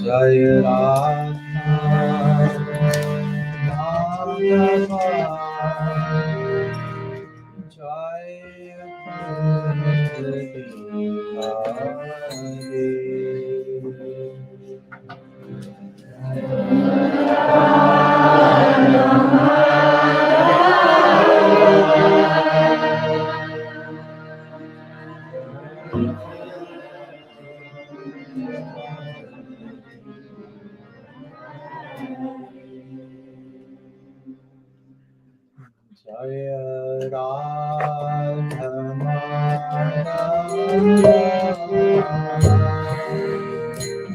Jaya Radha Madhava Jaya Jaya Radha Madhava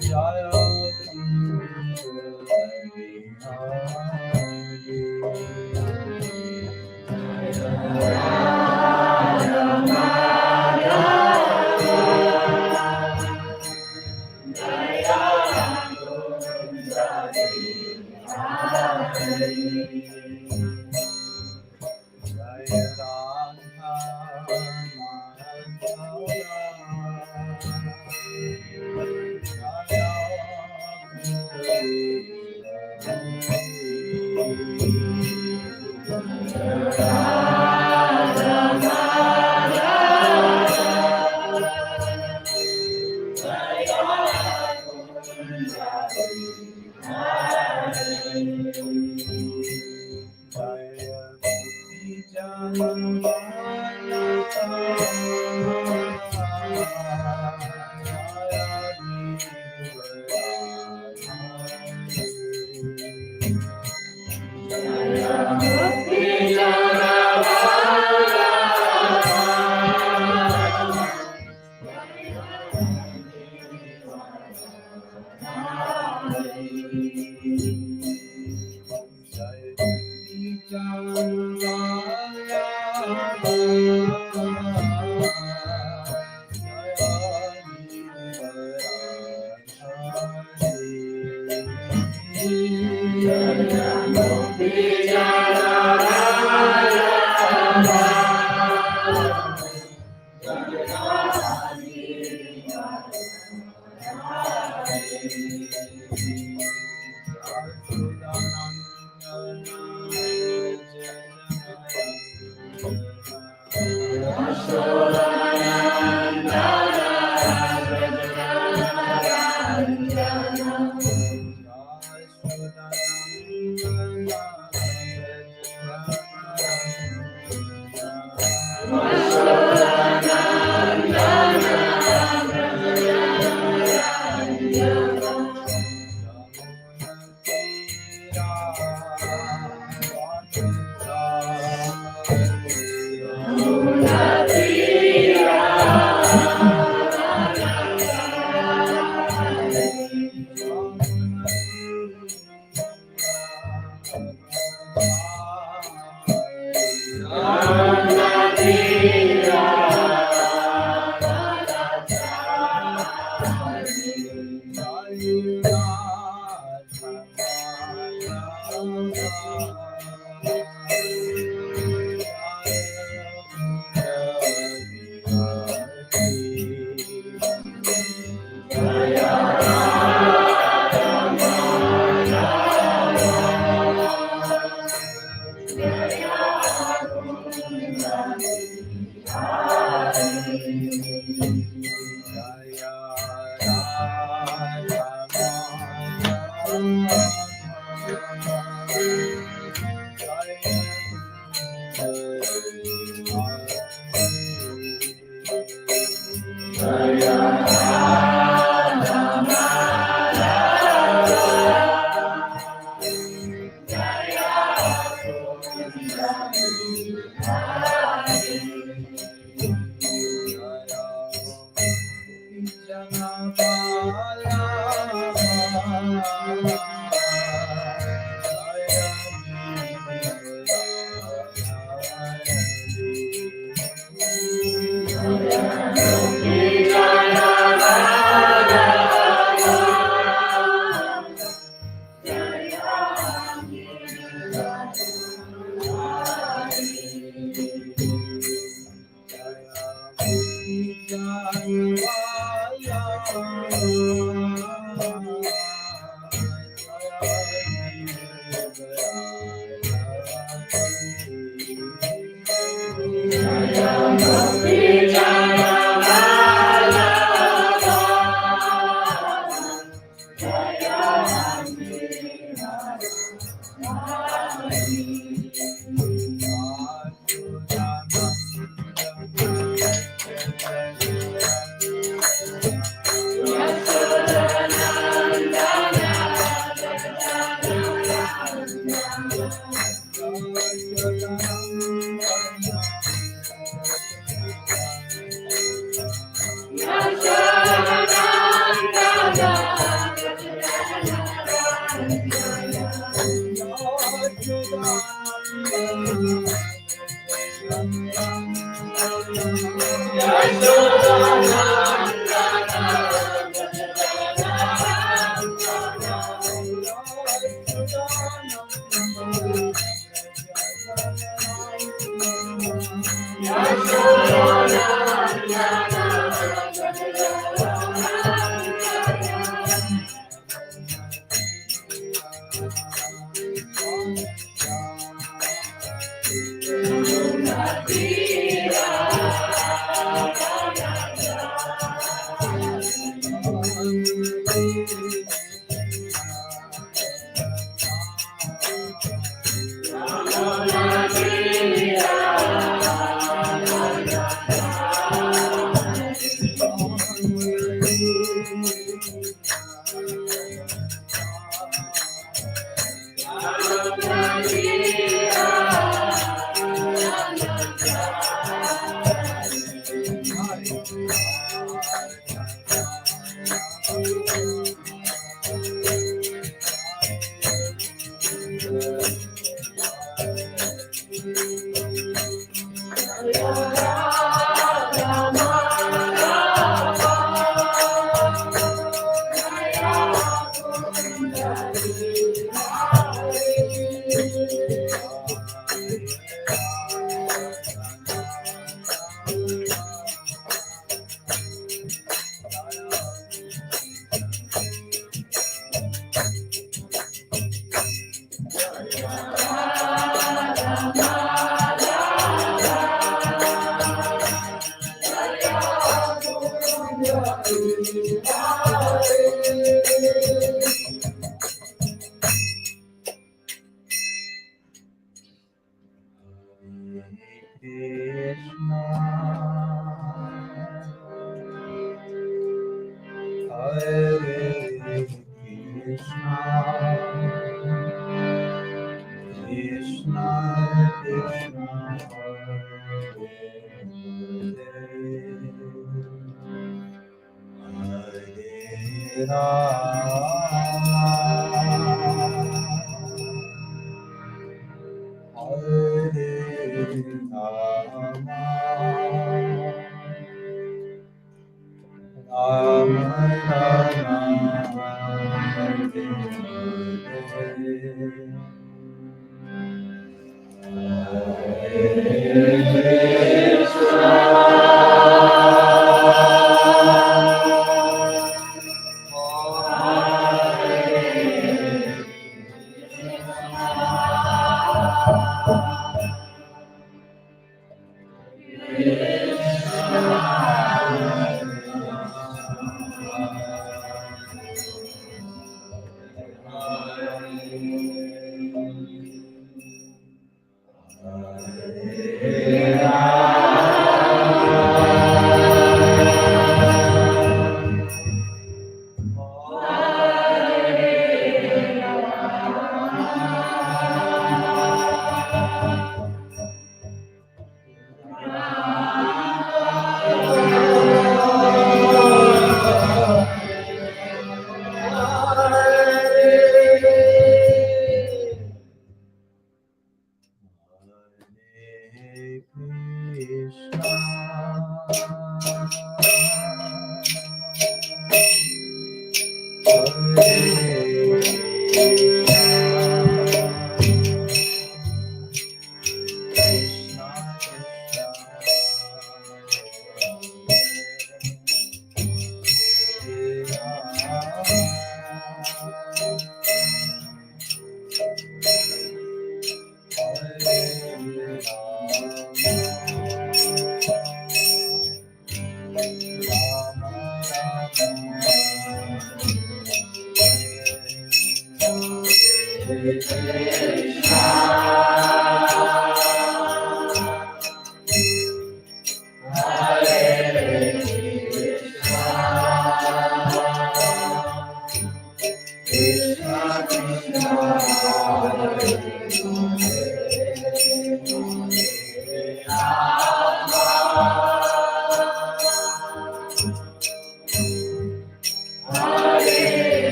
Jaya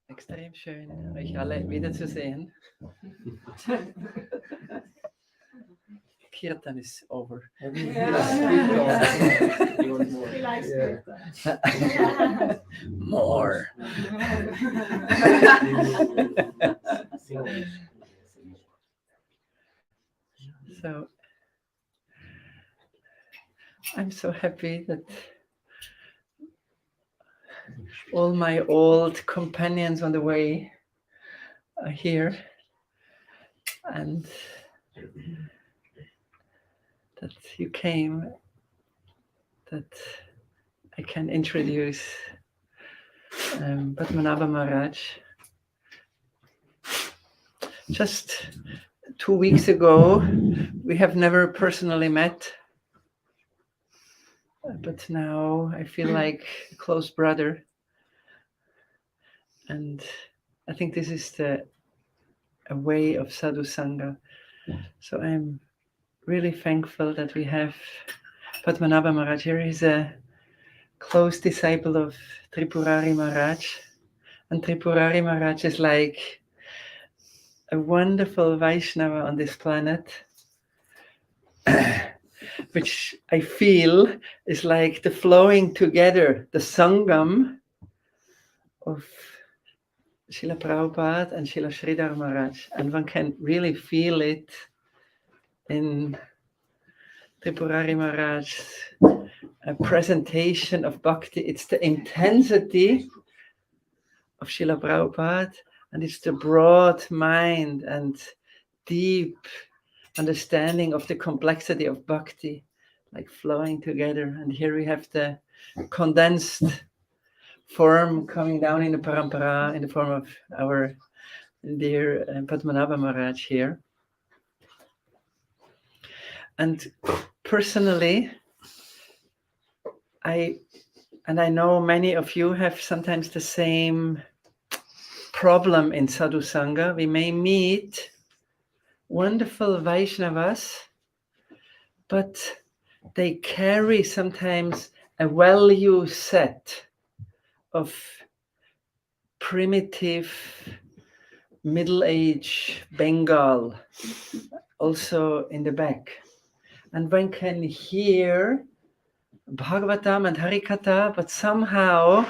Extrem schön, euch alle wiederzusehen. Kirtan is over. He likes More. So I'm so happy that all my old companions on the way are here, and that you came, that I can introduce Padmanabha Maharaj. Just 2 weeks ago, we have never personally met, but now I feel like a close brother. And I think this is a way of sadhu sangha. So I'm really thankful that we have Padmanabha Maharaj here. He's a close disciple of Tripurari Maharaj. And Tripurari Maharaj is like a wonderful Vaishnava on this planet, which I feel is like the flowing together, the Sangam of Srila Prabhupada and Srila Sridhar Maharaj. And one can really feel it in Tripurari Maharaj's presentation of bhakti. It's the intensity of Srila Prabhupada, and it's the broad mind and deep understanding of the complexity of bhakti, like flowing together. And here we have the condensed form coming down in the parampara in the form of our dear Padmanabha Maharaj here. And personally, I know many of you have sometimes the same problem in sadhu sangha. We may meet wonderful Vaishnavas, but they carry sometimes a value set of primitive middle-age Bengal also in the back. And one can hear Bhagavatam and Harikatha, but somehow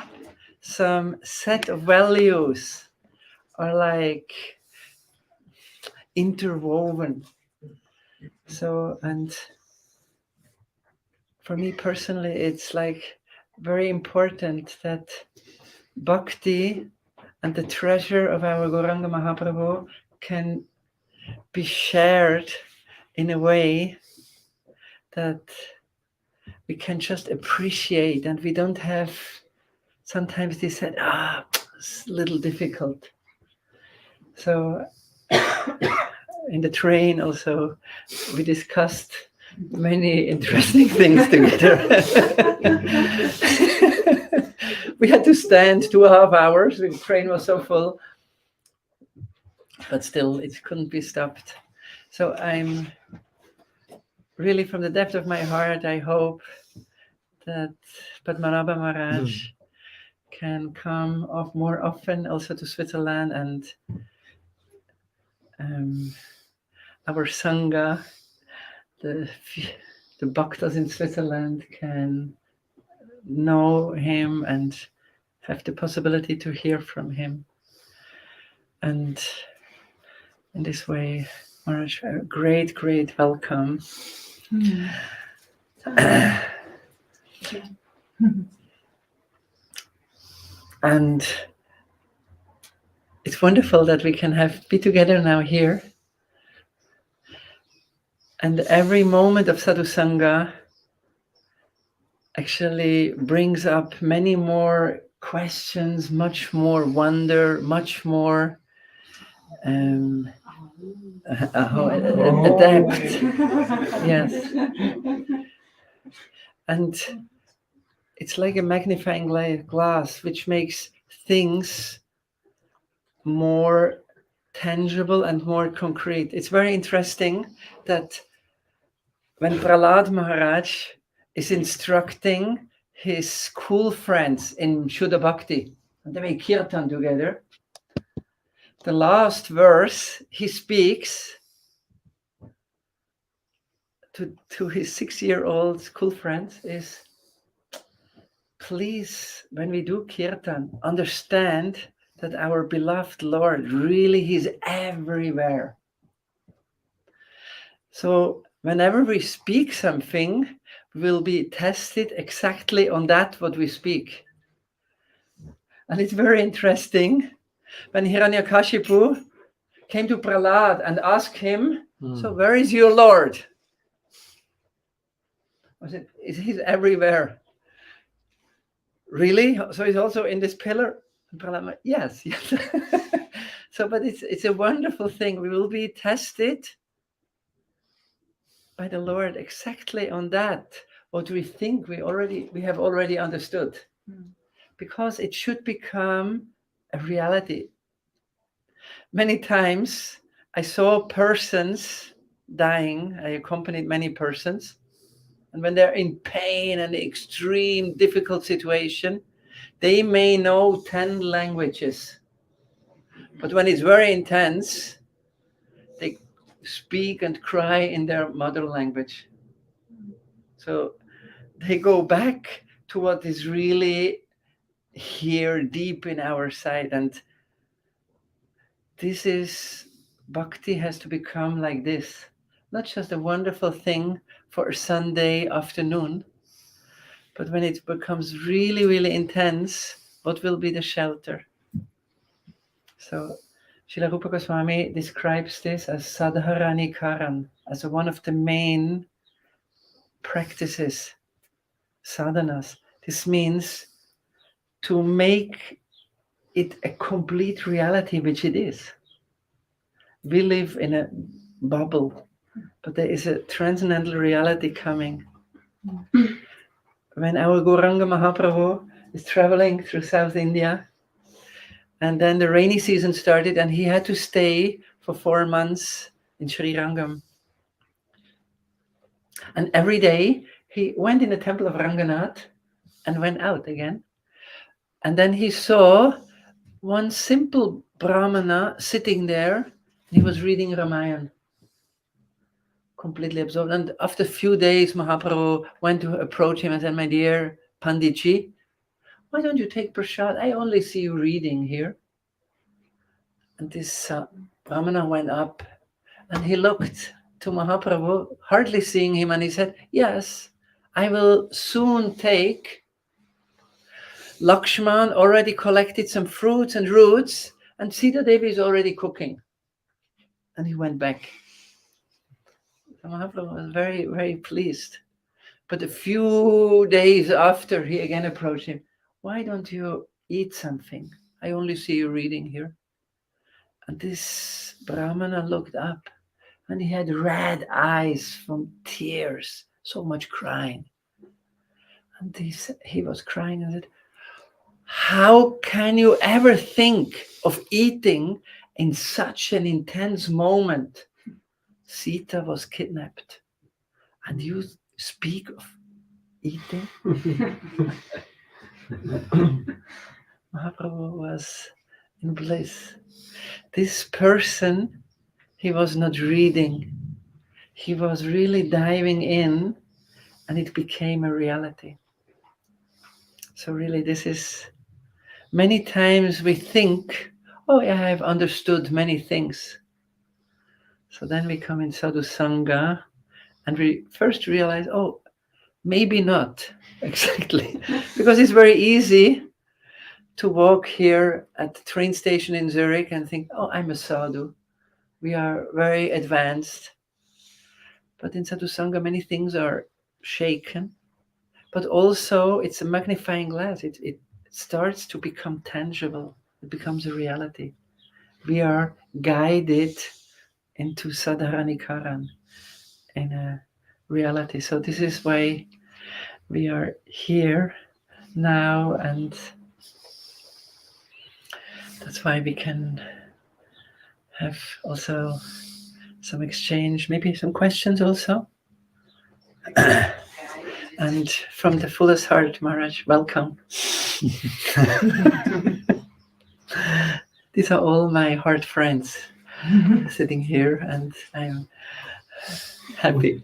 some set of values are like interwoven. So, and for me personally, it's like very important that bhakti and the treasure of our Gauranga Mahaprabhu can be shared in a way that we can just appreciate, and we don't have sometimes they said, it's a little difficult. So in the train also we discussed many interesting things together. We had to stand 2.5 hours. The train was so full, but still it couldn't be stopped. So I'm really, from the depth of my heart, I hope that Padmanabha Maharaj can come off more often also to Switzerland, and our Sangha, the Bhaktas in Switzerland, can know him and have the possibility to hear from him. And in this way, Maharaj, a great, great welcome. And it's wonderful that we can be together now here. And every moment of sadhusanga actually brings up many more questions, much more wonder, much more depth. Yes. And it's like a magnifying glass, which makes things more tangible and more concrete. It's very interesting that when Prahlad Maharaj is instructing his school friends in Shuddha Bhakti, and they make kirtan together, the last verse he speaks to his 6-year-old school friends is, please, when we do kirtan, understand that our beloved Lord, really, he's everywhere. So whenever we speak something, we'll be tested exactly on that what we speak. And it's very interesting when Hiranyakashipu came to Prahlad and asked him, so where is your Lord? I said, he's everywhere. Really? So he's also in this pillar? And Prahlad went, yes. So, but it's a wonderful thing. We will be tested by the Lord exactly on that, what we think we have already understood. Because it should become a reality. Many times I saw persons dying. I accompanied many persons. And when they're in pain and extreme difficult situation, they may know 10 languages. But when it's very intense, they speak and cry in their mother language. So they go back to what is really here deep in our side. And this is, bhakti has to become like this. Not just a wonderful thing for a Sunday afternoon, but when it becomes really, really intense, what will be the shelter? So Srila Rupa Goswami describes this as sadharani karan, as one of the main practices, sadhanas. This means to make it a complete reality, which it is. We live in a bubble, but there is a transcendental reality coming. When our Gauranga Mahaprabhu is traveling through South India, and then the rainy season started, and he had to stay for 4 months in Sri Rangam. And every day he went in the temple of Ranganath and went out again. And then he saw one simple Brahmana sitting there. He was reading Ramayana, completely absorbed. And after a few days, Mahaprabhu went to approach him and said, my dear Panditji, why don't you take prasad? I only see you reading here. And this Brahmana went up and he looked to Mahaprabhu, hardly seeing him, and he said, yes, I will soon take. Lakshman already collected some fruits and roots, and Sita Devi is already cooking. And he went back. So Mahaprabhu was very, very pleased. But a few days after, he again approached him. Why don't you eat something? I only see you reading here. And this Brahmana looked up, and he had red eyes from tears, so much crying. And he was crying and said, how can you ever think of eating in such an intense moment? Sita was kidnapped, and you speak of eating? Mahaprabhu was in bliss. This person, he was not reading. He was really diving in, and it became a reality. So really, this is, many times we think, oh yeah, I've understood many things. So then we come in sadhu sangha, and we first realize, oh, Maybe not exactly, because it's very easy to walk here at the train station in Zurich and think, oh, I'm a sadhu. We are very advanced. But in Sadhu Sangha, many things are shaken. But also, it's a magnifying glass. It starts to become tangible. It becomes a reality. We are guided into Sadharanikaran in a reality. So this is why we are here now, and that's why we can have also some exchange, maybe some questions also. And from the fullest heart, Maharaj, welcome. These are all my heart friends sitting here, and I'm happy.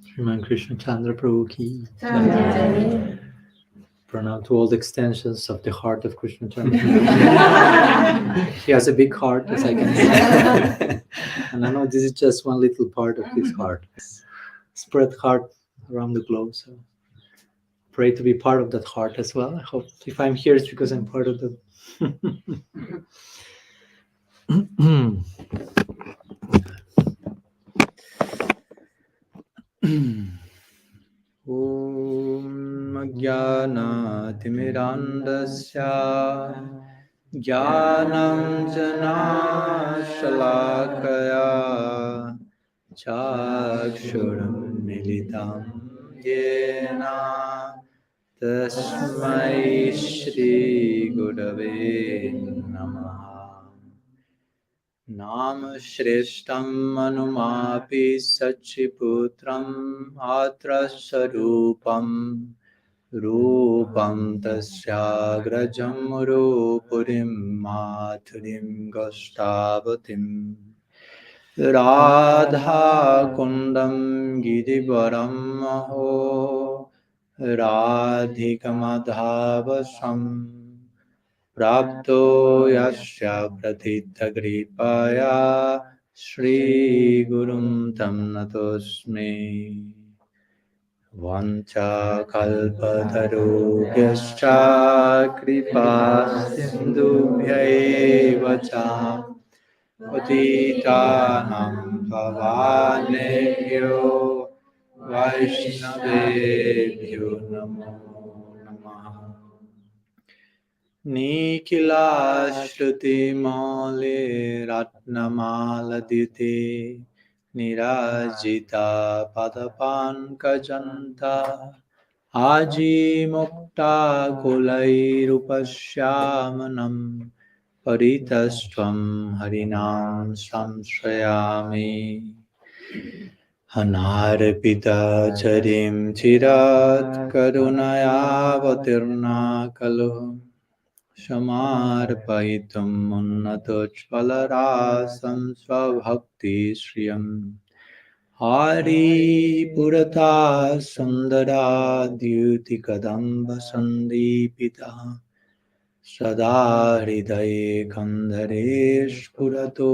Sriman Krishna Chandra Prabhu ki. Pranam to all the extensions of the heart of Krishna Chandra. He has a big heart, as I can see. And I know this is just one little part of his heart. Spread heart around the globe. So pray to be part of that heart as well. I hope if I'm here, it's because I'm part of the. Om Jnana Timirandasya Jnanam Jana Shalakaya Chakshuram Militam Yena Tasmai Shri Gurave Namaha Nam Shreshtam Manumapi Sachiputram Atrasarupam Rupam Tasyagrajam Rupurim Mathurim Gostavatim Radha Kundam Gidivaram Maho Radhikamadhavasam Prapto Yasya Prathita Gripaya Shri Gurum Tam Natosmi Vancha Kalpatarubhyascha Kripa Sindhubhyaiva Cha Patitanam Pavanebhyo Vaishnavebhyo Namo Namaha Nikila Shruti Male Ratnamala Dite Nirajita Padapan Kajanta Aji Mukta Kulairupashyamanam Paritastvam Harinam Samshrayami Anarpita Charim Chirat Karunayavatirna Kalu Shamarpaitum Unnatochvalarasam Svabhakti Shriyam Hari Purata Sundara Dyuti Kadamba Sandipita Sada Hridaye Kandharesh Purato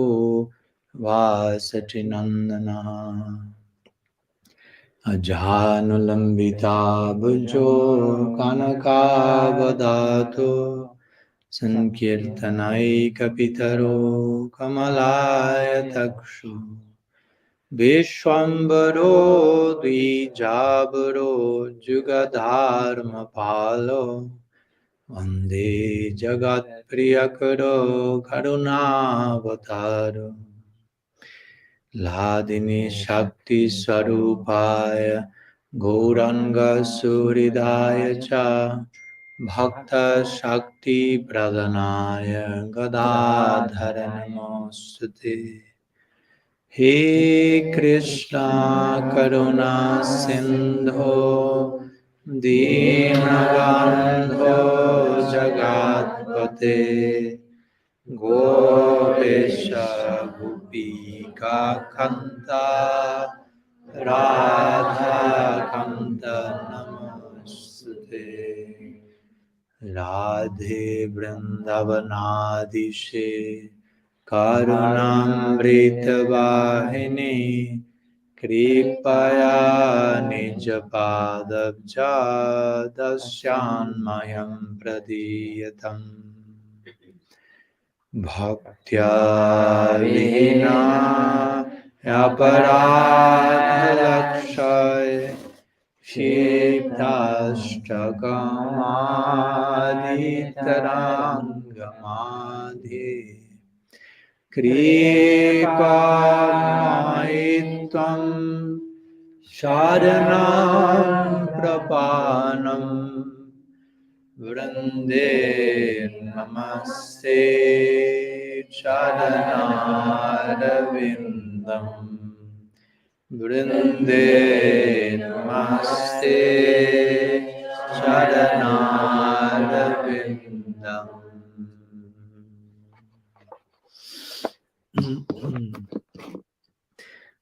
Vasatinandana Ajanulambita Bhujo Kanakavadato Sankirtanai Kapitaro Kamalaya Takshu Vishwambaro Dwijabaro Jugadharma Palo Vande Jagat Priyakaro Karunavataro Ladini Shakti Sarupaya Gauranga Suridaya Cha Bhakta Shakti Pradhanaya Gadadhara Namostute He Krishna Karuna Sindho Dinabandho Jagatpate Gopesha Gopika Kanta Radha Kanta Namostute Radhe Vrindavanadishe Karunamritavahini Kripaya Nijapādabja Dasyanmayam Pradiyatam Bhaktya Vihina Aparadhalakshay Shibhashtakamaditarangamaadhi Kripamaitvam Sharanam Prapanam Vrande Namaste Charanarvindam Vrinde Namaste Charanarvindam.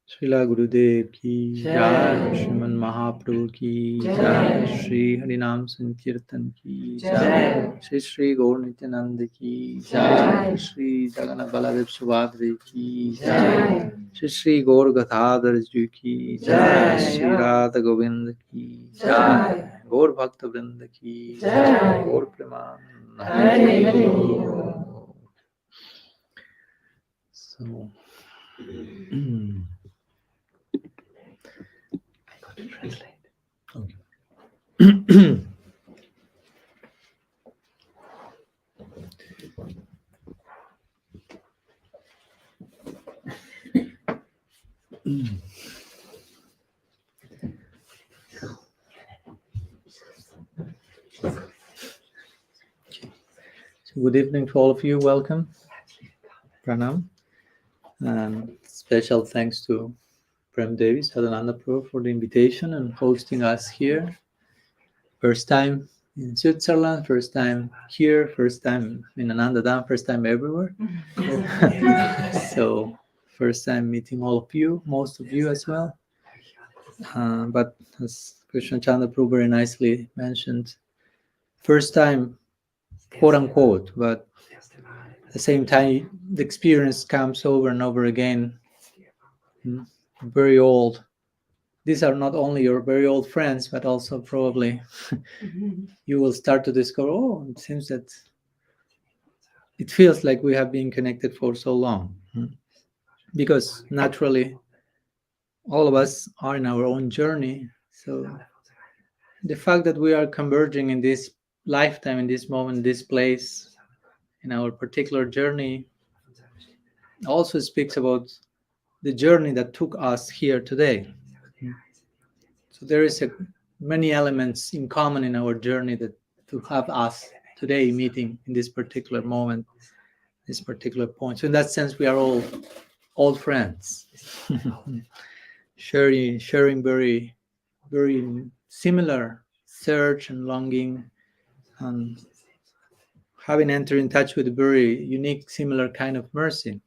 Srila Gurudev ki jai, Sriman Mahaprabhu ki jai, Shri Harinam Sankirtan ki jai, Shri Shri Gaur Nityananda ki jai, Shri Jagannath Baladev Subhadri ki jai, Shri Shri Gaur Gathadhar Ji ki jai, Shri Radha Govind ki jai, Gaur Bhakta Vrinda ki jai, Gaur Premanand. Hare Hare. So, translate. Okay. So good evening to all of you. Welcome. Pranam. And special thanks to Prem Devi, Sadhananda Prabhu for the invitation and hosting us here. First time in Switzerland, first time here, first time in Anandadam, first time everywhere. So first time meeting all of you, most of you as well. But as Krishna Chandra Prabhu very nicely mentioned, first time, quote unquote, but at the same time, the experience comes over and over again. Very old. These are not only your very old friends, but also probably you will start to discover, oh, it seems that it feels like we have been connected for so long. Because naturally, all of us are in our own journey. So the fact that we are converging in this lifetime, in this moment, this place, in our particular journey, also speaks about the journey that took us here today. So there is many elements in common in our journey that to have us today meeting in this particular moment, this particular point. So in that sense, we are all old friends, sharing very, very similar search and longing, and having entered in touch with a very unique, similar kind of mercy.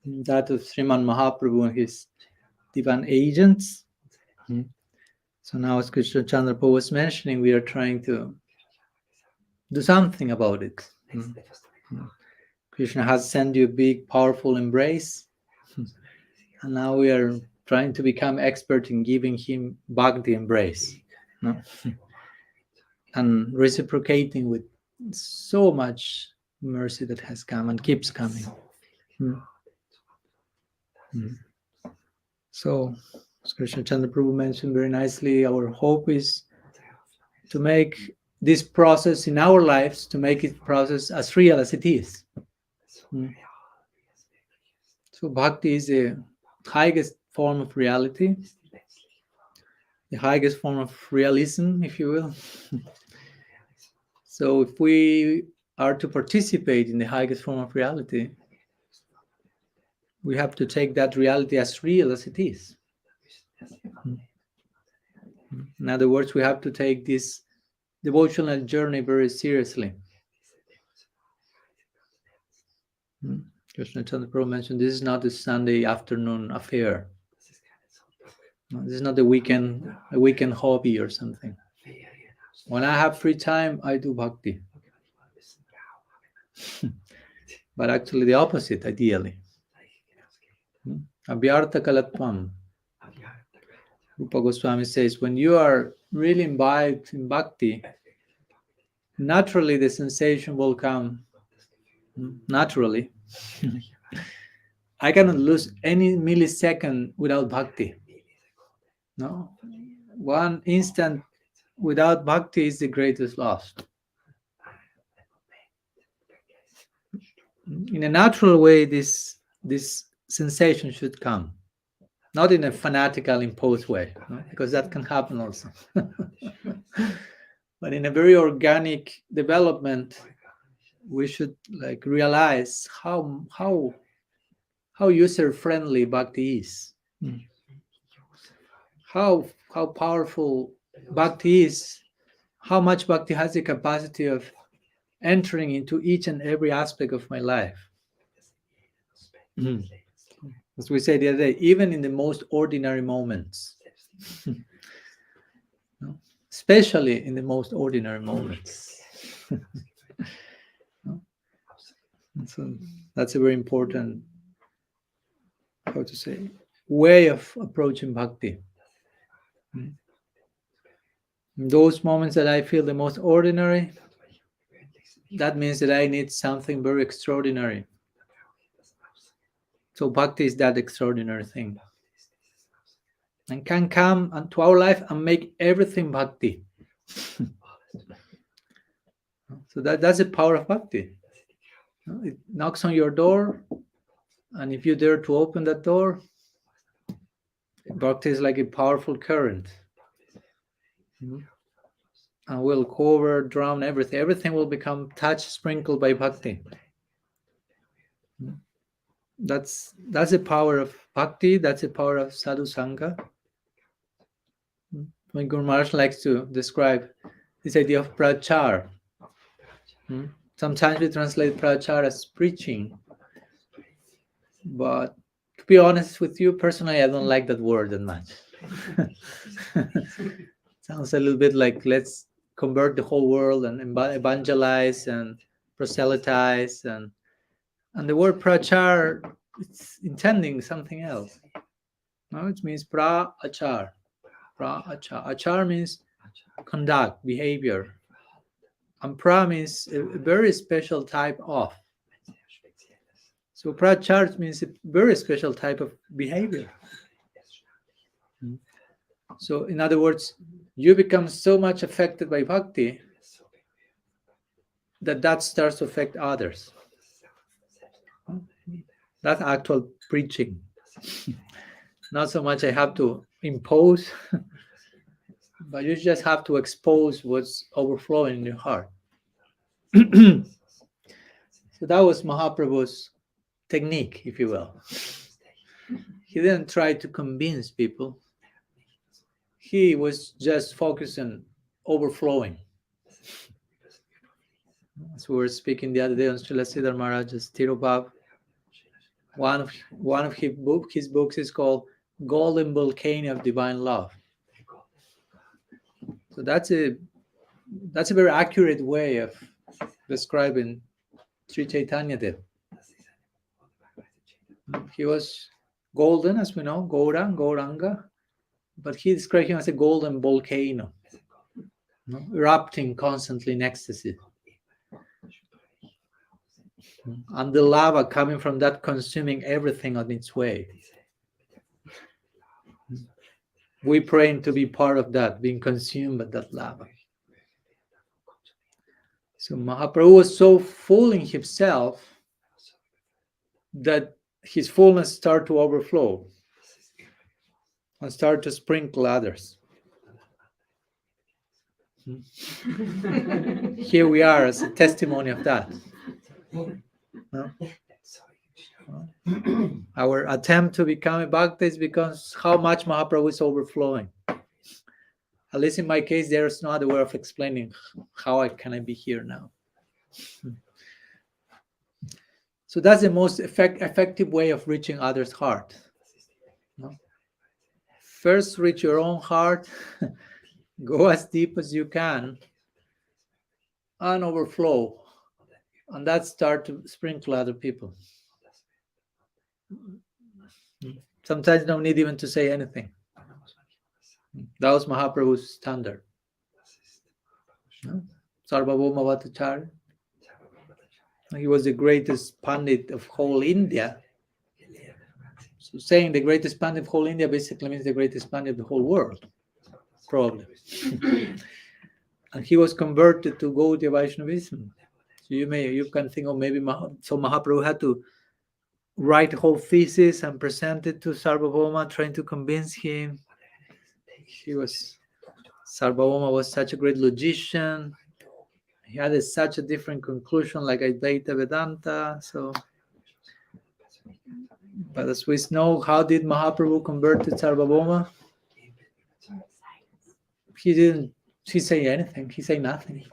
That of Sriman Mahaprabhu and his divine agents. So now, as Krishna Chandra Prabhu was mentioning, we are trying to do something about it. Krishna has sent you a big, powerful embrace, and now we are trying to become expert in giving him back the embrace, and reciprocating with so much mercy that has come and keeps coming. So, as Krishna Chandra Prabhu mentioned very nicely, our hope is to make this process in our lives, to make it process as real as it is. So bhakti is the highest form of reality, the highest form of realism, if you will. So if we are to participate in the highest form of reality, we have to take that reality as real as it is. In other words, we have to take this devotional journey very seriously. Krishna Chandra Prabhu mentioned this is not a Sunday afternoon affair. This is not a weekend hobby or something. When I have free time, I do bhakti. but actually the opposite, ideally. Abhyartha kalatvam. Rupa Goswami says, when you are really imbibed in bhakti, naturally the sensation will come. Naturally. I cannot lose any millisecond without bhakti. No? One instant without bhakti is the greatest loss. In a natural way, this sensation should come. Not in a fanatical, imposed way, no? Because that can happen also. But in a very organic development, we should like realize how user-friendly bhakti is. How powerful bhakti is, how much bhakti has the capacity of entering into each and every aspect of my life. As we said the other day, even in the most ordinary moments. No? Especially in the most ordinary moments. No? So that's a very important, how to say, way of approaching bhakti. In those moments that I feel the most ordinary, that means that I need something very extraordinary. So bhakti is that extraordinary thing. And can come into our life and make everything bhakti. So that's the power of bhakti. It knocks on your door, and if you dare to open that door, bhakti is like a powerful current. And will cover, drown everything. Everything will become touched, sprinkled by bhakti. That's the power of bhakti. That's the power of sadhu sangha. When Guru Maharaj likes to describe this idea of prachar. Sometimes we translate prachar as preaching, but to be honest with you, personally, I don't like that word that much. Sounds a little bit like let's convert the whole world and evangelize and proselytize, and the word prachar, it's intending something else. No, it means pra-achar. Pra-achar. Achar means conduct, behavior. And pra means a very special type of. So prachar means a very special type of behavior. So in other words, you become so much affected by bhakti that starts to affect others. That's actual preaching. Not so much I have to impose, but you just have to expose what's overflowing in your heart. So that was Mahaprabhu's technique, if you will. He didn't try to convince people. He was just focused on overflowing. As we were speaking the other day on Srila Siddhar Maharaj's Tirobhav, one of his books is called Golden Volcano of Divine Love. So that's a very accurate way of describing Sri Chaitanya Dev. He was golden, as we know, Gaura, Gauranga, but he described him as a golden volcano, erupting constantly in ecstasy. And the lava coming from that consuming everything on its way. We praying to be part of that, being consumed by that lava. So Mahaprabhu was so full in himself that his fullness started to overflow and started to sprinkle others. Here we are as a testimony of that. No? Our attempt to become a bhakta is because how much Mahaprabhu is overflowing. At least in my case, there's no other way of explaining how can I be here now. So that's the most effective way of reaching others' heart. No? First, reach your own heart, go as deep as you can, and overflow. And that start to sprinkle other people. Sometimes no need even to say anything. That was Mahaprabhu's standard. Sarvabhauma Bhattacharya. He was the greatest Pandit of whole India. So saying the greatest Pandit of whole India basically means the greatest Pandit of the whole world, probably. And he was converted to Gaudiya Vaishnavism. So you can think of maybe Mahaprabhu had to write a whole thesis and present it to Sarvabhauma, trying to convince him. Sarvabhauma was such a great logician. He had such a different conclusion, like Advaita Vedanta. But as we know, how did Mahaprabhu convert to Sarvabhauma? He didn't say anything. He said nothing.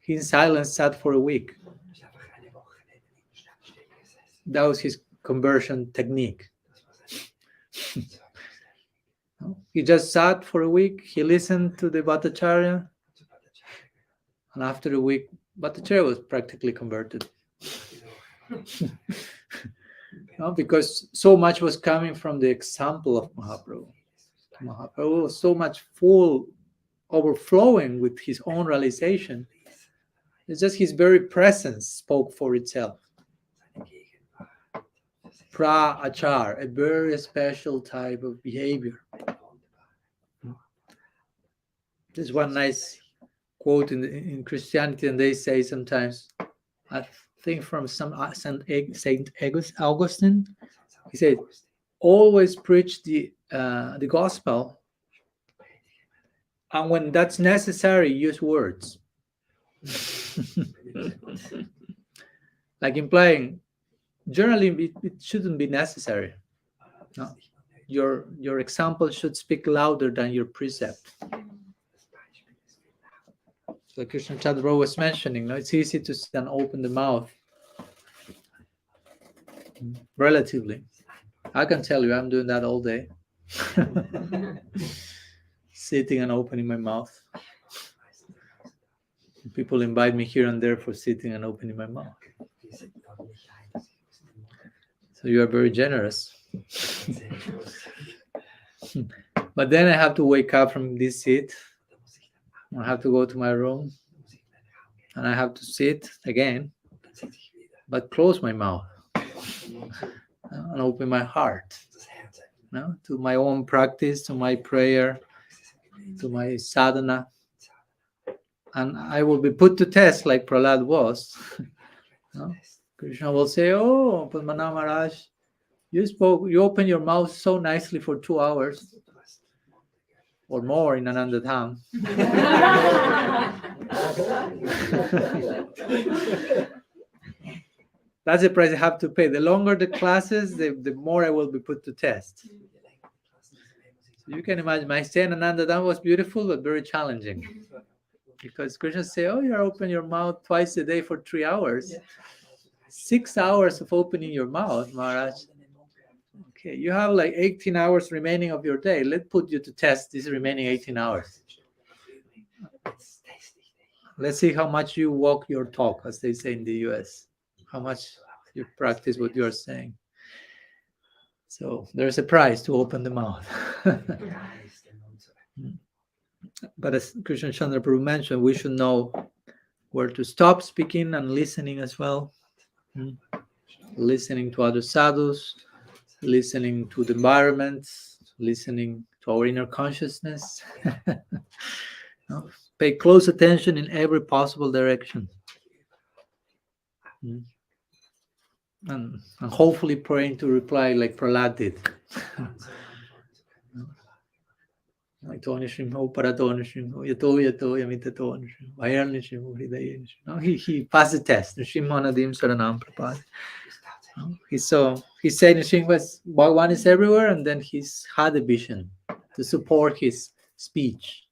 He in silence sat for a week. That was his conversion technique. He just sat for a week. He listened to the Bhattacharya. And after a week, Bhattacharya was practically converted. Because so much was coming from the example of Mahaprabhu. Mahaprabhu was so much overflowing with his own realization. It's just his very presence spoke for itself. Pra-achar, a very special type of behavior. There's one nice quote in Christianity, and they say sometimes, I think from Saint Augustine, he said, always preach the gospel, and when that's necessary, use words. Like implying, generally it shouldn't be necessary. No? Your example should speak louder than your precept. So Krishna Chandra was mentioning, it's easy to sit and open the mouth. Relatively. I can tell you, I'm doing that all day. Sitting and opening my mouth. People invite me here and there for sitting and opening my mouth. So you are very generous. But then I have to wake up from this seat. I have to go to my room. And I have to sit again, but close my mouth and open my heart to my own practice, to my prayer, to my sadhana. And I will be put to test like Prahlad was. Krishna will say, oh, Padmanabha Maharaj, you open your mouth so nicely for 2 hours or more in another time. That's the price I have to pay. The longer the classes, the more I will be put to test. So you can imagine my stay in Anandadam was beautiful, but very challenging. Because Krishna say, oh, you open your mouth twice a day for 3 hours. 6 hours of opening your mouth, Maharaj. Okay, you have like 18 hours remaining of your day. Let's put you to test these remaining 18 hours. Let's see how much you walk your talk, as they say in the US. How much you practice what you are saying. So there's a price to open the mouth. But as Krishna Chandra Prabhu mentioned, we should know where to stop speaking and listening as well. Listening to other sadhus, listening to the environment, listening to our inner consciousness. Pay close attention in every possible direction. And hopefully praying to reply like Prahlad did. He passed the test. He said Bhagavan is everywhere, and then he's had a vision to support his speech.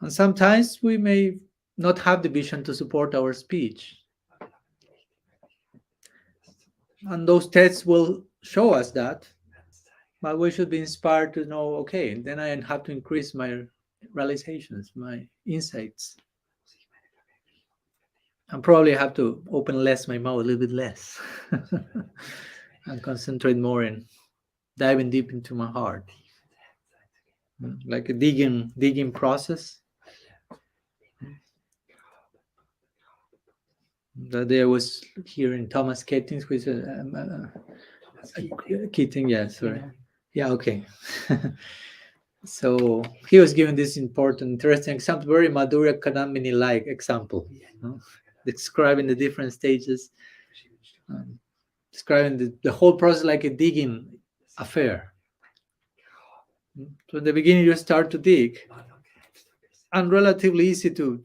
And sometimes we may not have the vision to support our speech. And those tests will show us that. But we should be inspired to know, okay, then I have to increase my realizations, my insights. And probably have to open less my mouth, a little bit less, and concentrate more in diving deep into my heart, like a digging process. That day I was hearing Thomas Keating, who is Keating, yeah, sorry, yeah, okay. So he was giving this important, interesting example, very Madhurya Kadambini-like example, describing the different stages, describing the whole process like a digging affair. So in the beginning, you start to dig, and relatively easy to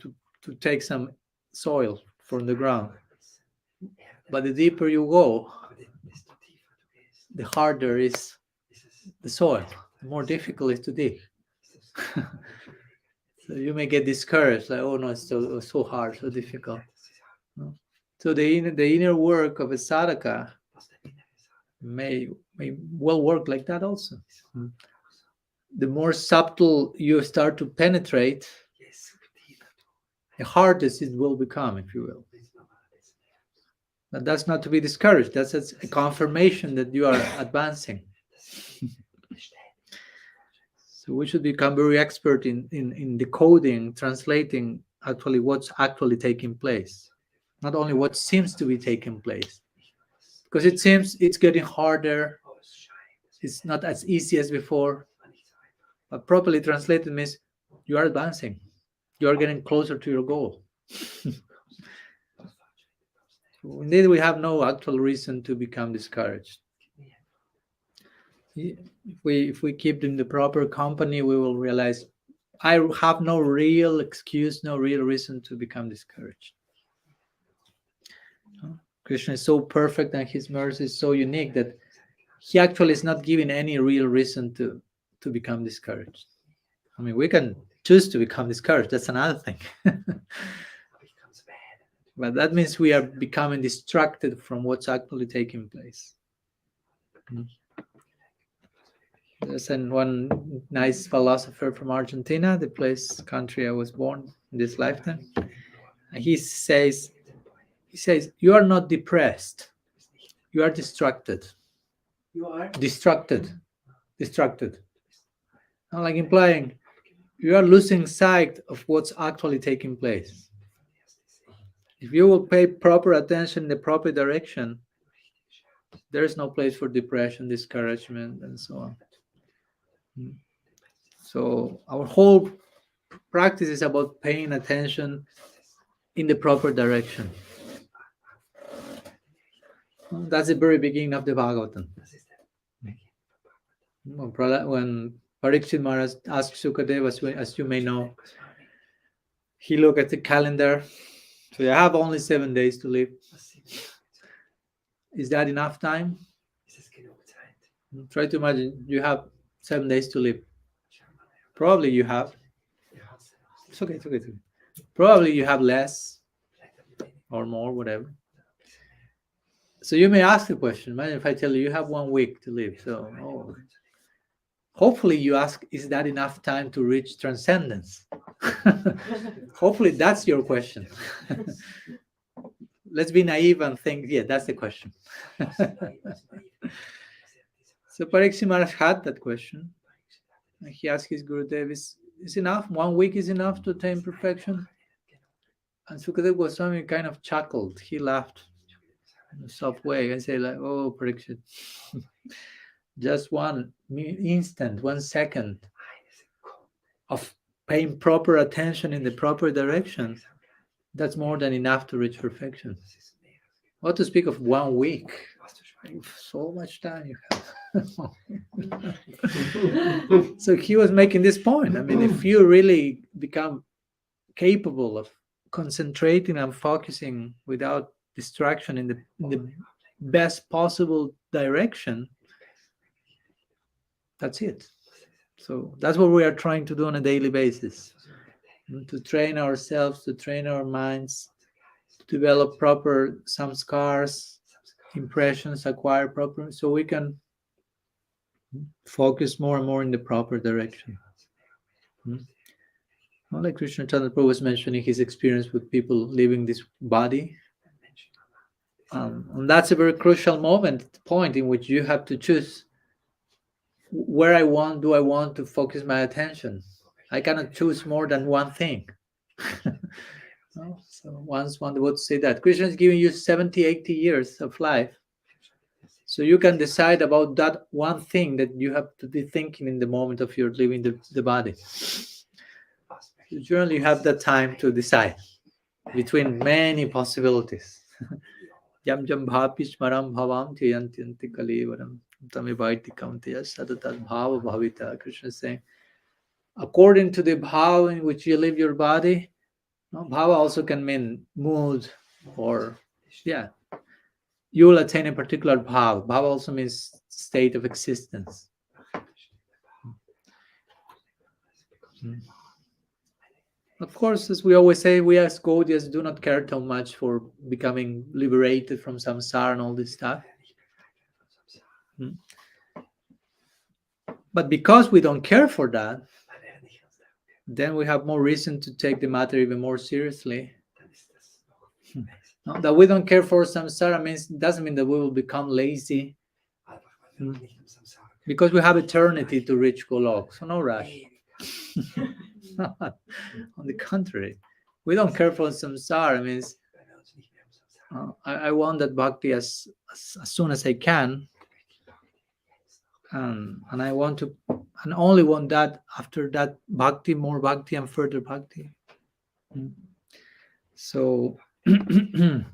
take some soil from the ground. But the deeper you go, the harder is the soil, the more difficult it is to dig. So you may get discouraged, like, oh no, it's so hard, so difficult. So the inner work of a sadhaka may well work like that also. The more subtle you start to penetrate, the hardest it will become, if you will. But that's not to be discouraged. That's a confirmation that you are advancing. So we should become very expert in decoding, translating actually what's actually taking place, not only what seems to be taking place. Because it seems it's getting harder, it's not as easy as before. But properly translated means you are advancing, you are getting closer to your goal. Indeed, we have no actual reason to become discouraged. If we keep in the proper company, we will realize I have no real excuse, no real reason to become discouraged. Krishna is so perfect and his mercy is so unique that he actually is not giving any real reason to become discouraged. I mean, we can choose to become discouraged. That's another thing. But that means we are becoming distracted from what's actually taking place. There's one nice philosopher from Argentina, the country I was born in this lifetime. And he says, you are not depressed. You are distracted. You are distracted. And like implying you are losing sight of what's actually taking place. If you will pay proper attention in the proper direction, there is no place for depression, discouragement, and so on. So our whole practice is about paying attention in the proper direction. That's the very beginning of the Bhagavatam. When Parikshit Maharaj asked Sukadeva, as you may know, he looked at the calendar. So you have only 7 days to live. Is that enough time? Try to imagine you have 7 days to live. Probably you have. It's okay. Probably you have less or more, whatever. So you may ask the question, imagine if I tell you have 1 week to live. So hopefully you ask, is that enough time to reach transcendence? Hopefully that's your question. Let's be naive and think, yeah, that's the question. So Parikshit Maharaj had that question. And he asked his Gurudev, is enough? 1 week is enough to attain perfection? And Sukadeva Goswami kind of chuckled. He laughed in a soft way and said, like, oh, Parikshit, just 1 instant, 1 second of paying proper attention in the proper direction, that's more than enough to reach perfection. What to speak of 1 week? So much time you have. So he was making this point. I mean, if you really become capable of concentrating and focusing without distraction in the best possible direction, that's it. So that's what we are trying to do on a daily basis, to train ourselves, to train our minds, to develop proper samskars, impressions, acquire proper, so we can focus more and more in the proper direction. Like Krishna Chandra Prabhu was mentioning his experience with people leaving this body. And that's a very crucial point in which you have to choose where do I want to focus my attention. I cannot choose more than one thing. No? So once one would say that Krishna is giving you 70, 80 years of life. So you can decide about that one thing that you have to be thinking in the moment of your leaving the body. You generally have that time to decide between many possibilities. Yam jam bhapismaram bhavam tiyanti kalivaram tamivaitikam tiya sadatat bhava bhavita. Krishna is saying, according to the bhava in which you live your body, bhava also can mean mood or, you will attain a particular bhava. Bhava also means state of existence. Of course, as we always say, we as Gaudiyas do not care too much for becoming liberated from samsara and all this stuff. But because we don't care for that, then we have more reason to take the matter even more seriously. That we don't care for samsara doesn't mean that we will become lazy, because we have eternity to reach Golok, so no rush. On the contrary, we don't care for samsara means I want that bhakti as soon as I can, and I want to, and only want that after that bhakti, more bhakti and further bhakti. So and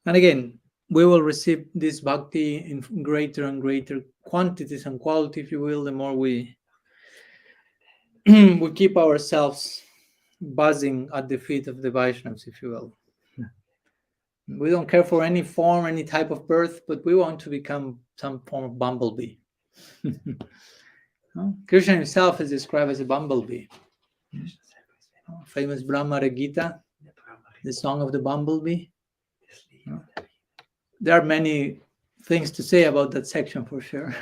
again, we will receive this bhakti in greater and greater quantities and quality, if you will, the more we keep ourselves buzzing at the feet of the Vaishnavas, if you will. We don't care for any form, any type of birth, but we want to become some form of bumblebee. Krishna himself is described as a bumblebee. Famous Brahmara Gita, the song of the bumblebee. There are many things to say about that section for sure.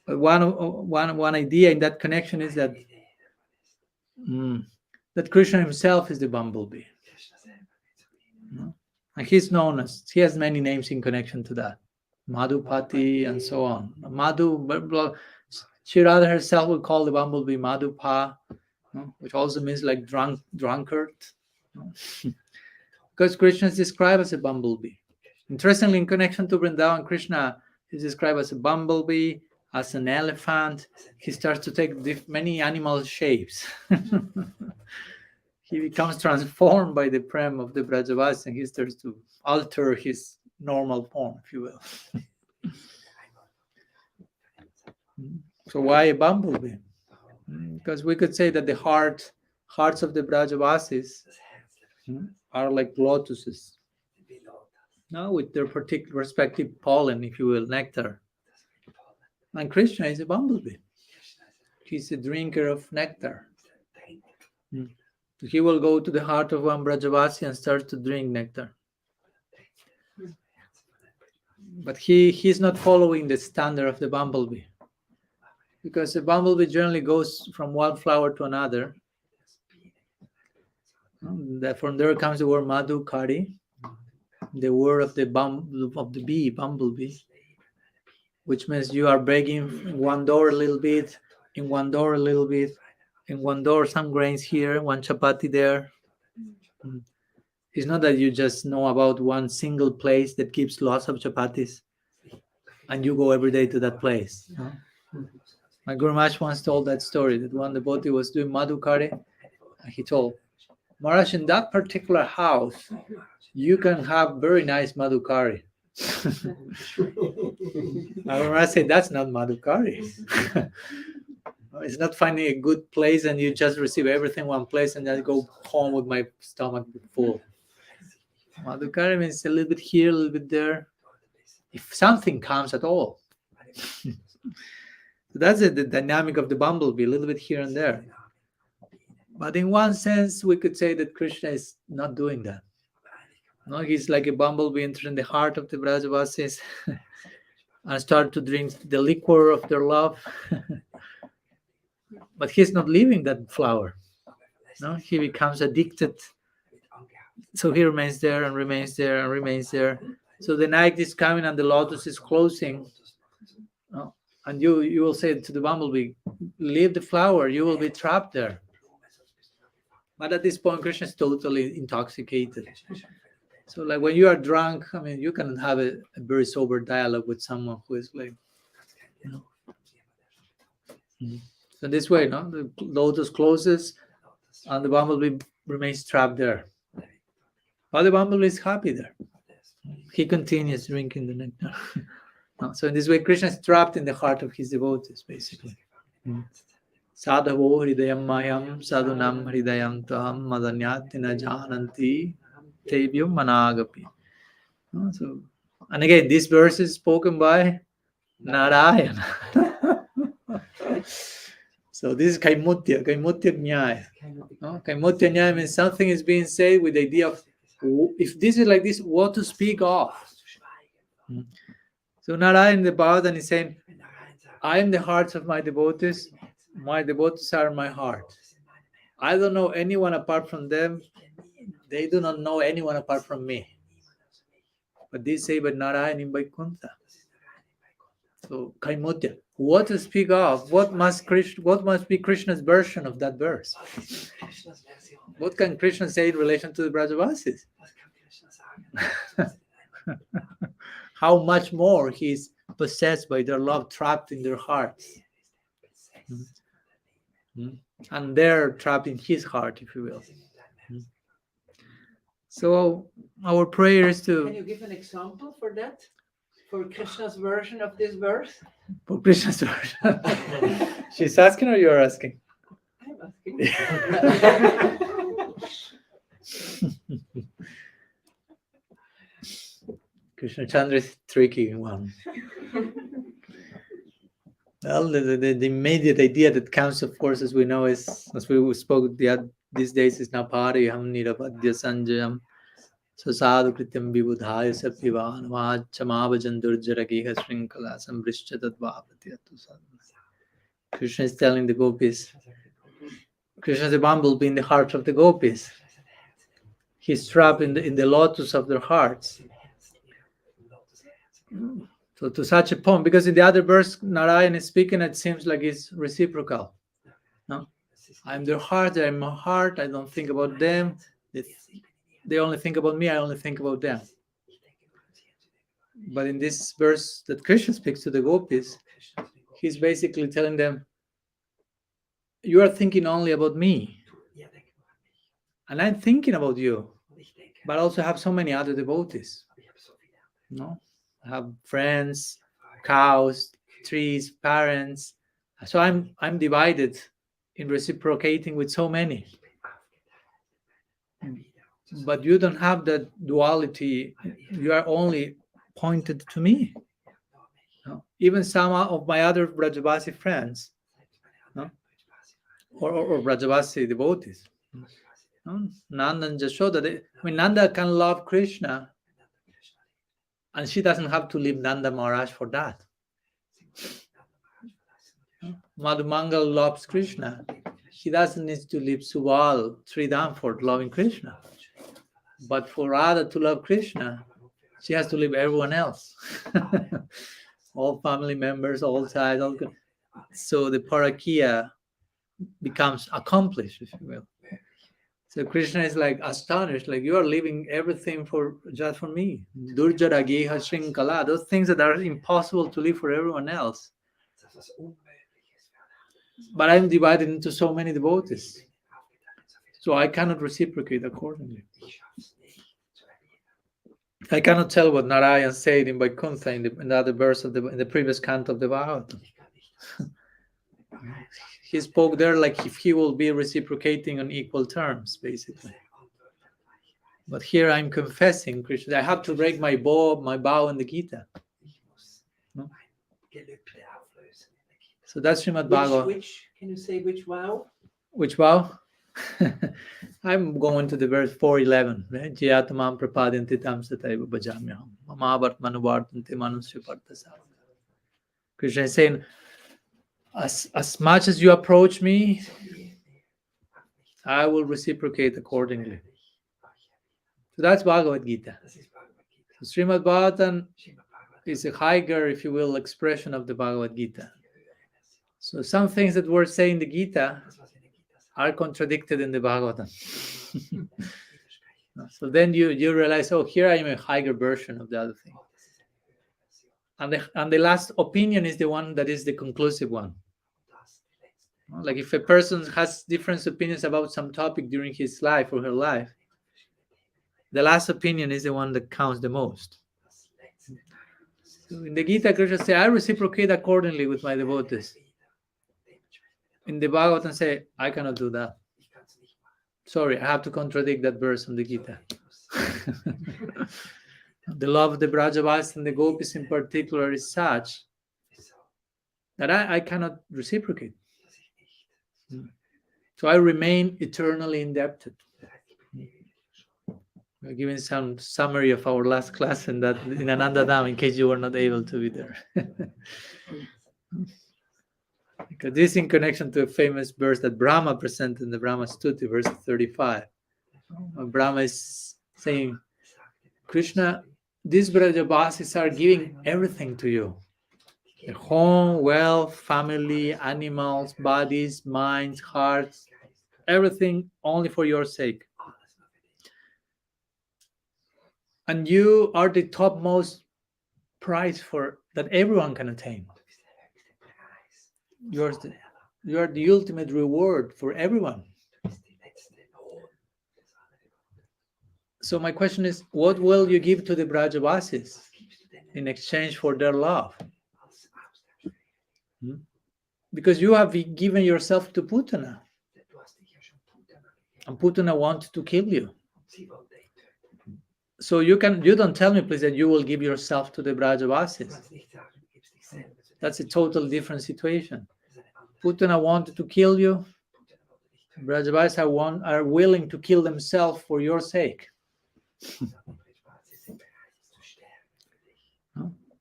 But one idea in that connection is that that Krishna himself is the bumblebee. And he's known as, he has many names in connection to that. Madhupati and so on. She rather herself would call the bumblebee Madhupa, which also means like drunkard. Because Krishna is described as a bumblebee. Interestingly, in connection to Vrindavan, Krishna is described as a bumblebee, as an elephant. He starts to take many animal shapes. He becomes transformed by the prem of the Brajavas, and he starts to alter his normal form, if you will. So why a bumblebee? Because we could say that the hearts of the Brajavasis are like lotuses, with their particular respective pollen, if you will, nectar. And Krishna is a bumblebee. He's a drinker of nectar. He will go to the heart of one Brajavasi and start to drink nectar. But he's not following the standard of the bumblebee. Because the bumblebee generally goes from one flower to another. From there comes the word madhukari, the word of the bee, bumblebee, which means you are begging in one door a little bit, in one door a little bit, in one door some grains here, one chapati there. It's not that you just know about one single place that keeps lots of chapatis and you go every day to that place. My Guru Maharaj once told that story, that one devotee was doing madhukari, and he told, Maharaj, in that particular house, you can have very nice madhukari. Maharaj said, that's not madhukari. It's not finding a good place and you just receive everything one place and then go home with my stomach full. Madhukari means a little bit here, a little bit there. If something comes at all. So that's the dynamic of the bumblebee, a little bit here and there. But in one sense, we could say that Krishna is not doing that. No, he's like a bumblebee entering the heart of the Brajavasis and start to drink the liquor of their love. but he's not leaving that flower. No, he becomes addicted. So he remains there and remains there and remains there. So the night is coming and the lotus is closing. And you will say to the bumblebee, leave the flower, you will be trapped there. But at this point, Krishna is totally intoxicated. So like when you are drunk, I mean, you can have a very sober dialogue with someone who is like, you know. So this way, no, the lotus closes and the bumblebee remains trapped there. But the bumblebee is happy there. He continues drinking the nectar. So in this way, Krishna is trapped in the heart of his devotees, basically. Sadhavo hridayam mayam sadhunam hridayam taham madanyatina jananti tevyam managapi. So, and again, this verse is spoken by Narayana. So this is Kaimutya Nyaya. Kaimutya Nyaya means something is being said with the idea of, if this is like this, what to speak of? So Narayana in the Bhagavatam is saying, I am the hearts of my devotees are my heart. I don't know anyone apart from them. They do not know anyone apart from me. But this say, but Narayana in Vaikuntha. So Kaimutya, what to speak of? What must be Krishna's version of that verse? What can Krishna say in relation to the Brajavasis? How much more he is possessed by their love, trapped in their hearts. And they're trapped in his heart, if you will. So our prayer is to... Can you give an example for that? For Krishna's version of this verse? For Krishna's version. She's asking or you're asking? I'm asking. Krishna Chandra is tricky one. Well, the immediate idea that comes, of course, as we know, is, as we spoke these days, is Napari Ham Nirapadya Sanjayam Sasadu Krityam Vibudhaya Sapivan Vachamabajan Durjaragiha Srinkala Sambrishchatat Vapatiyatu Sadhana. Krishna is telling the gopis, Krishna is a bumblebee in the heart of the gopis. He's trapped in the lotus of their hearts. So to such a point, because in the other verse, Narayana is speaking, it seems like it's reciprocal. No? I'm their heart, they're in my heart, I don't think about them. They only think about me, I only think about them. But in this verse that Krishna speaks to the gopis, he's basically telling them, you are thinking only about me. And I'm thinking about you. But I also have so many other devotees. No? I have friends, cows, trees, parents. So I'm divided in reciprocating with so many. But you don't have that duality. You are only pointed to me. No? Even some of my other Brajavasi friends, no? or Brajavasi devotees. No? Nanda and Jashoda, Nanda can love Krishna, and she doesn't have to leave Nanda Maharaj for that. Madhumangal loves Krishna. He doesn't need to leave Subal, Tridam for loving Krishna. But for Radha to love Krishna, she has to leave everyone else. All family members, all sides. So the parakya becomes accomplished, if you will. So Krishna is like astonished, like you are leaving everything just for me. Durjaragiha Srinkala, those things that are impossible to leave for everyone else. But I'm divided into so many devotees. So I cannot reciprocate accordingly. I cannot tell what Narayan said in Vaikuntha in the other verse of in the previous canto of the Bhagavatam. He spoke there like if he will be reciprocating on equal terms, basically. But here I'm confessing, Krishna, I have to break my vow in the Gita. No? So that's Srimad Bhagavatam. Can you say which vow? Which vow? I'm going to the verse 411. Right? Jayatamam prapadyanti tam sataiva bhajamyaham. Mamavat manuvartante manusya partasava. Krishna is saying, as much as you approach me, I will reciprocate accordingly. So that's Bhagavad Gita. So Srimad Bhagavatam is a higher, if you will, expression of the Bhagavad Gita. So some things that were said in the Gita are contradicted in the Bhagavatam. So then you realize, oh, here I am a higher version of the other thing. And the last opinion is the one that is the conclusive one. Like if a person has different opinions about some topic during his life or her life, the last opinion is the one that counts the most. So in the Gita, Krishna says, I reciprocate accordingly with my devotees. In the Bhagavatam say, I cannot do that. Sorry, I have to contradict that verse from the Gita. The love of the Brajavasis and the Gopis in particular is such that I cannot reciprocate. So I remain eternally indebted. We're giving some summary of our last class in Anandadam, in case you were not able to be there. Because this is in connection to a famous verse that Brahma presented in the Brahma Stuti, verse 35. Brahma is saying, Krishna, these Brajavasis are giving everything to you. A home, wealth, family, animals, bodies, minds, hearts, everything only for your sake. And you are the topmost prize for that everyone can attain. You are the ultimate reward for everyone. So my question is, what will you give to the Brajavasis in exchange for their love? Because you have given yourself to Putana. And Putana wants to kill you. So you don't tell me, please, that you will give yourself to the Brajavasis. That's a total different situation. Putana wanted to kill you. Brajavasis are willing to kill themselves for your sake.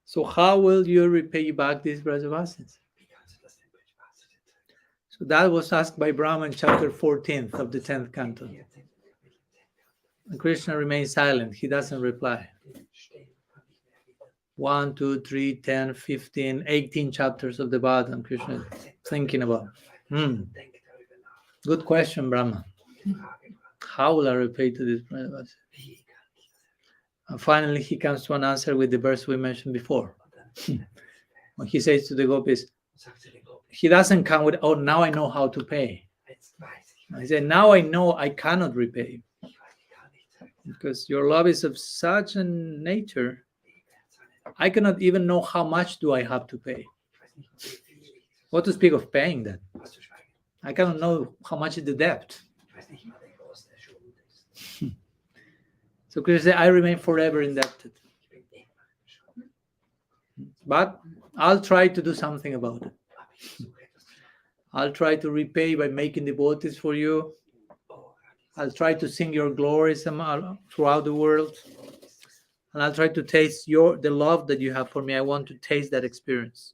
So how will you repay back these Brajavasis? So that was asked by Brahma in chapter 14 of the 10th canto. And Krishna remains silent. He doesn't reply. 1, 2, 3, 10, 15, 18 chapters of the Bhagavatam, Krishna thinking about. Good question, Brahma. How will I repay to this Brajavasis? And finally, he comes to an answer with the verse we mentioned before. When he says to the gopis, he doesn't come with, oh, now I know how to pay. He said, now I know I cannot repay. Because your love is of such a nature, I cannot even know how much do I have to pay. What to speak of paying that? I cannot know how much is the debt. So Krishna said, I remain forever indebted. But I'll try to do something about it. I'll try to repay by making devotees for you. I'll try to sing your glories throughout the world. And I'll try to taste the love that you have for me. I want to taste that experience.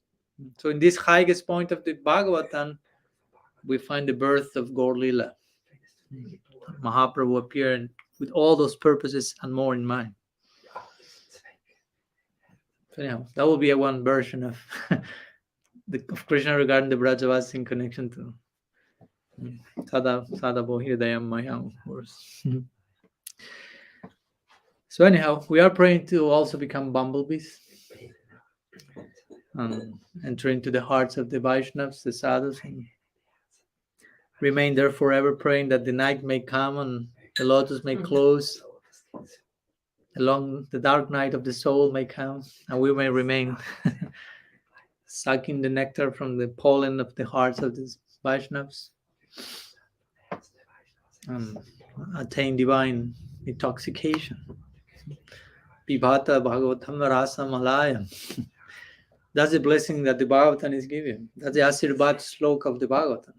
So in this highest point of the Bhagavatam, we find the birth of Gaur Lila. Mahaprabhu appeared with all those purposes and more in mind. So anyhow, that will be one version of Krishna regarding the Brajavasis in connection to Sada Bohirdayam Mayam, of course. So anyhow, we are praying to also become bumblebees and enter into the hearts of the Vaishnavas, the sadhus, and remain there forever, praying that the night may come and the lotus may close, along the dark night of the soul may come, and we may remain sucking the nectar from the pollen of the hearts of the Vaishnavas and attain divine intoxication. Pibhata Bhagavatam Rasa Malayam. That's the blessing that the Bhagavatam is giving. That's the Asirvad Sloka of the Bhagavatam.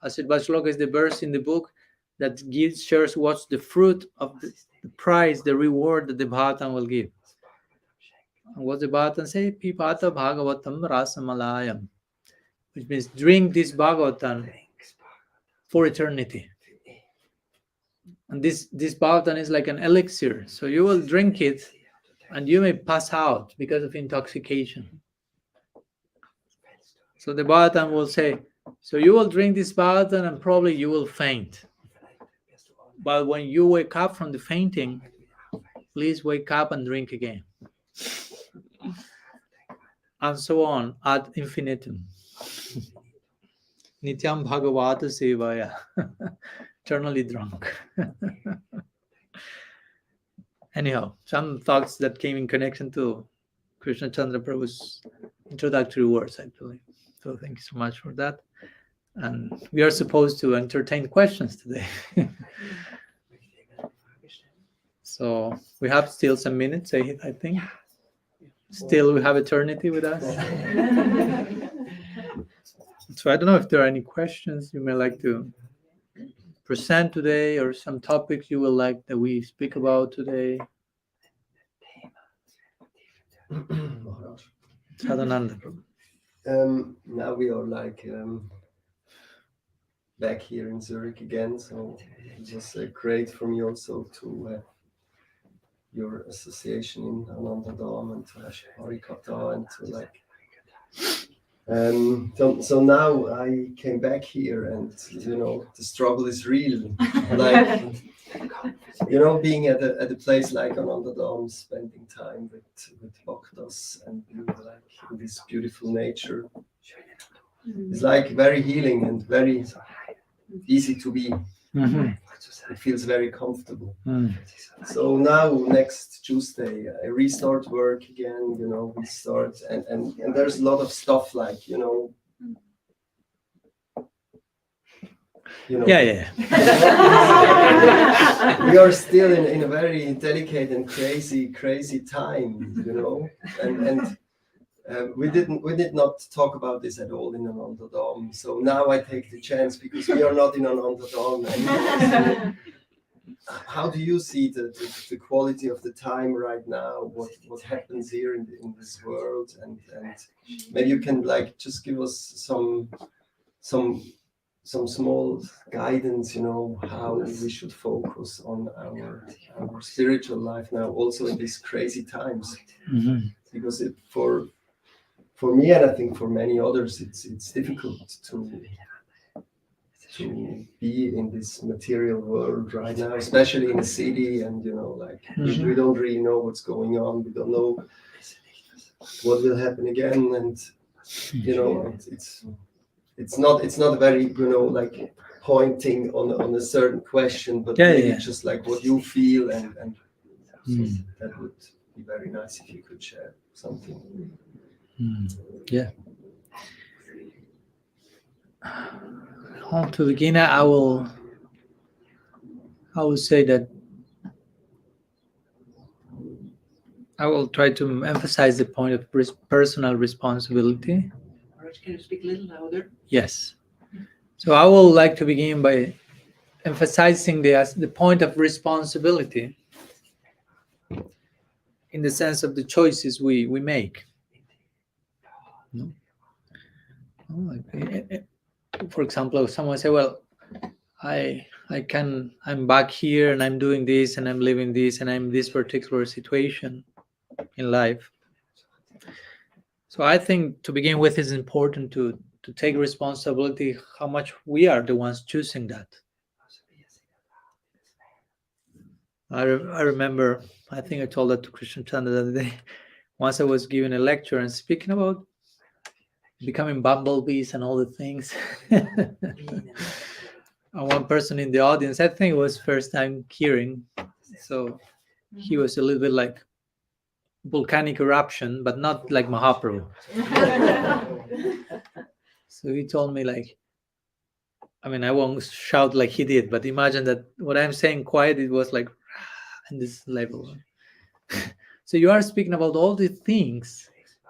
Asirvad Sloka is the verse in the book that shares what's the fruit of the prize, the reward that the Bhagavatam will give. And what the Bhagavatam say? Pibhata Bhagavatam Rasa Malayam. which means drink this Bhagavatam for eternity. And this Bhagavatam is like an elixir, so you will drink it and you may pass out because of intoxication. So the Bhagavatam will say, so you will drink this Bhagavatam and probably you will faint. But when you wake up from the fainting, please wake up and drink again. And so on, ad infinitum. Nityam Bhagavata Sevaya. Eternally drunk. Anyhow, some thoughts that came in connection to Krishna Chandra Prabhu's introductory words, actually. So thank you so much for that. And we are supposed to entertain questions today. So we have still some minutes, I think. Still, we have eternity with us. So I don't know if there are any questions you may like to present today, or some topics you would like that we speak about today. Sadhananda. Now we are like back here in Zurich again, so it was great for me also to have your association in Anandadam and to have Harikatha and to like. So now I came back here, and the struggle is real. Like being at a place like Anandadam, spending time with bhaktas and like in this beautiful nature, it's like very healing and very easy to be. Mm-hmm. It feels very comfortable. Mm. So now next Tuesday I restart work again. We start and there's a lot of stuff like Yeah. We are still in a very delicate and crazy time, and we did not talk about this at all in Anandadam. So now I take the chance because we are not in Anandadam anymore. So how do you see the quality of the time right now? What happens here in this world? And maybe you can like just give us some small guidance, how we should focus on our spiritual life now, also in these crazy times. Mm-hmm. Because for me, and I think for many others, it's difficult to be in this material world right now, especially in the city, and we don't really know what's going on. We don't know what will happen again, and it's not very like pointing on a certain question, but maybe just like what you feel, and so that would be very nice if you could share something. Yeah. To begin, I will say that I will try to emphasize the point of personal responsibility. Can you speak a little louder? Yes. So I would like to begin by emphasizing the point of responsibility in the sense of the choices we make. No? For example, if someone say, well, I'm back here and I'm doing this and I'm living this and I'm in this particular situation in life. So I think to begin with, it's important to take responsibility how much we are the ones choosing that. I remember, I think I told that to Krishna Chandra the other day. Once I was giving a lecture and speaking about becoming bumblebees and all the things. And one person in the audience, I think it was first time hearing, so he was a little bit like volcanic eruption, but not like Mahaprabhu. So he told me like, I won't shout like he did, but imagine that what I'm saying quiet, it was like in this level. So you are speaking about all the things,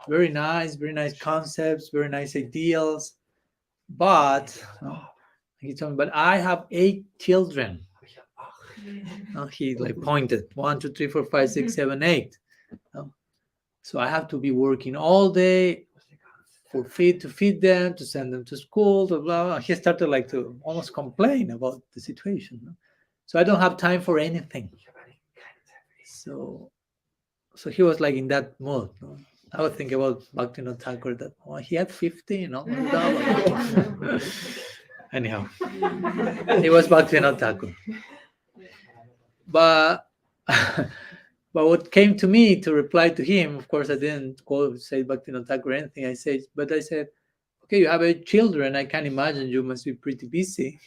very nice concepts, very nice ideals, but he told me, but I have 8 children. He like pointed 1, 2, 3, 4, 5, 6, 7, 8. So I have to be working all day, to feed them, to send them to school, blah, blah. He started like to almost complain about the situation. No? So I don't have time for anything. So he was like in that mood. No? I was thinking about Bhaktivinoda Thakur that he had 50, you know. Anyhow, he was Bhaktivinoda Thakur. But what came to me to reply to him, of course, I didn't say Bhaktivinoda Thakur or anything. I said, okay, you have 8 children. I can imagine you must be pretty busy.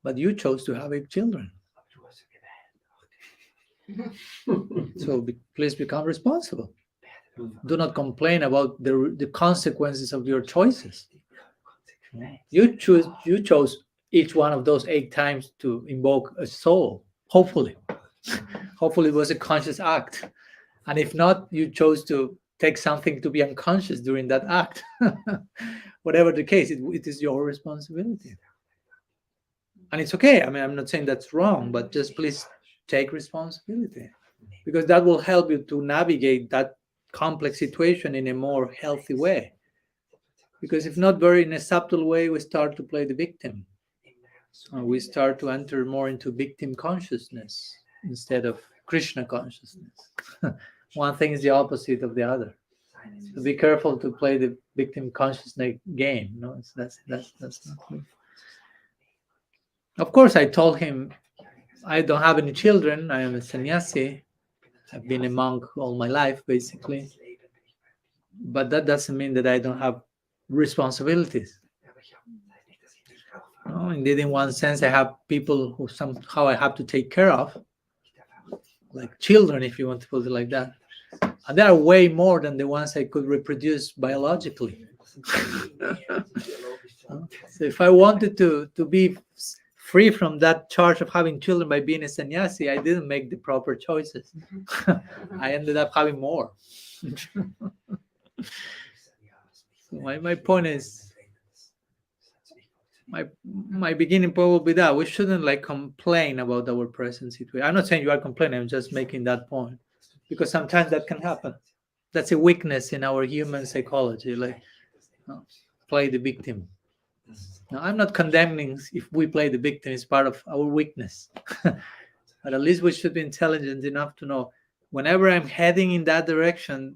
But you chose to have 8 children. So please become responsible. Do not complain about the consequences of your choices. You chose each one of those 8 times to invoke a soul. Hopefully it was a conscious act. And if not, you chose to take something to be unconscious during that act. Whatever the case, it is your responsibility. And it's okay. I mean, I'm not saying that's wrong, but just please take responsibility, because that will help you to navigate that complex situation in a more healthy way. Because if not, very in a subtle way, we start to play the victim. We start to enter more into victim consciousness instead of Krishna consciousness. One thing is the opposite of the other. So be careful to play the victim consciousness game. No, that's not good. Of course, I told him, I don't have any children. I am a sannyasi. I've been a monk all my life, basically. But that doesn't mean that I don't have responsibilities. No, indeed, in one sense, I have people who somehow I have to take care of, like children, if you want to put it like that. And there are way more than the ones I could reproduce biologically. So if I wanted to be free from that charge of having children by being a sannyasi, I didn't make the proper choices. I ended up having more. So my point is, my beginning point will be that we shouldn't like complain about our present situation. I'm not saying you are complaining, I'm just making that point, because sometimes that can happen. That's a weakness in our human psychology, like play the victim. Now, I'm not condemning if we play the victim, it's part of our weakness. But at least we should be intelligent enough to know whenever I'm heading in that direction,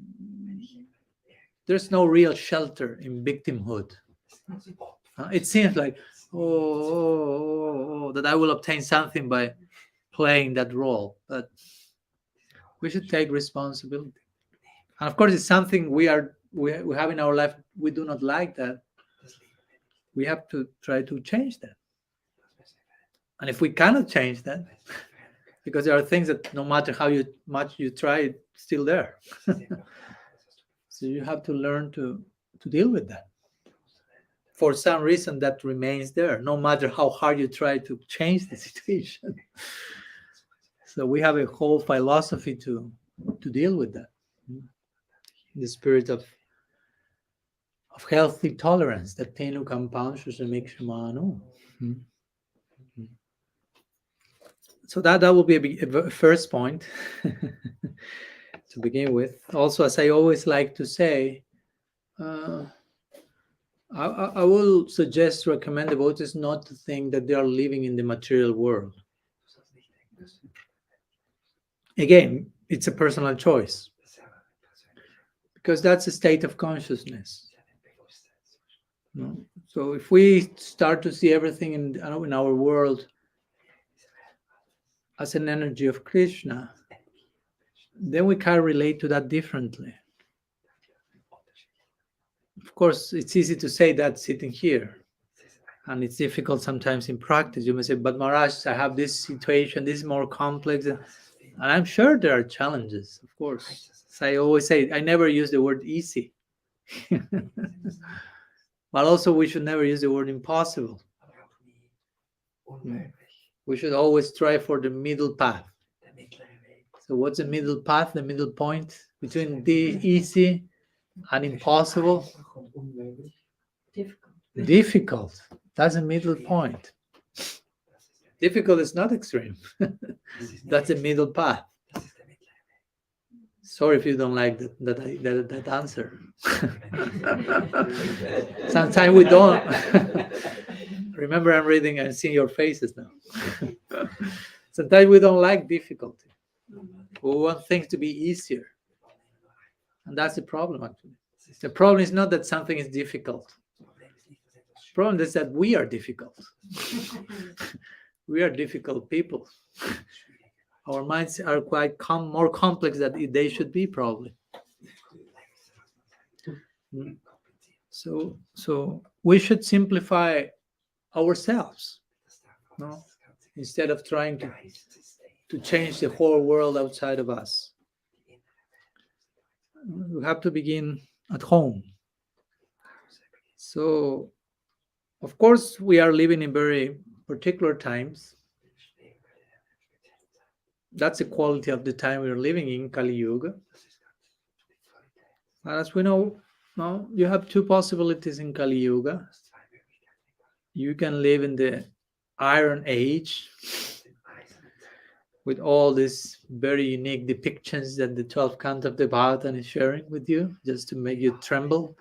there's no real shelter in victimhood. It seems like, that I will obtain something by playing that role. But we should take responsibility. And of course, it's something we have in our life. We do not like that. We have to try to change that. And if we cannot change that, because there are things that no matter how much you try, it's still there. So you have to learn to deal with that. For some reason, that remains there, no matter how hard you try to change the situation. So we have a whole philosophy to deal with that. The spirit of healthy tolerance, that tenu compounds make shamano. So that will be a first point to begin with. Also, as I always like to say, I will recommend devotees not to think that they are living in the material world. Again, it's a personal choice, because that's a state of consciousness. No? So if we start to see everything in our world as an energy of Krishna, then we can relate to that differently. Of course, it's easy to say that sitting here, and it's difficult sometimes in practice. You may say, but Maharaj, I have this situation, this is more complex. And I'm sure there are challenges, of course. As I always say, I never use the word easy. But also, we should never use the word impossible. We should always strive for the middle path. So what's the middle path, the middle point between the easy and impossible? Difficult. That's a middle point. Difficult is not extreme. That's a middle path. Sorry if you don't like that answer. Sometimes we don't. Remember, I'm reading and seeing your faces now. Sometimes we don't like difficulty. We want things to be easier. And that's the problem, actually. The problem is not that something is difficult. The problem is that we are difficult. We are difficult people. Our minds are quite more complex than they should be, probably. So we should simplify ourselves, no? Instead of trying to change the whole world outside of us. We have to begin at home. So, of course, we are living in very particular times. That's the quality of the time we are living in, Kali Yuga. And as we know, no, you have two possibilities in Kali Yuga. You can live in the Iron Age with all these very unique depictions that the 12th canto of the Bhagavatam is sharing with you, just to make you tremble.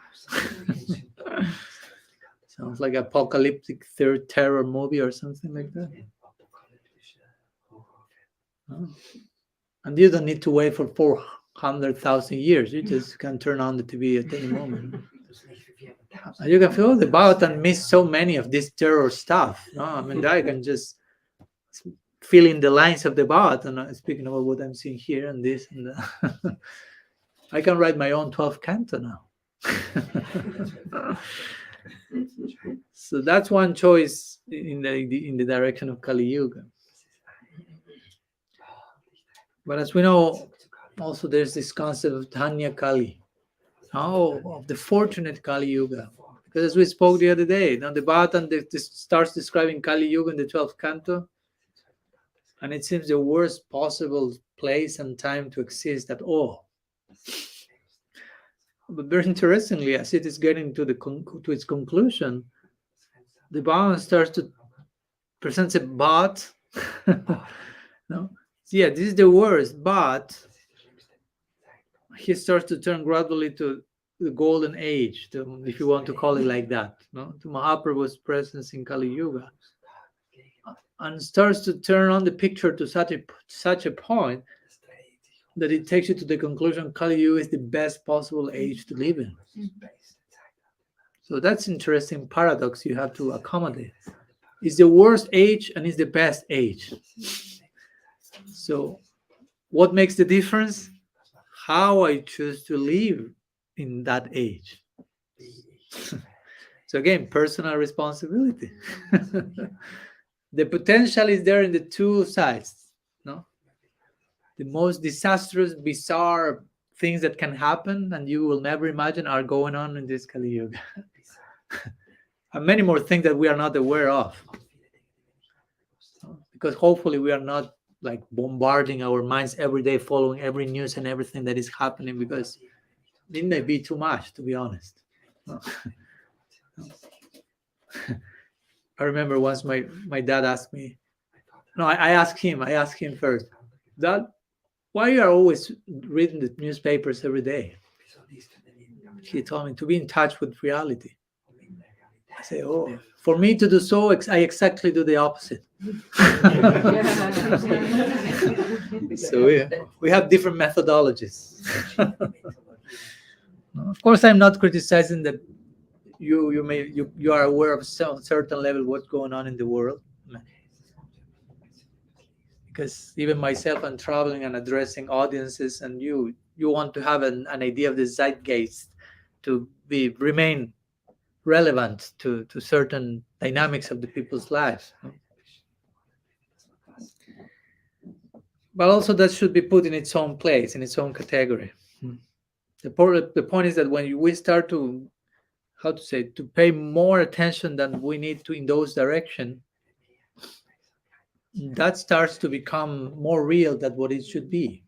Sounds like apocalyptic third terror movie or something like that. Oh. And you don't need to wait for 400,000 years. You just can turn on the TV at any moment. And you can feel, oh, the Bhagavatam missed so many of this terror stuff. No, I mean, I can just fill in the lines of the Bhagavatam, speaking about what I'm seeing here and this and that. I can write my own 12th canto now. So that's one choice in the direction of Kali Yuga. But as we know, also there's this concept of Dhanya Kali, of the fortunate Kali Yuga. Because as we spoke the other day, now the Bhagavatam starts describing Kali Yuga in the 12th canto, and it seems the worst possible place and time to exist at all. But very interestingly, as it is getting to its conclusion, the Bhagavatam starts to present a but. No? Yeah, this is the worst, but he starts to turn gradually to the golden age, if you want to call it like that, no? To Mahaprabhu's presence in Kali Yuga, and starts to turn on the picture to such a point that it takes you to the conclusion Kali Yuga is the best possible age to live in. So that's an interesting paradox you have to accommodate. It's the worst age and it's the best age. So what makes the difference? How I choose to live in that age. So again, personal responsibility. The potential is there in the two sides. No? The most disastrous, bizarre things that can happen and you will never imagine are going on in this Kali Yuga. And many more things that we are not aware of. Because hopefully we are not like bombarding our minds every day, following every news and everything that is happening, because it may be too much, to be honest. I remember once my dad asked me, I asked him first, Dad, why you are always reading the newspapers every day? He told me to be in touch with reality. I say, oh, for me to do so, I exactly do the opposite. So we have different methodologies. Of course, I'm not criticizing that you are aware of some certain level what's going on in the world. Because even myself, I'm traveling and addressing audiences, and you want to have an idea of the zeitgeist to remain relevant to certain dynamics of the people's lives. But also that should be put in its own place, in its own category. The point is that when we start to, to pay more attention than we need to in those directions, that starts to become more real than what it should be.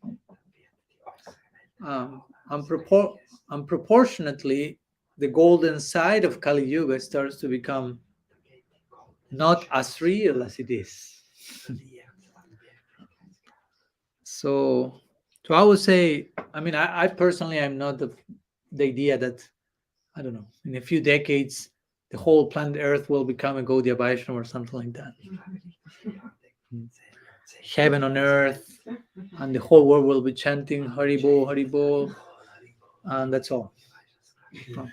And proportionately, the golden side of Kali Yuga starts to become not as real as it is. So So I would say, I mean, I personally, I'm not the idea that, I don't know, in a few decades, the whole planet Earth will become a Gaudiya Vaishnava or something like that. Heaven on earth, and the whole world will be chanting Haribo, Haribo, and that's all. No.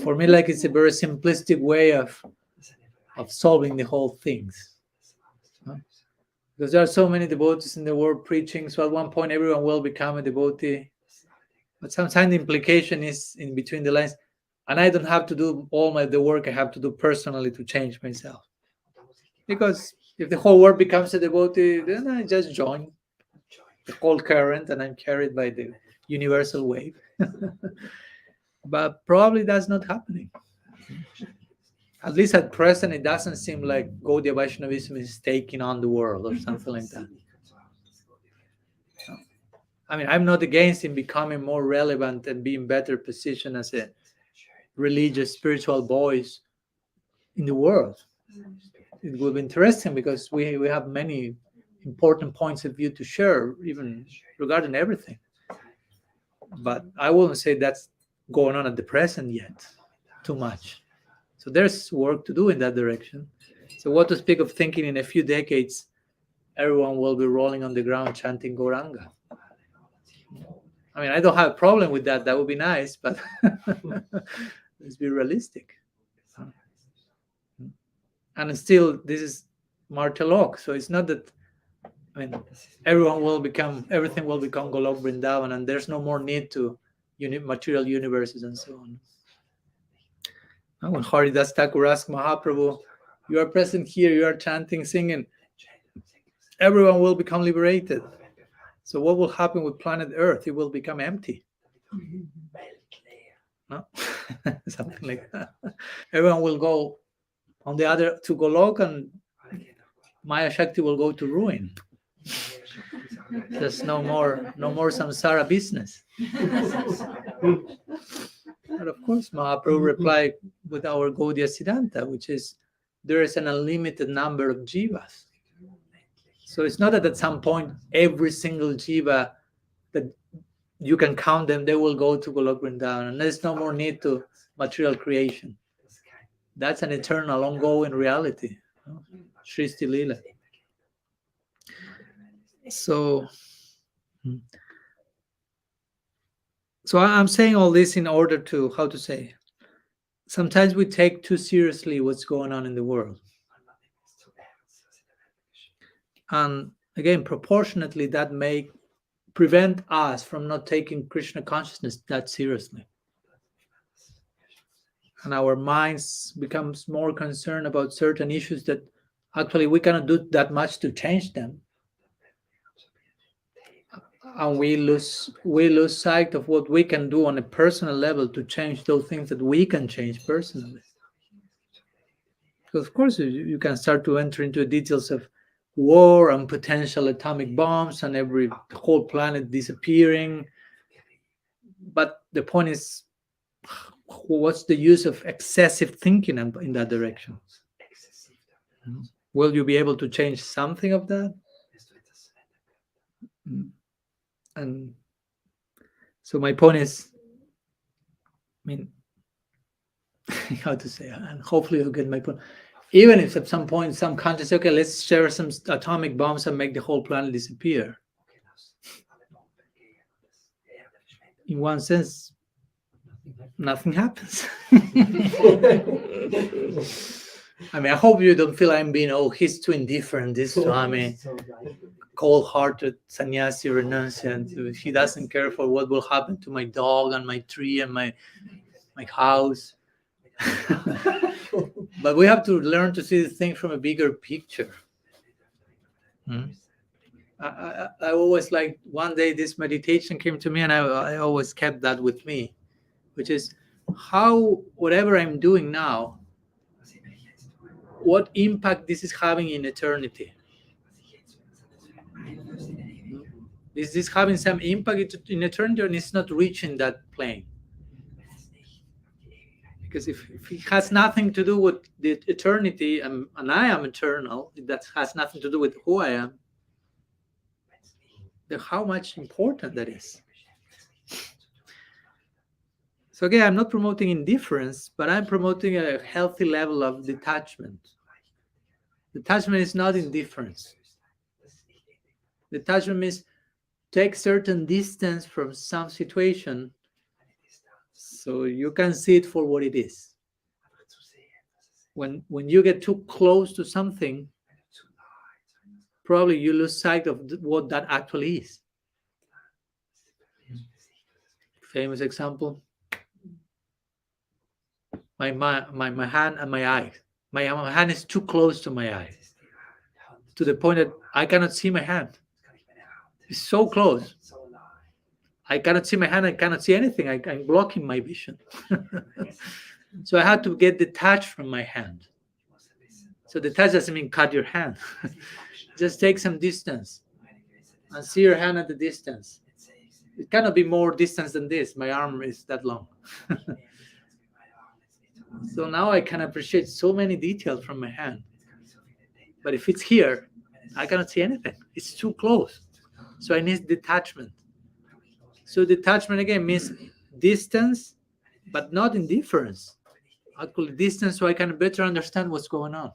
For me, like, it's a very simplistic way of solving the whole things. No? Because there are so many devotees in the world preaching, so at one point everyone will become a devotee. But sometimes the implication is in between the lines, and I don't have to do all the work I have to do personally to change myself. Because if the whole world becomes a devotee, then I just join the whole current and I'm carried by the universal wave. But probably that's not happening. At least at present, it doesn't seem like Gaudiya Vaishnavism is taking on the world or something like that. I mean, I'm not against him becoming more relevant and being better positioned as a religious, spiritual voice in the world. It will be interesting because we have many important points of view to share, even regarding everything. But I wouldn't say that's going on at the present yet, too much. So there's work to do in that direction. So what to speak of thinking in a few decades, everyone will be rolling on the ground chanting Gauranga. I mean, I don't have a problem with that. That would be nice, but let's be realistic. And still, this is martial law. So it's not that, I mean, everything will become Golok Vrindavan, and there's no more need to material universes and so on. And when Haridas Thakur asked Mahaprabhu, you are present here, you are chanting, singing, everyone will become liberated. So what will happen with planet Earth? It will become empty. No? Something like that. Everyone will go on the other to Golok, and Maya Shakti will go to ruin. There's no more samsara business. But of course, Mahaprabhu replied with our Gaudiya Siddhanta, which is there is an unlimited number of jivas. So it's not that at some point every single jiva that you can count them, they will go to Golok Vrindavan, and there's no more need to material creation. That's an eternal, ongoing reality. Shristi Leela. So I'm saying all this in order to, how to say, sometimes we take too seriously what's going on in the world. And again, proportionately, that may prevent us from not taking Krishna consciousness that seriously. And our minds becomes more concerned about certain issues that actually we cannot do that much to change them. And we lose sight of what we can do on a personal level to change those things that we can change personally. Because of course you can start to enter into the details of war and potential atomic bombs and the whole planet disappearing. But the point is, what's the use of excessive thinking in that direction? Will you be able to change something of that? And so my point is, I mean, how to say, and hopefully you'll get my point. Even if at some point some countries say, okay, let's share some atomic bombs and make the whole planet disappear. In one sense, nothing happens. I mean, I hope you don't feel I'm being, he's too indifferent, this Swami, cold-hearted sannyasi renunciant. He doesn't care for what will happen to my dog and my tree and my house. But we have to learn to see the thing from a bigger picture. I always like, one day this meditation came to me, and I always kept that with me, which is how whatever I'm doing now, what impact this is having in eternity. Is this having some impact in eternity, or it's not reaching that plane? Because if it has nothing to do with the eternity, and I am eternal, that has nothing to do with who I am, how much important that is. So again, I'm not promoting indifference, but I'm promoting a healthy level of detachment. Detachment is not indifference. Detachment means take certain distance from some situation so you can see it for what it is. When you get too close to something, probably you lose sight of what that actually is. Famous example, my hand and my eye. My hand is too close to my eye, to the point that I cannot see my hand. It's so close. I cannot see my hand, I cannot see anything. I'm blocking my vision. So I had to get detached from my hand. So detached doesn't mean cut your hand. Just take some distance and see your hand at the distance. It cannot be more distance than this. My arm is that long. So now I can appreciate so many details from my hand. But if it's here, I cannot see anything. It's too close. So I need detachment. So detachment again means distance, but not indifference. Actually, distance so I can better understand what's going on.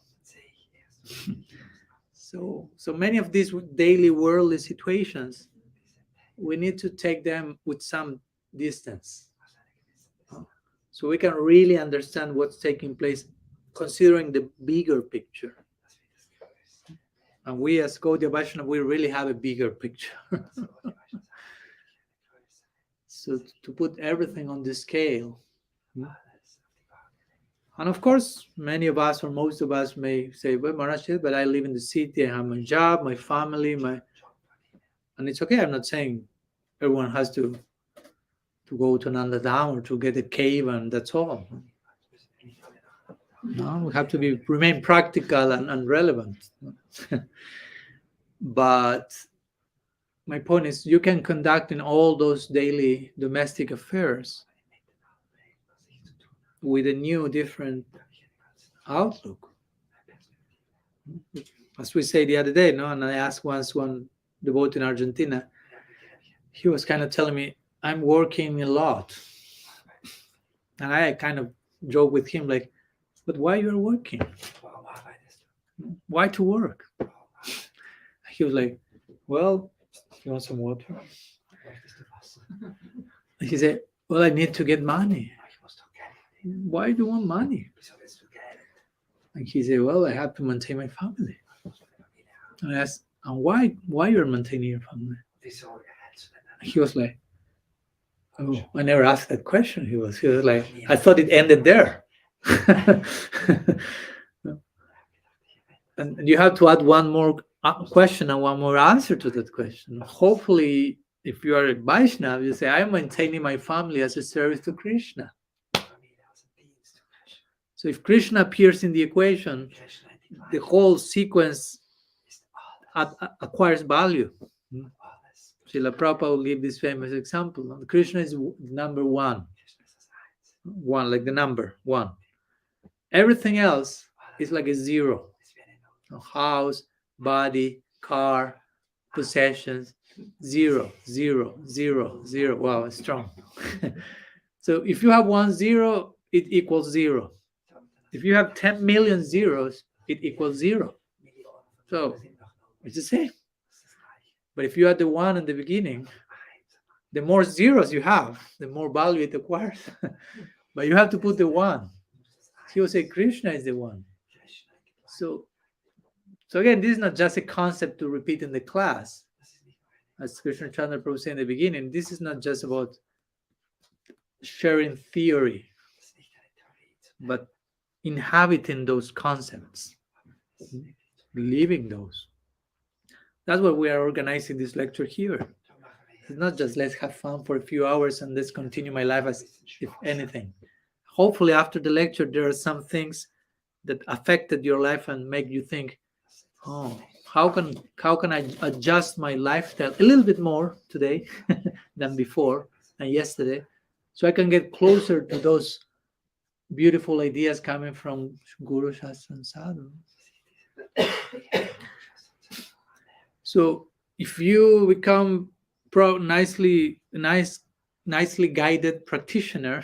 So many of these daily worldly situations, we need to take them with some distance, so we can really understand what's taking place, considering the bigger picture. And we as Gaudiya Vaishnava, we really have a bigger picture. So to put everything on the scale. And of course, many of us, or most of us, may say, well, Maharaj, but I live in the city, I have my job, my family, and it's okay. I'm not saying everyone has to go to Nanda Dham or to get a cave and that's all. No, we have to remain practical and relevant. But my point is, you can conduct in all those daily domestic affairs with a new, different outlook. As we say the other day, no, and I asked once one devotee in Argentina, he was kind of telling me, I'm working a lot. And I kind of joke with him like, but why you're working? Why to work? He was like, well, you want some water? He said, well, I need to get money. Why do you want money? And he said, well, I have to maintain my family. And I asked, and why you're maintaining your family? He was like, oh, I never asked that question. He was like, I thought it ended there. And you have to add one more question and one more answer to that question. Hopefully, if you are a Vaishnava, you say, I'm maintaining my family as a service to Krishna. So if Krishna appears in the equation, the whole sequence acquires value. Srila Prabhupada will give this famous example. Krishna is number one, like the number one. Everything else is like a zero. House, body, car, possessions, zero, zero, zero, zero. Wow, it's strong. So if you have 1 0, it equals 0. If you have 10 million zeros, it equals 0. So it's the same. But if you add the 1 in the beginning, the more zeros you have, the more value it acquires. But you have to put the 1. He will say Krishna is the 1. So again, this is not just a concept to repeat in the class. As Krishna Chandra Prabhu said in the beginning, this is not just about sharing theory, but inhabiting those concepts, living those. That's why we are organizing this lecture here. It's not just let's have fun for a few hours and let's continue my life as if anything. Hopefully after the lecture, there are some things that affected your life and make you think, oh, how can I adjust my lifestyle a little bit more today than before and yesterday, so I can get closer to those beautiful ideas coming from Guru, Shastra, and Sadhu. So if you become nicely guided practitioner,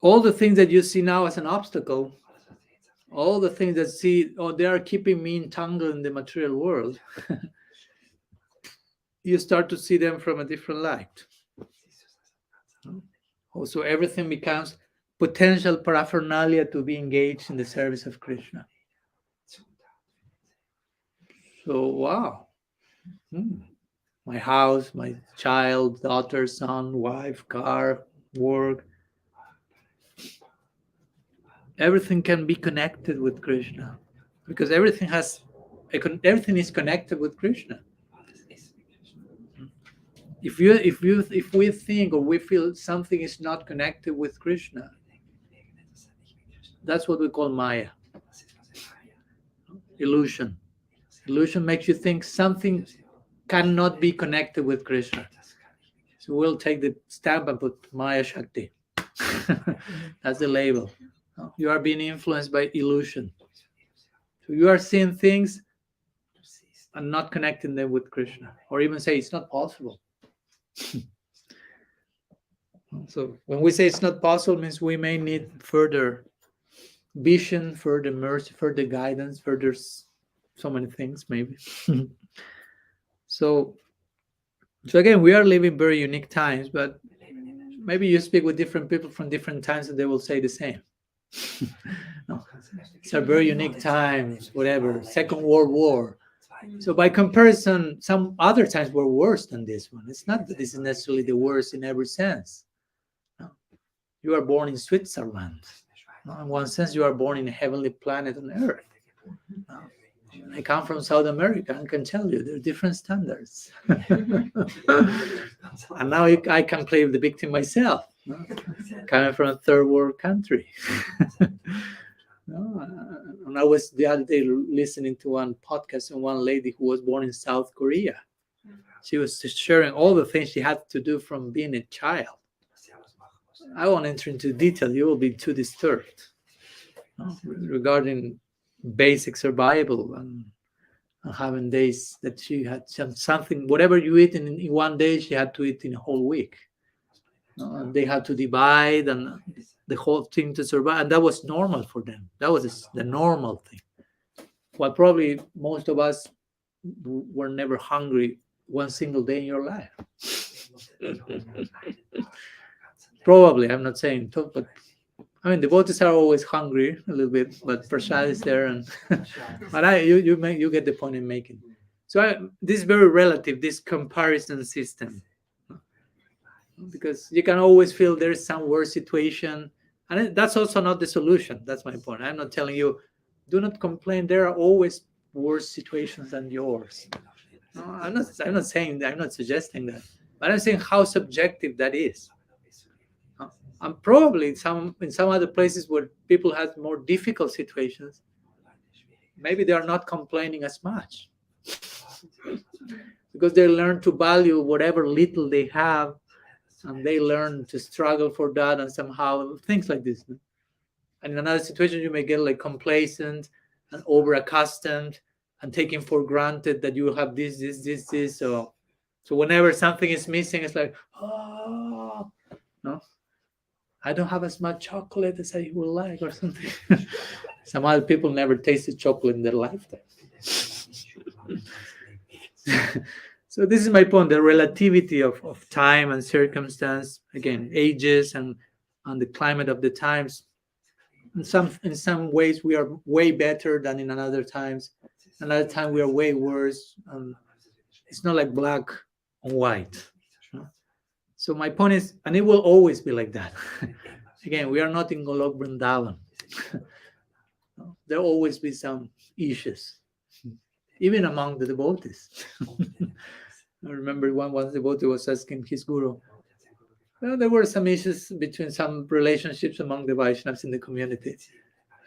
all the things that you see now as an obstacle, all the things that see, oh, they are keeping me entangled in the material world, you start to see them from a different light. Also, everything becomes potential paraphernalia to be engaged in the service of Krishna. So, wow. My house, my child, daughter, son, wife, car, work, everything can be connected with Krishna, because everything is connected with Krishna. If we think or we feel something is not connected with Krishna, that's what we call Maya. Illusion. Illusion makes you think something cannot be connected with Krishna. So we'll take the stamp and put Maya Shakti. That's the label. You are being influenced by illusion. So you are seeing things and not connecting them with Krishna, or even say it's not possible. So when we say it's not possible, it means we may need further vision, further mercy, further guidance, further so many things maybe. So again, we are living very unique times, but maybe you speak with different people from different times and they will say the same. No, it's a very unique times, whatever, Second World War. So by comparison, some other times were worse than this one. It's not that this is necessarily the worst in every sense. No. You are born in Switzerland. No. In one sense, you are born in a heavenly planet on Earth. No. I come from South America and can tell you there are different standards. And now I can play the victim myself, no? Coming from a third world country. No? And I was the other day listening to one podcast and one lady who was born in South Korea. She was sharing all the things she had to do from being a child. I won't enter into detail, you will be too disturbed, no? Regarding basic survival and having days that she had something, whatever you eat in one day, she had to eat in a whole week. And they had to divide and the whole thing to survive, and that was normal for them. That was the normal thing. Well, probably most of us were never hungry one single day in your life. Probably, I'm not saying, but I mean, devotees are always hungry a little bit, but prasad is there, and but you get the point I'm making. So this is very relative, this comparison system, because you can always feel there is some worse situation, and that's also not the solution. That's my point. I'm not telling you do not complain. There are always worse situations than yours. No, I'm not saying that. I'm not suggesting that, but I'm saying how subjective that is. And probably in some other places where people have more difficult situations, maybe they are not complaining as much because they learn to value whatever little they have, and they learn to struggle for that, and somehow things like this. And in another situation, you may get like complacent and over accustomed and taking for granted that you will have this. So whenever something is missing, it's like, oh, no. I don't have as much chocolate as I would like, or something. Some other people never tasted chocolate in their lifetime. So this is my point, the relativity of time and circumstance, again, ages and the climate of the times. In some ways, we are way better than in another times. Another time, we are way worse. It's not like black and white. So my point is, and it will always be like that. Again, we are not in Golok Vrindavan. There will always be some issues, even among the devotees. I remember one devotee was asking his guru, well, there were some issues between some relationships among the Vaishnavas in the community.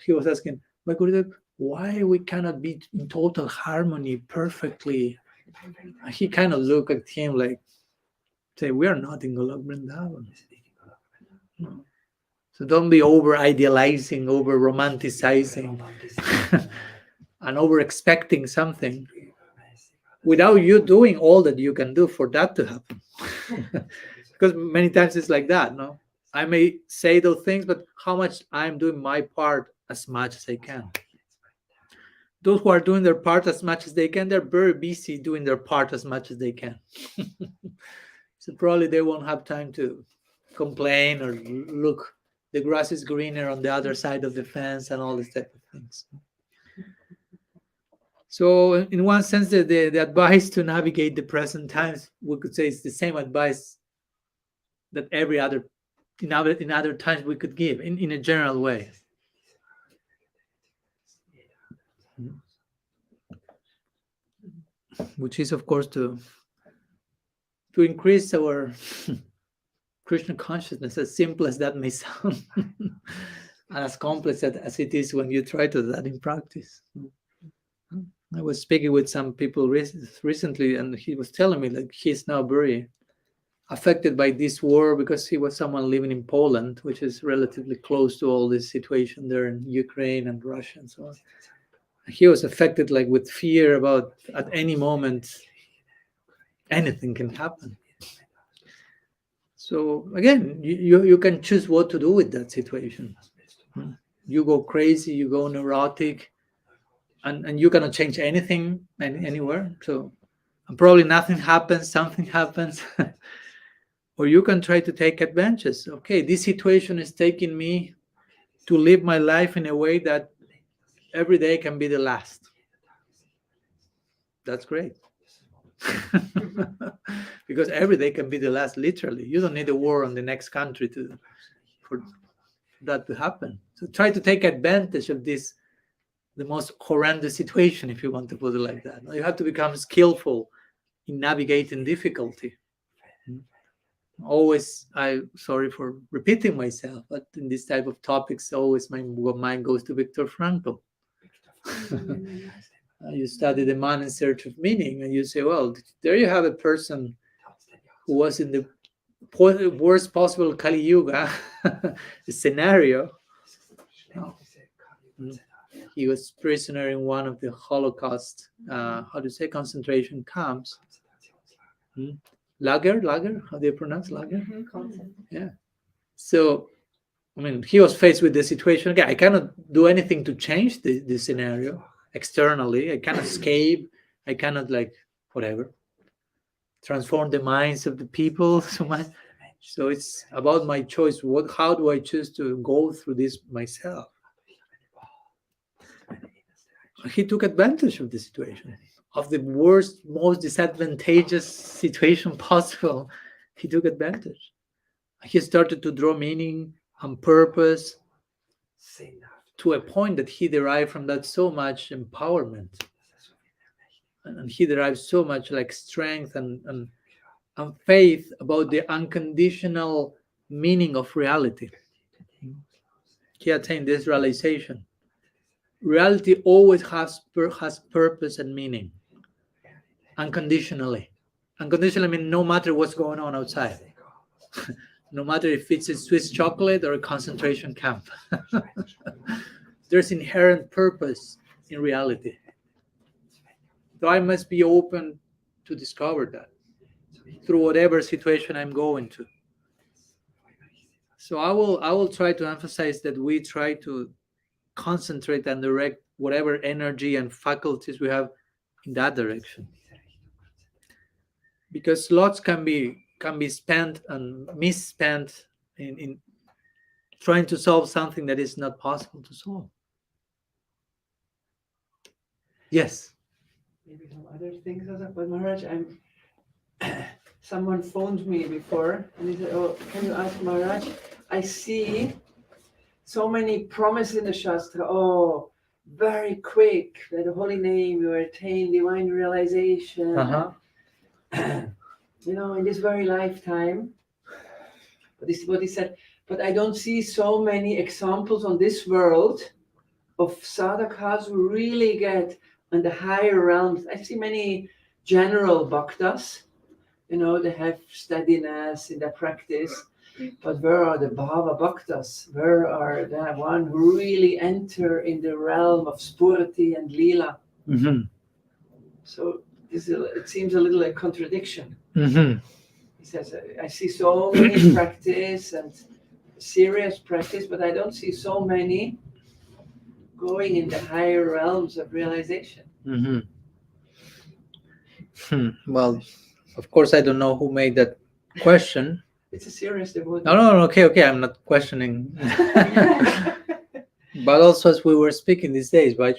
He was asking, my Gurudev, why we cannot be in total harmony perfectly? And he kind of looked at him like, say, we are not in Golok Vrindavan. No. So don't be over idealizing, over romanticizing. and over expecting something without you doing all that you can do for that to happen. Because many times it's like that, no? I may say those things, but how much I'm doing my part as much as I can. Those who are doing their part as much as they can, they're very busy doing their part as much as they can. So probably they won't have time to complain or look, the grass is greener on the other side of the fence and all these type of things. So in one sense, the advice to navigate the present times, we could say it's the same advice that every other in other times we could give in a general way. Which is, of course, to increase our Krishna consciousness, as simple as that may sound, and as complex as it is when you try to do that in practice. I was speaking with some people recently, and he was telling me that he's now very affected by this war because he was someone living in Poland, which is relatively close to all this situation there in Ukraine and Russia and so on. He was affected like with fear about at any moment anything can happen. So again, you can choose what to do with that situation. You go crazy, you go neurotic, and you cannot change anything anywhere. So and probably nothing happens, something happens. Or you can try to take advantage. Okay, this situation is taking me to live my life in a way that every day can be the last. That's great. Because every day can be the last, literally. You don't need a war on the next country for that to happen. So try to take advantage of this, the most horrendous situation, if you want to put it like that. You have to become skillful in navigating difficulty. Always, sorry for repeating myself, but in this type of topics, always my mind goes to Viktor Frankl. You study The Man in Search of Meaning, and you say, well, there you have a person who was in the worst possible Kali Yuga scenario. He was prisoner in one of the Holocaust, concentration camps. Lager, how do you pronounce lager? Yeah. So, I mean, he was faced with the situation. Okay, I cannot do anything to change the scenario externally. I cannot escape. I cannot, transform the minds of the people so much. So it's about my choice. How do I choose to go through this myself? He took advantage of the situation, of the worst, most disadvantageous situation possible. He took advantage. He started to draw meaning and purpose to a point that he derived from that so much empowerment. And he derived so much strength and faith about the unconditional meaning of reality. He attained this realization. Reality always has purpose and meaning, unconditionally. Unconditionally means no matter what's going on outside. No matter if it's a Swiss chocolate or a concentration camp. There's inherent purpose in reality. So I must be open to discover that through whatever situation I'm going to. So I will try to emphasize that we try to concentrate and direct whatever energy and faculties we have in that direction. Because lots can be spent and misspent in trying to solve something that is not possible to solve. Yes. Maybe some other things, but Maharaj, someone phoned me before and he said, oh, can you ask Maharaj? I see so many promises in the Shastra. Oh, very quick, by the holy name, you attain divine realization. In this very lifetime. But this is what he said. But I don't see so many examples on this world of sadhakas who really get in the higher realms. I see many general bhaktas. they have steadiness in their practice. But where are the Bhava Bhaktas? Where are the one who really enter in the realm of Spurti and Lila? Mhm. So it seems a little a contradiction. Mhm. He says, I see so many practice and serious practice, but I don't see so many going in the higher realms of realization. Mhm. Well, of course, I don't know who made that question. It's a serious devotee. No, okay, I'm not questioning. But also, as we were speaking these days, there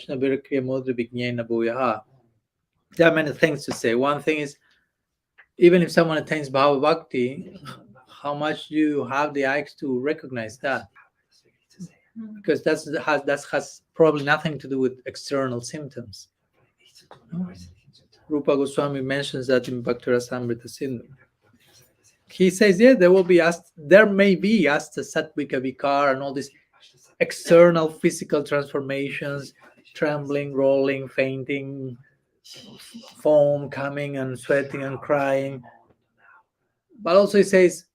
are many things to say. One thing is, even if someone attains Bhava Bhakti, how much do you have the eyes to recognize that? Because that has probably nothing to do with external symptoms. Rupa Goswami mentions that in Bhaktirasamrita Sindhu. He says, yeah, there may be Asta Sattvika Vikar and all these external physical transformations, trembling, rolling, fainting, foam coming and sweating and crying. But also he says,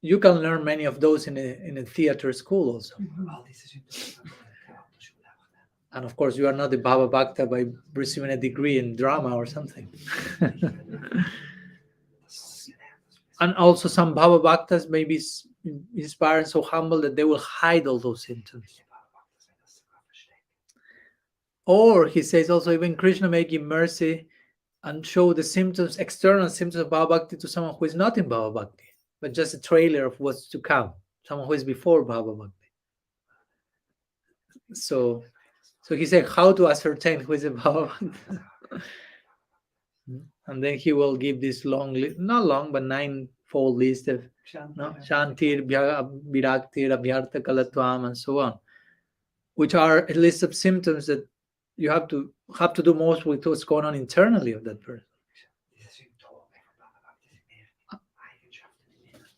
you can learn many of those in a theater school also. And of course, you are not a Bhava Bhakta by receiving a degree in drama or something. And also some Bhava Bhaktas may be inspired and so humble that they will hide all those symptoms. Or he says also, even Krishna may give mercy and show the symptoms, external symptoms of Bhava Bhakti to someone who is not in Bhava Bhakti, but just a trailer of what's to come, someone who is before Bhava Bhakti. So he said how to ascertain who is a Bhava Bhakti. And then he will give this long list, not long, but 9-fold list of Chantir, Viraktir, Abhyartha Kalatvam, and so on, which are a list of symptoms that you have to do most with what's going on internally of that person.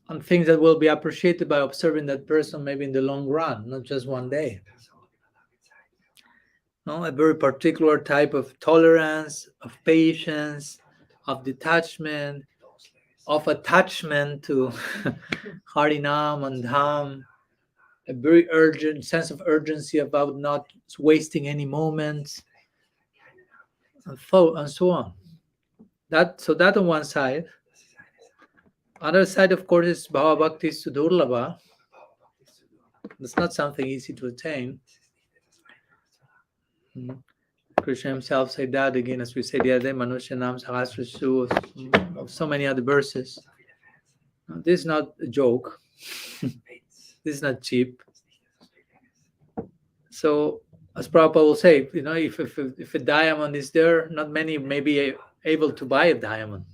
And things that will be appreciated by observing that person maybe in the long run, not just one day. No, a very particular type of tolerance, of patience, of detachment, of attachment to Harinam and Dham, a very urgent sense of urgency about not wasting any moments, and so on. That on one side. Other side, of course, is Bhava Bhakti Sudurlabha. It's not something easy to attain. Krishna himself said that again, as we said the other day, Manusya Nam Sahasrashu, of so many other verses. This is not a joke. This is not cheap. So, as Prabhupada will say, if a diamond is there, not many may be able to buy a diamond.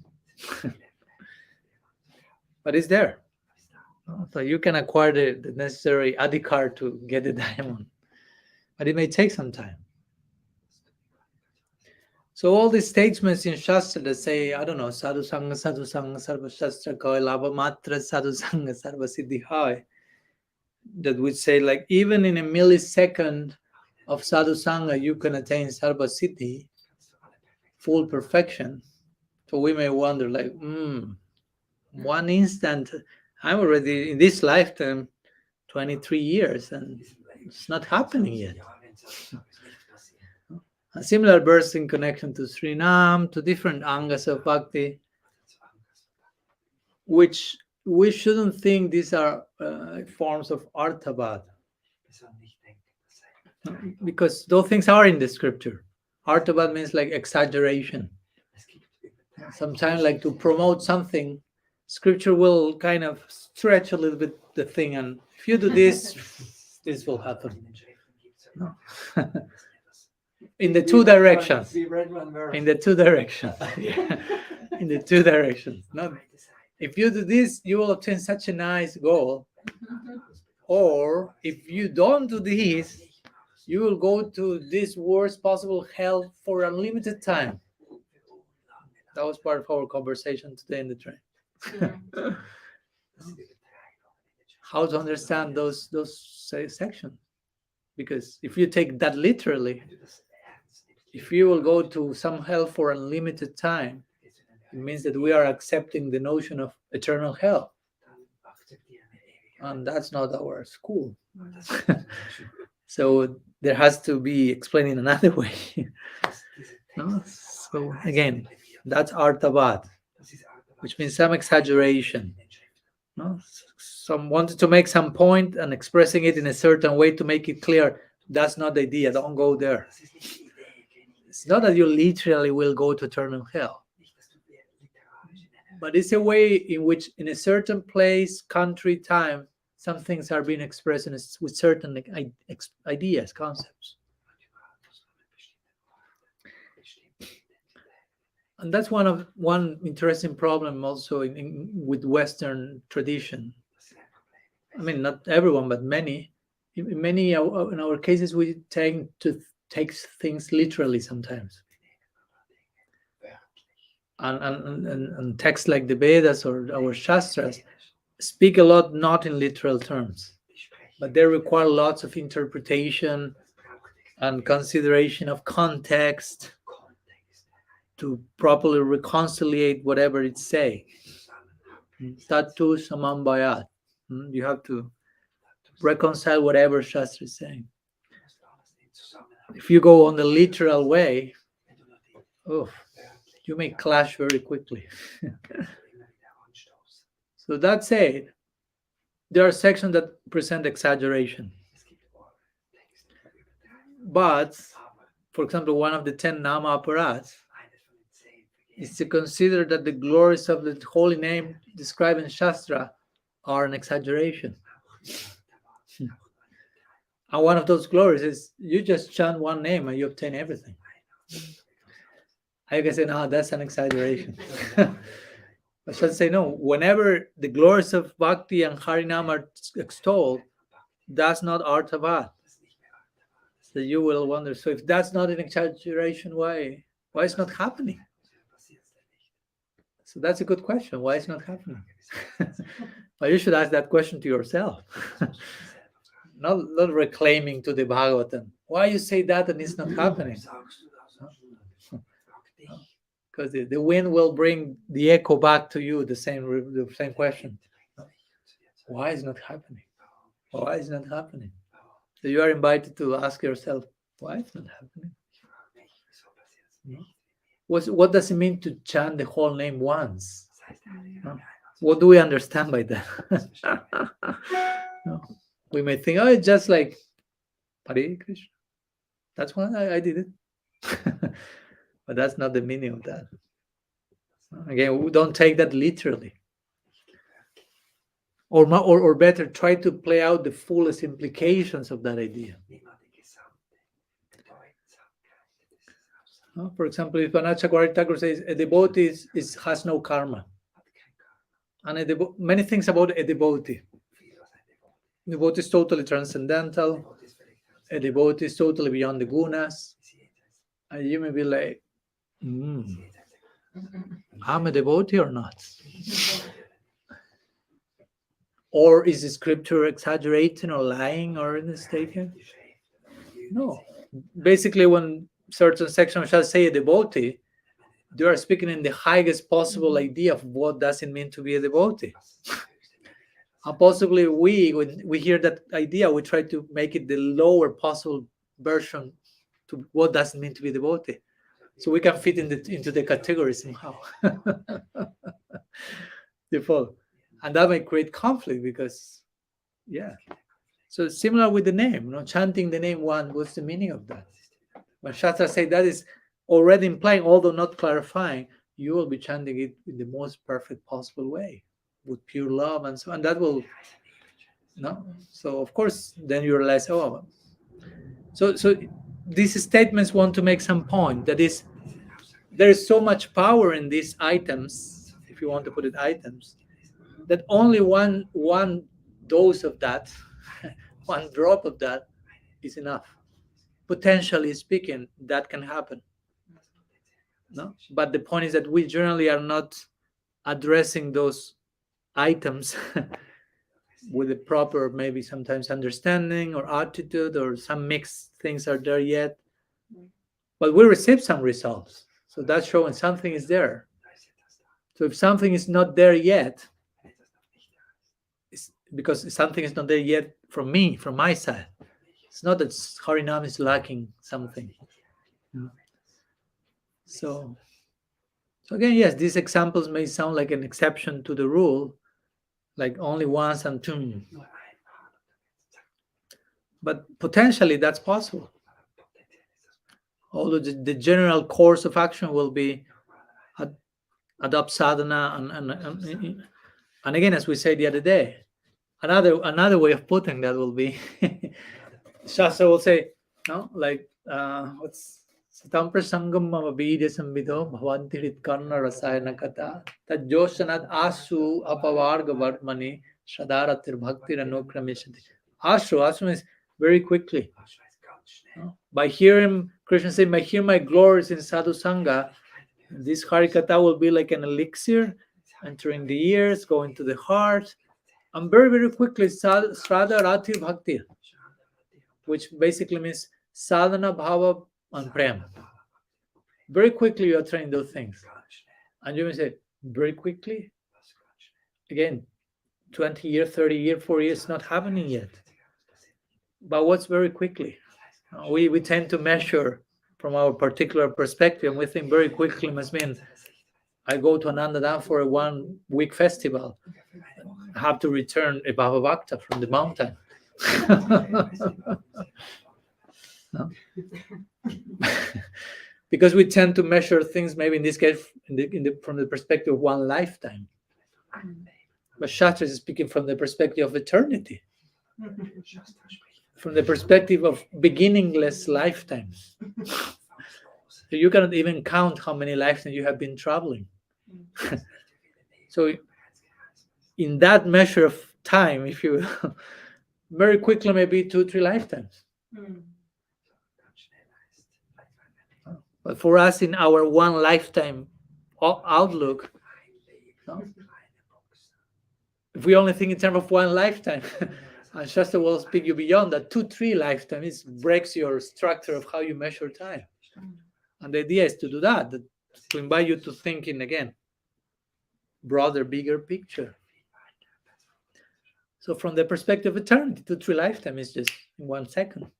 But it's there. So you can acquire the necessary adhikar to get the diamond. But it may take some time. So all these statements in Shastra that say, I don't know, sadhu sangha, sarva shastra koi, lava matra, sadhu sangha, sarva siddhi hai, that would say, like, even in a millisecond of sadhu sangha, you can attain sarva siddhi, full perfection. So we may wonder, like, one instant, I'm already in this lifetime 23 years and it's not happening yet. A similar verse in connection to Srinam, to different angas of bhakti, which we shouldn't think these are forms of arthabad, because those things are in the scripture. Arthabad means like exaggeration. Sometimes, like, to promote something, scripture will kind of stretch a little bit the thing, and if you do this, this will happen. No. In the two directions. In the two directions. In the two directions. No. If you do this, you will obtain such a nice goal. Or if you don't do this, you will go to this worst possible hell for unlimited time. That was part of our conversation today in the train. How to understand those sections? Because if you take that literally, if you will go to some hell for unlimited time, It means that we are accepting the notion of eternal hell. And that's not our school. So there has to be explained in another way. No? So again, that's artavad, which means some exaggeration. No? Some wanted to make some point and expressing it in a certain way to make it clear. That's not the idea. Don't go there. It's not that you literally will go to eternal hell, but it's a way in which, in a certain place, country, time, some things are being expressed with certain ideas, concepts. And that's one interesting problem also with Western tradition. I mean, not everyone, but many. In our cases, we tend to take things literally sometimes. And texts like the Vedas or our Shastras speak a lot not in literal terms, but they require lots of interpretation and consideration of context to properly reconciliate whatever it's saying. Tatu samambayat. You have to reconcile whatever Shastra is saying. If you go on the literal way, you may clash very quickly. So that said, there are sections that present exaggeration. But, for example, one of the 10 nama aparats is to consider that the glories of the holy name described in Shastra are an exaggeration. And one of those glories is you just chant one name and you obtain everything. I can say, no, that's an exaggeration. I should say, no, whenever the glories of Bhakti and Harinam are extolled, that's not artavad. So you will wonder, so if that's not an exaggeration, why it's not happening? So that's a good question. Why it's not happening? Well, you should ask that question to yourself. Not reclaiming to the Bhagavatam. Why you say that and it's not happening? Because the wind will bring the echo back to you, the same question. Why is it not happening? Why is it not happening? So you are invited to ask yourself, why is it not happening? What does it mean to chant the whole name once? What do we understand by that? We may think, it's just like Hare Krishna. That's why I did it. But that's not the meaning of that. Again, we don't take that literally. Or better, try to play out the fullest implications of that idea. For example, if Anachagwari Thakur says a devotee has no karma, and many things about a devotee. A devotee is totally transcendental. A devotee is totally beyond the gunas. And you may be like, I'm a devotee or not? Or is the scripture exaggerating or lying or mistaken? No. Basically, when certain sections shall say a devotee, they are speaking in the highest possible idea of what does it mean to be a devotee. And possibly when we hear that idea, we try to make it the lower possible version to what does it mean to be a devotee. So we can fit into the category somehow. And that may create conflict because, So similar with the name, chanting the name one, what's the meaning of that? When Shastra say that is already implying, although not clarifying, you will be chanting it in the most perfect possible way, with pure love and so on. That will, So of course, then you realize, So these statements want to make some point. That is, there is so much power in these items, if you want to put it items, that only one dose of that, one drop of that is enough. Potentially speaking, that can happen. But the point is that we generally are not addressing those items with the proper, maybe sometimes understanding or attitude, or some mixed things are there yet. But we receive some results. So that's showing something is there. So if something is not there yet, it's because something is not there yet from me, from my side. It's not that Harinam is lacking something. So again, yes, these examples may sound like an exception to the rule, like only once and two. But potentially that's possible. Although the general course of action will be adopt sadhana and again, as we said the other day, another way of putting that will be Shastra will say, no, like what's Satam prasangam mamavidya samvidho bhavanti ritkarna rasayana kata tad joshanat asu apavarga varmani shadaratir bhakti ranukramishati. Asu means very quickly. By hearing Krishna say, by hearing my glories in sadhu sangha, this harikatha will be like an elixir entering the ears, going to the heart, and very, very quickly Sradha Rati Bhakti, which basically means sadhana, bhava, and prema. Very quickly you are training those things. And you may say, very quickly? Again, 20 years, 30 years, 4 years, not happening yet. But what's very quickly? We tend to measure from our particular perspective, and we think very quickly must mean I go to Anandadam for a 1 week festival. I have to return a Bhava Bhakta from the mountain. No? Because we tend to measure things, maybe in this case, from the perspective of one lifetime. But Shastra is speaking from the perspective of eternity. From the perspective of beginningless lifetimes. So you cannot even count how many lifetimes you have been traveling. So in that measure of time, if you very quickly maybe 2-3 lifetimes. But for us in our one lifetime outlook, if we only think in terms of one lifetime, and Shastra will speak you beyond that, 2-3 lifetimes breaks your structure of how you measure time. And the idea is to do that, to invite you to think in, again, broader, bigger picture. So from the perspective of eternity, 2-3 lifetimes is just in 1 second.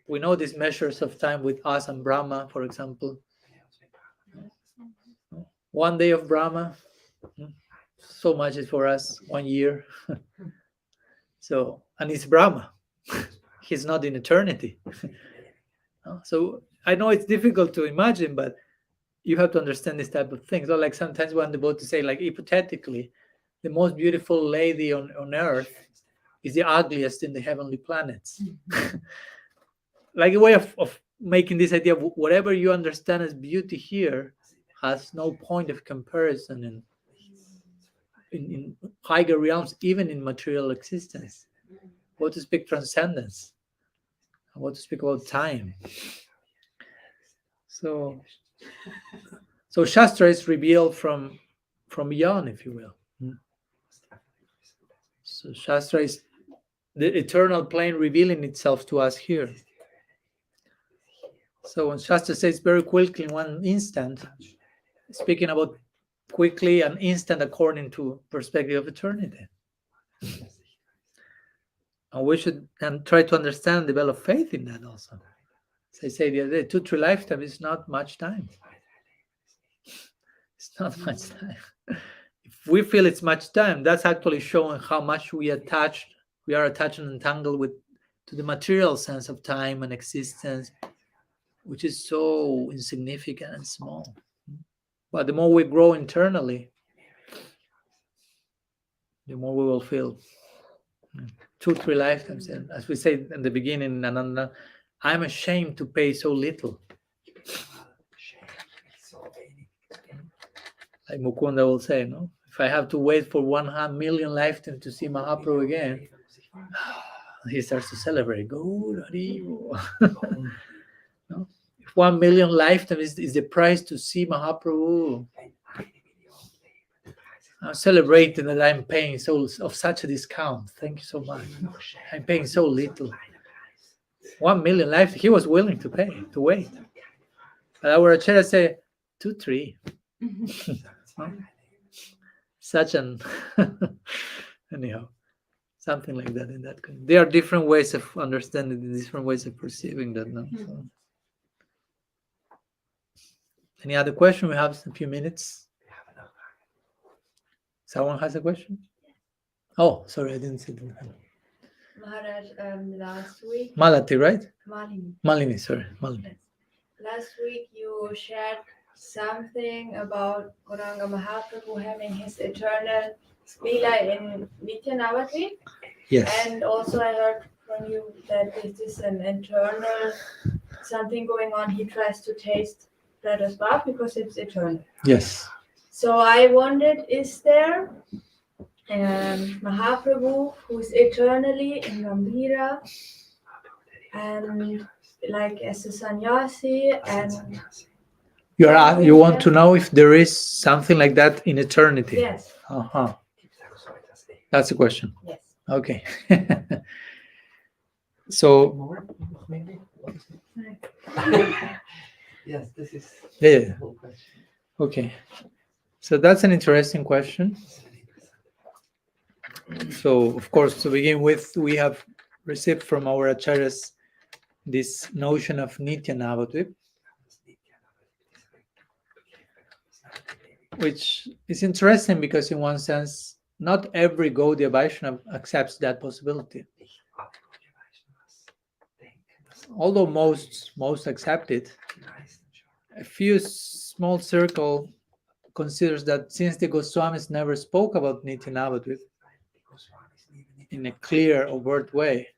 We know these measures of time with us and Brahma, for example. 1 day of Brahma, so much is for us, 1 year. So, and it's Brahma. He's not in eternity. So I know it's difficult to imagine, but you have to understand this type of things. So like sometimes one devotee say, like hypothetically, the most beautiful lady on earth is the ugliest in the heavenly planets. Like a way of making this idea of whatever you understand as beauty here has no point of comparison in higher realms, even in material existence. What to speak transcendence? What to speak about time? So Shastra is revealed from beyond, if you will. So Shastra is the eternal plane revealing itself to us here. So when Shastra says very quickly in 1 instant, speaking about quickly and instant according to perspective of eternity. And we should try to understand and develop faith in that also. As I say the other day, 2-3 lifetimes is not much time. It's not much time. If we feel it's much time, that's actually showing how much we are attached and entangled to the material sense of time and existence, which is so insignificant and small. But the more we grow internally, the more we will feel 2-3 lifetimes. And as we said in the beginning, Ananda, I'm ashamed to pay so little. Like Mukunda will say, no? If I have to wait for 100,000,000 lifetimes to see Mahaprabhu again, he starts to celebrate. Gaura. No? If 1,000,000 lifetimes is the price to see Mahaprabhu, I'm celebrating that I'm paying of such a discount. Thank you so much. I'm paying so little. 1,000,000 lifetimes, he was willing to pay, to wait. But our Acharya say 2-3. Such an anyhow, something like that in that kind. There are different ways of understanding, different ways of perceiving that. No? So. Any other question? We have a few minutes. Someone has a question? Oh, sorry, I didn't see the hand. Maharaj, last week, Malati, right? Malini, Malini, sorry. Malini. last week you shared something about Gauranga Mahaprabhu having his eternal lila in Nitya Navadvip. Yes. And also I heard from you that this is an internal something going on. He tries to taste bread as well because it's eternal. Yes. So I wondered, is there Mahaprabhu who's eternally in Gambhira and like as a sannyasi, and You want to know if there is something like that in eternity? yes, Uh-huh. That's the question. yes. Okay. So Maybe. Yes, this is yeah. the whole question. Okay. So that's an interesting question. So of course, to begin with, we have received from our acharyas this notion of Nitya Navadvip, which is interesting because in one sense, not every Gaudiya Vaishnava accepts that possibility. Although most accept it, a few small circle considers that since the Goswamis never spoke about Nitya Navadvip in a clear, overt way,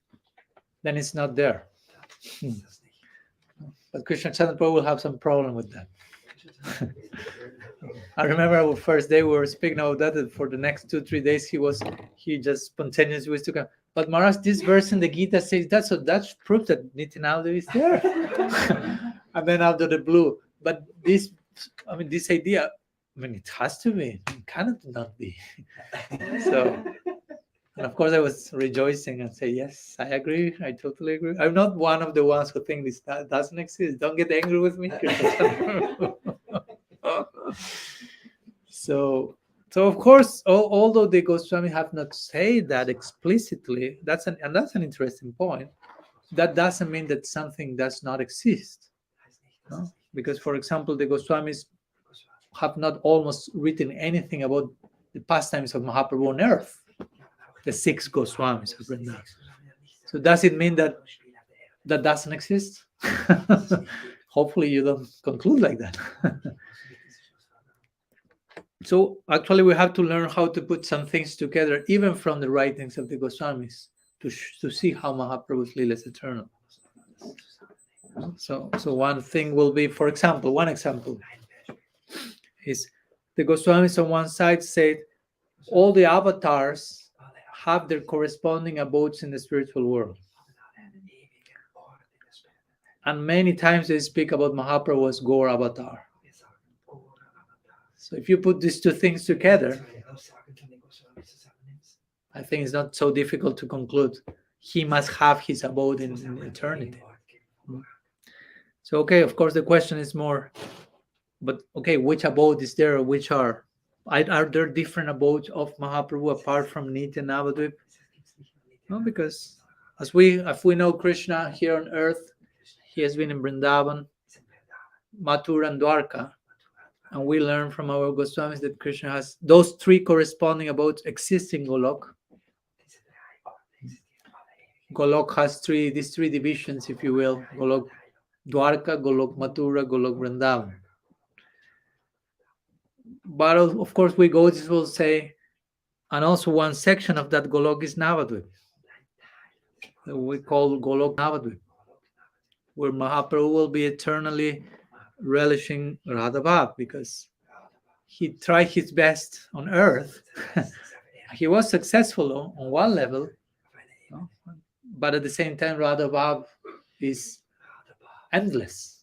then it's not there. But Krishna Chandra Prabhu will have some problem with that. I remember our first day we were speaking about that, and for the next 2-3 days he just spontaneously was to come. But Maharaj, this verse in the Gita says that, so that proves that Nitya Navadvip is there. And then out of the blue, but this idea, it has to be, it cannot not be. So, and of course I was rejoicing and say, yes, I agree, I totally agree. I'm not one of the ones who think this doesn't exist. Don't get angry with me. So of course, although the Goswami have not said that explicitly, that's an interesting point. That doesn't mean that something does not exist. No? Because, for example, the Goswamis have not almost written anything about the pastimes of Mahaprabhu on earth. The 6 Goswamis have written that. So does it mean that doesn't exist? Hopefully you don't conclude like that. So actually we have to learn how to put some things together, even from the writings of the Goswamis, to see how Mahaprabhu's Leela is eternal. So one thing will be, for example, one example is the Goswamis on one side said all the avatars have their corresponding abodes in the spiritual world. And many times they speak about Mahaprabhu as Gaura avatar. So if you put these two things together, I think it's not so difficult to conclude he must have his abode in eternity. So, okay, of course the question is more, but okay, which abode is there? Which are there different abodes of Mahaprabhu apart from Nitya Navadvip? No, because if we know Krishna here on earth, he has been in Vrindavan, Mathura and Dwarka. And we learn from our Goswamis that Krishna has those 3 corresponding abodes exist in Golok. Golok has these three divisions, if you will. Golok Dwarka, Golok Mathura, Golok Vrindavan. But of course, we Gaudiya will say, and also one section of that Golok is Navadvip. We call Golok Navadvip, where Mahaprabhu will be eternally relishing Radhabhav, because he tried his best on earth. He was successful on one level, but at the same time Radhabhav is endless.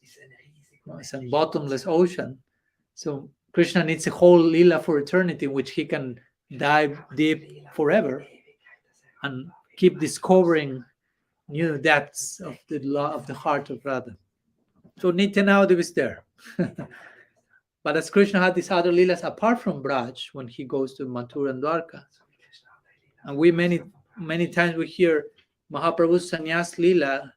It's a bottomless ocean. So Krishna needs a whole lila for eternity in which he can dive deep forever and keep discovering new depths of the heart of Radha. So Nitya Navadvip is there. But as Krishna had these other leelas apart from Braj, when he goes to Mathura and Dwarka, and we many times we hear Mahaprabhu's sannyas leela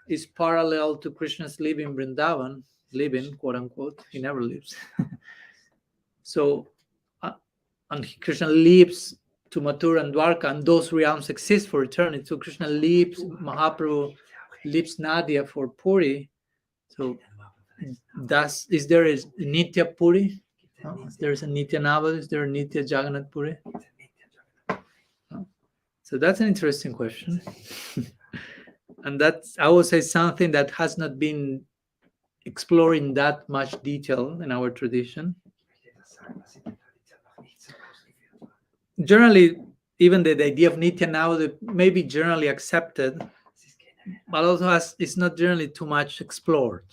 is parallel to Krishna's living Vrindavan, living, quote unquote, he never lives. So, and Krishna leaves to Mathura and Dwarka, and those realms exist for eternity. So Krishna leaves, Mahaprabhu leaves Nadia for Puri. So, is there a Nitya Puri? There is a Nitya Navada? Is there a Nitya Jagannath Puri? So that's an interesting question. And that's, I would say, something that has not been explored in that much detail in our tradition. Generally, even the idea of Nitya Navada may be generally accepted, but also it's not generally too much explored.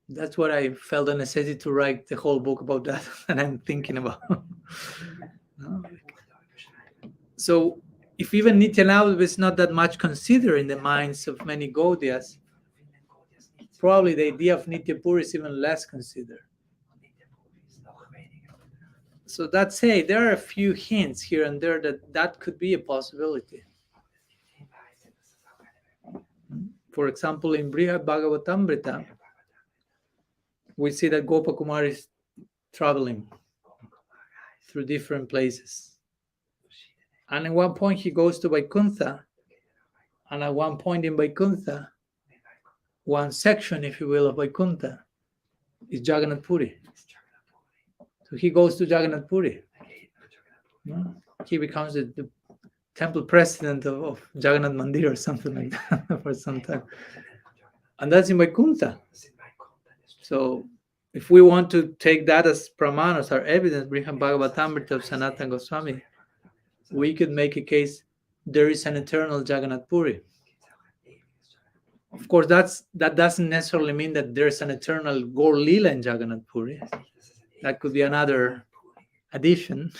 That's what I felt the necessity to write the whole book about that, and I'm thinking about. So, if even Nitya Navada is not that much considered in the minds of many Gaudiyas, probably the idea of Nitya Puri is even less considered. So that say, there are a few hints here and there that could be a possibility. For example, in Brihad Bhagavatamrita, we see that Gopakumar is traveling through different places. And at one point he goes to Vaikuntha, and at one point in Vaikuntha, one section, if you will, of Vaikuntha is Jagannath Puri. So he goes to Jagannath Puri. He becomes the temple president of Jagannath Mandir or something like that for some time. And that's in Vaikuntha. So if we want to take that as pramana, as our evidence, Brihad Bhagavatamrita of Sanatana Goswami, we could make a case there is an eternal Jagannath Puri. Of course, that doesn't necessarily mean that there's an eternal Gaur Lila in Jagannath Puri. That could be another addition.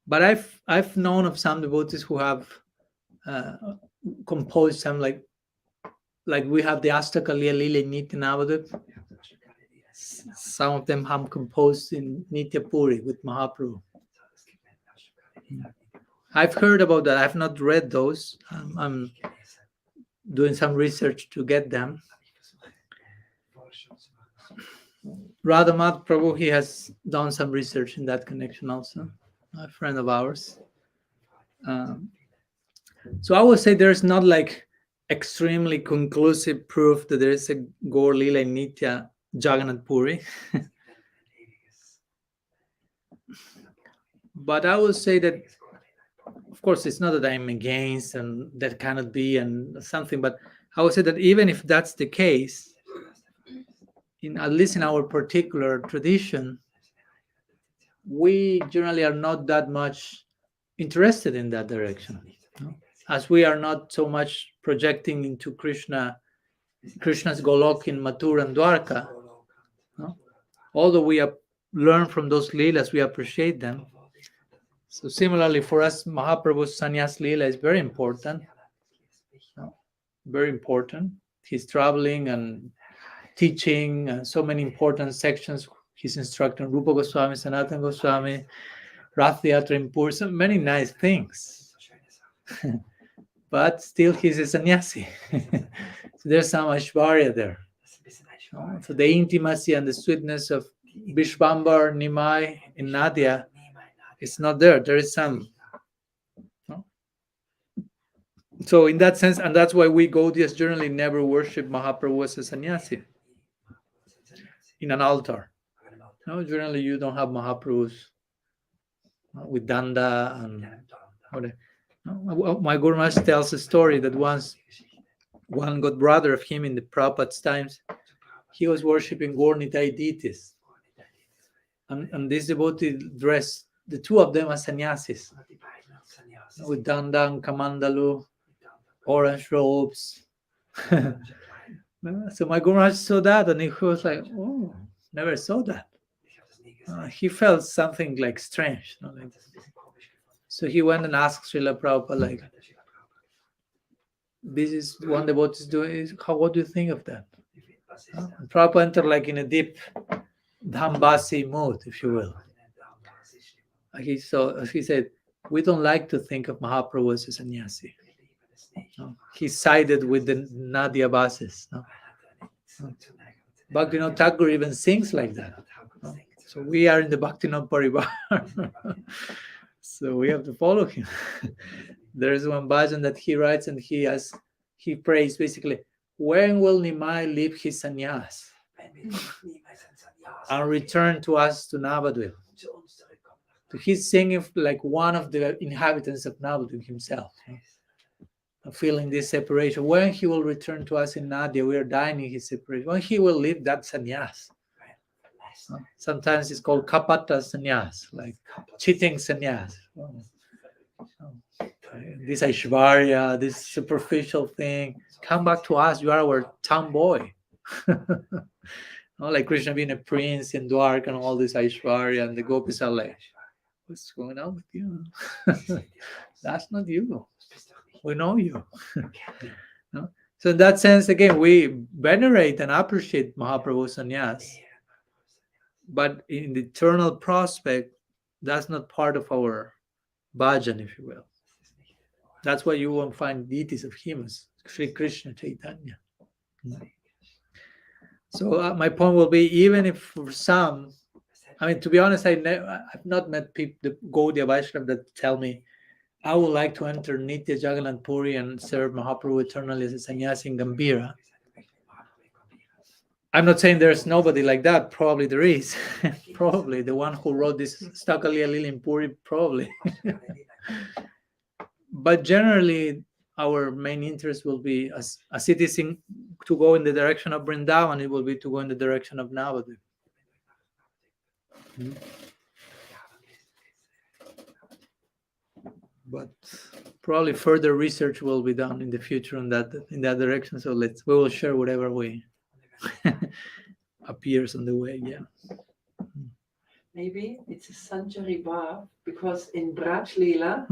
But I've known of some devotees who have composed some like we have the Astakalia Lila in Nitya Navadvip. Some of them have composed in Nitya Puri with Mahaprabhu. I've heard about that. I've not read those. I'm doing some research to get them. Radhamat Prabhu, he has done some research in that connection also, a friend of ours. So I would say there's not like extremely conclusive proof that there is a Gaur Lila in Nitya Jagannath Puri. But I would say that, of course, it's not that I'm against and that cannot be and something, but I would say that even if that's the case, at least in our particular tradition, we generally are not that much interested in that direction, as we are not so much projecting into Krishna's Golok in Mathura and Dwarka. Although we have learned from those leelas, we appreciate them. So similarly for us, Mahaprabhu's Sannyas Leela is very important. Very important. He's traveling and teaching so many important sections. He's instructing Rupa Goswami, Sanatana Goswami, Rath Yatra in Puri, so many nice things. But still he's a sannyasi. So there's some Aishwarya there. So the intimacy and the sweetness of Vishvambar, Nimai, in Nadia, it's not there. There is some. So in that sense, and that's why we Gaudiyas generally never worship Mahaprabhu as a sannyasi in an altar. No, generally you don't have Mahaprabhus with danda and my Guru Maharaj tells a story that once one good brother of him in the Prabhupada's times, he was worshipping Gaur Nitai deities, and this devotee dressed the two of them as sannyasis with danda and kamandalu, orange robes. So my Guru Maharaj saw that and he was like, oh, never saw that. He felt something like strange. So he went and asked Srila Prabhupada, like, this is one devotee is doing, what do you think of that? And Prabhupada entered like in a deep Dhambasi mood, if you will. He said, we don't like to think of Mahaprabhu as a sannyasi. No? He sided with the Nadia Basis. No? Bhaktivinoda Thakur even sings like that. No? So we are in the Bhaktivinoda Parivar. So we have to follow him. There is one bhajan that he writes, and he prays basically, when will Nimai leave his sannyas and return to us to Navadvip? So he's singing like one of the inhabitants of Navadvip himself, feeling this separation. When he will return to us in Nadia, we are dying in his separation. When he will leave that sannyas. Sometimes it's called kapata sannyas, like cheating sannyas. This Aishvarya, this superficial thing, come back to us. You are our tomboy. Like Krishna being a prince in Dwarka and all this Aishvarya, and the gopis are like, what's going on with you? That's not you. We know you. No? So in that sense, again, we venerate and appreciate Mahaprabhu sannyas. But in the eternal prospect, that's not part of our bhajan, if you will. That's why you won't find deities of him as Sri Krishna Chaitanya. So my point will be, even if for some, I mean, to be honest, I've not met people, the Gaudiya Vaishnava, that tell me, I would like to enter Nitya Jagannath Puri and serve Mahaprabhu eternally as a sannyasi in Gambhira. I'm not saying there's nobody like that. Probably there is. Probably the one who wrote this Stakalia Lili in Puri, probably. But generally, our main interest will be, as it is to go in the direction of Vrindavan, it will be to go in the direction of Navadvip. But probably further research will be done in the future in that direction. So we will share whatever way appears on the way. Yeah. Maybe it's a Sanjari Bhav, because in Braj Leela,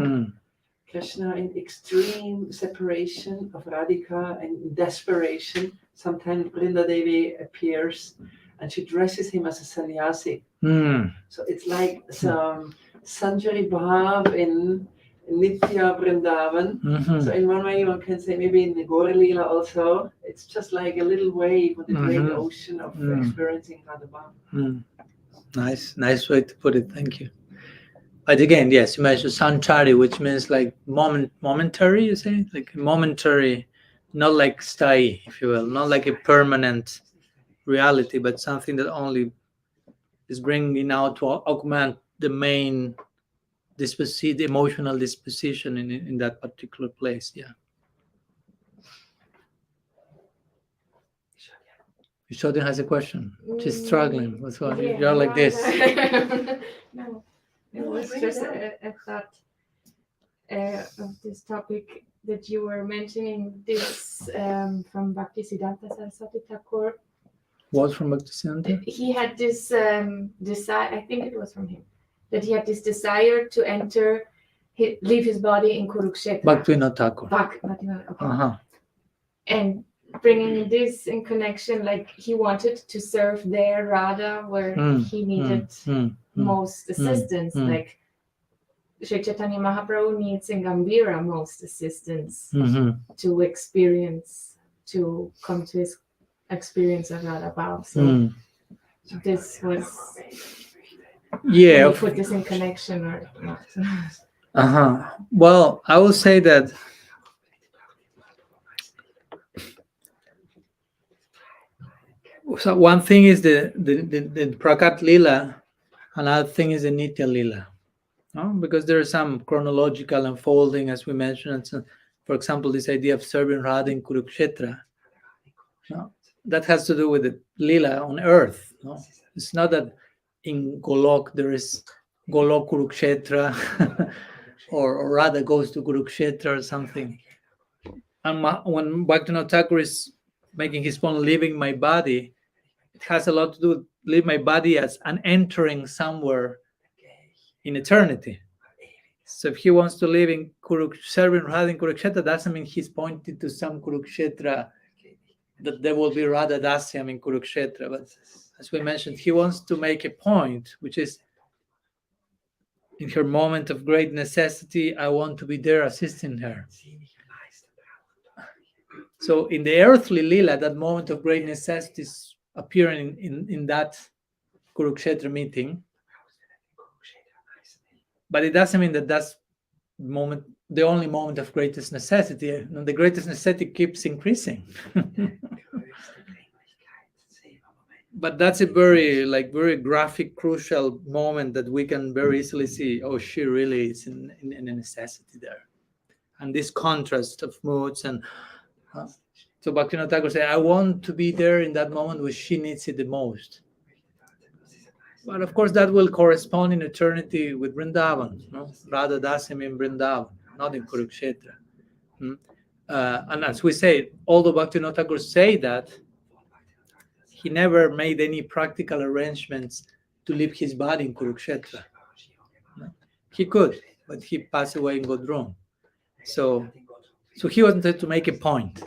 Krishna, in extreme separation of Radhika and desperation, sometimes Brinda Devi appears and she dresses him as a sannyasi. So it's like some Sanjari Bhav in Nitya Vrindavan. So in one way one can say maybe in the Gaura Leela also, it's just like a little wave on the great ocean of experiencing Radha Bhav. Nice way to put it. Thank you. But again, yes, you mentioned sanchari, which means like momentary, you say? Like momentary, not like sthai, if you will, not like a permanent reality, but something that only is bringing out to augment the main the emotional disposition in that particular place. Yeah. Yashodhan has a question. She's struggling. What's wrong? Yeah, You're like this. No, it was just a thought of this topic that you were mentioning. This from Bhaktisiddhanta Saraswati Thakur. Was from Bhaktisiddhanta? He had this desire. I think it was from him, that he had this desire to leave his body in Kurukshetra. Bhaktivinoda Thakur. Okay. And bringing this in connection, like he wanted to serve there Radha where he needed most assistance, like Sri Chaitanya Mahaprabhu needs in Gambhira most assistance to come to his experience of Radha Bhav. So this was, yeah, you put this in connection or not? Well, I will say that so one thing is the Prakat Lila, another thing is the Nitya Lila. No? Because there is some chronological unfolding, as we mentioned. So, for example, this idea of serving Radha in Kurukshetra, no? That has to do with the Lila on earth. No? It's not that in Golok there is Golok Kurukshetra or Radha goes to Kurukshetra or something. And when Bhaktivinoda Thakur is making his point, leaving my body, it has a lot to do with leave my body as an entering somewhere in eternity. So if he wants to live in serving Radha in Kurukshetra, doesn't mean he's pointed to some Kurukshetra that there will be Radha Dasyam in Kurukshetra. But as we mentioned, he wants to make a point, which is in her moment of great necessity, I want to be there assisting her. So in the earthly lila, that moment of great necessity is appearing in that Kurukshetra meeting. But it doesn't mean that that's the only moment of greatest necessity. And the greatest necessity keeps increasing. But that's a very graphic, crucial moment that we can very easily see. Oh, she really is in a necessity there, and this contrast of moods. And so Bhaktivinoda Thakur said, "I want to be there in that moment where she needs it the most." But of course, that will correspond in eternity with Vrindavan, no? Radha Dasyam in Vrindavan, not in Kurukshetra. And as we say, although Bhaktivinoda Thakur say that, he never made any practical arrangements to leave his body in Kurukshetra. He could, but he passed away in Godrum. So he wanted to make a point.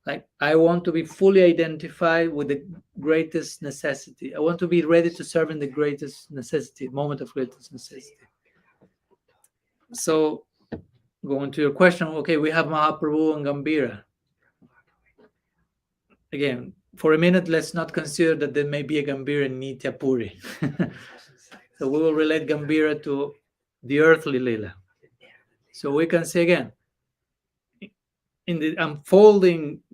Like, I want to be fully identified with the greatest necessity. I want to be ready to serve in the greatest necessity, moment of greatest necessity. So, going to your question, okay, we have Mahaprabhu and Gambhira. Again, for a minute, let's not consider that there may be a Gambhira in Nitya Puri. So we will relate Gambhira to the earthly lila. So we can say again, in the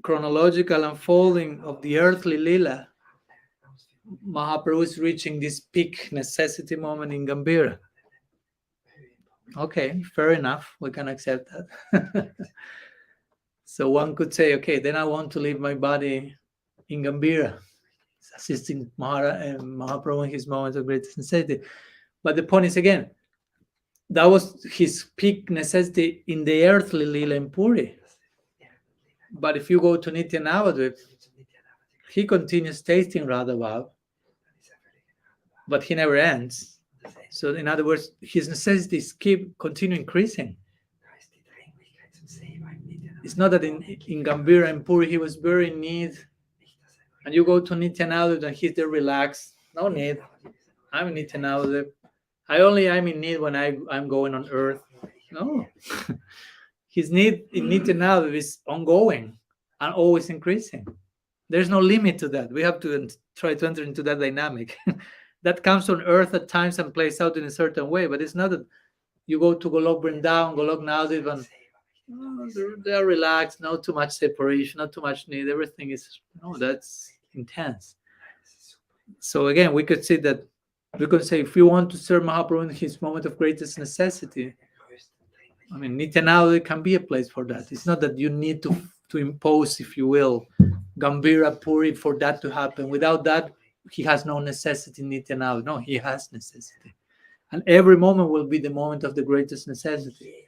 chronological unfolding of the earthly lila, Mahaprabhu is reaching this peak necessity moment in Gambhira. Okay, fair enough. We can accept that. So one could say, okay, then I want to leave my body in Gambhira, assisting Mahaprabhu in his moments of greatest necessity. But the point is, again, that was his peak necessity in the earthly lila in Puri. But if you go to Nitya Navadvip, he continues tasting Radha Bhav, but he never ends. So in other words, his necessities continue increasing. It's not that in Gambhira and Puri he was very in need, and you go to Nitya Navadvip and he's there relaxed. No need. I'm in Nitya Navadvip. I'm in need when I'm going on earth. No. His need in Nitya Navadvip is ongoing and always increasing. There's no limit to that. We have to try to enter into that dynamic. That comes on earth at times and plays out in a certain way, but it's not that you go to Golok Vrindavan, Golok Navadvip, and they're relaxed, not too much separation, not too much need. Everything is, that's intense. So again, we could say if you want to serve Mahaprabhu in his moment of greatest necessity, I mean, Nitya Navadvip can be a place for that. It's not that you need to impose, if you will, Gambhira Puri for that to happen. Without that, he has no necessity in Nitya Navadvip. No, he has necessity. And every moment will be the moment of the greatest necessity.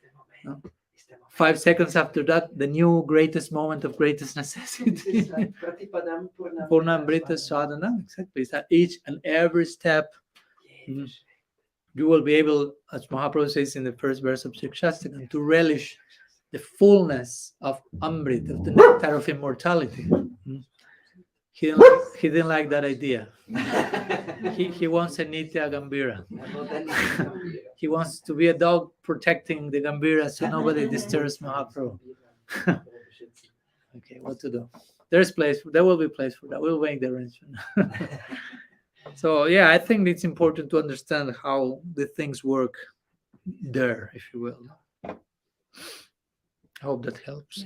5 seconds after that, the new greatest moment of greatest necessity. Purnamrita sadhana, exactly. It's at each and every step. You will be able, as Mahaprabhu says in the first verse of Shikshastakam, to relish the fullness of Amrit, of the nectar of immortality. He didn't like that idea. He wants a Nitya Gambhira. He wants to be a dog protecting the Gambhira so nobody disturbs Mahaprabhu. Okay, what to do? There will be place for that. We'll make the arrangement. So yeah, I think it's important to understand how the things work there, if you will. I hope that helps.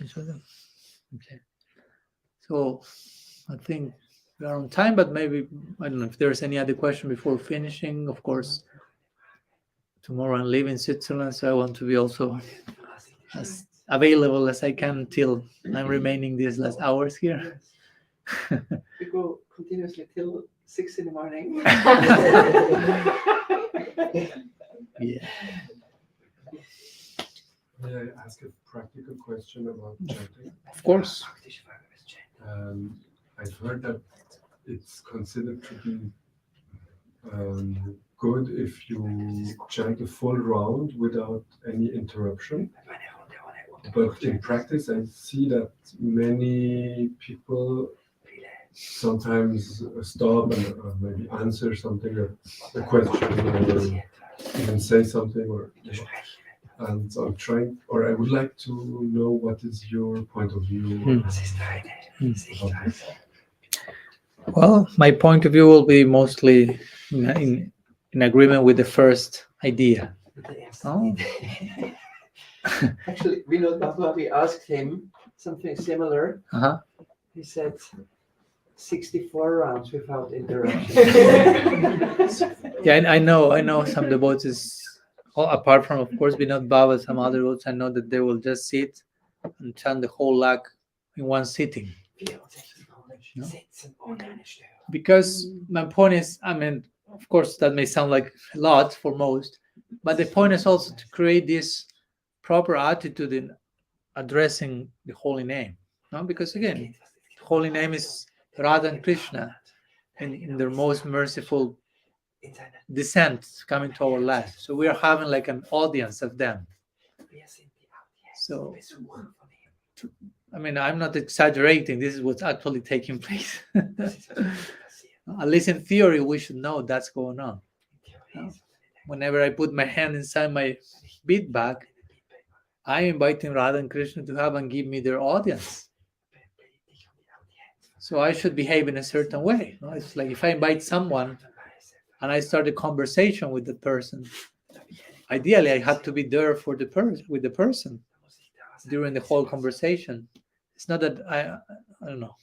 Okay. So I think we are on time, but maybe, I don't know if there's any other question before finishing. Of course, tomorrow I'm leaving Switzerland, so I want to be also as available as I can till I'm remaining these last hours here. We go continuously till 6 in the morning. Yeah. May I ask a practical question about chanting? Of course. I've heard that it's considered to be good if you chant a full round without any interruption. But in practice, I see that many people sometimes stop and maybe answer something, a question, or even say something, and I'm trying, or I would like to know what is your point of view. About this. Well, my point of view will be mostly in agreement with the first idea. Oh. Actually, Vinod Bhagwan, we asked him something similar. Uh-huh. He said 64 rounds without interruption. Yeah, I know some devotees, apart from, of course, Vinod Baba, some other devotees, I know that they will just sit and chant the whole lakh in one sitting. No? Because my point is, I mean, of course, that may sound like a lot for most, but the point is also to create this proper attitude in addressing the holy name. No? Because again, the holy name is Radha and Krishna in their most merciful descent coming to our life. So we are having like an audience of them. So, I mean, I'm not exaggerating. This is what's actually taking place. At least in theory, we should know that's going on. Whenever I put my hand inside my bead bag, I'm inviting Radha and Krishna to have and give me their audience. So I should behave in a certain way. No? It's like if I invite someone and I start a conversation with the person, ideally I have to be there for the with the person during the whole conversation. It's not that I don't know.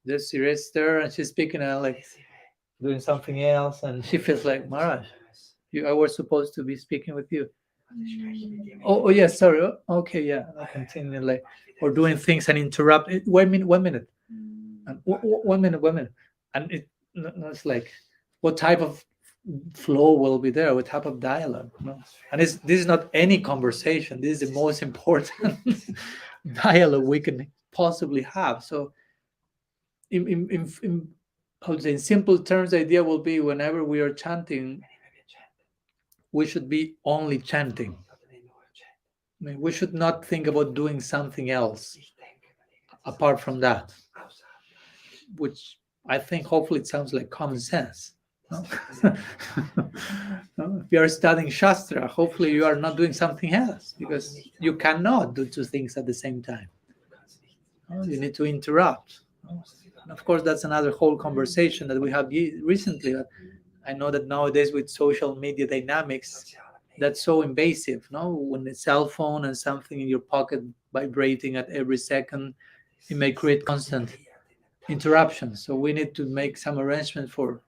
There's Sirius there and she's speaking and I'm like doing something else, and she feels like, Maharaj, I was supposed to be speaking with you. Oh yes, sorry. Okay, yeah. I continue like or doing things and interrupt. One minute. And one minute. And it's like, what type of flow will be there? What type of dialogue? No? And this is not any conversation. This is the most important dialogue we can possibly have. So, I would say in simple terms, the idea will be whenever we are chanting, we should be only chanting. I mean, we should not think about doing something else apart from that, which I think hopefully it sounds like common sense. No? No? If you are studying Shastra, hopefully you are not doing something else, because you cannot do two things at the same time. No? You need to interrupt. No? And of course, that's another whole conversation that we have recently. I know that nowadays with social media dynamics, that's so invasive. No, when a cell phone and something in your pocket vibrating at every second, it may create constant interruptions. So we need to make some arrangement for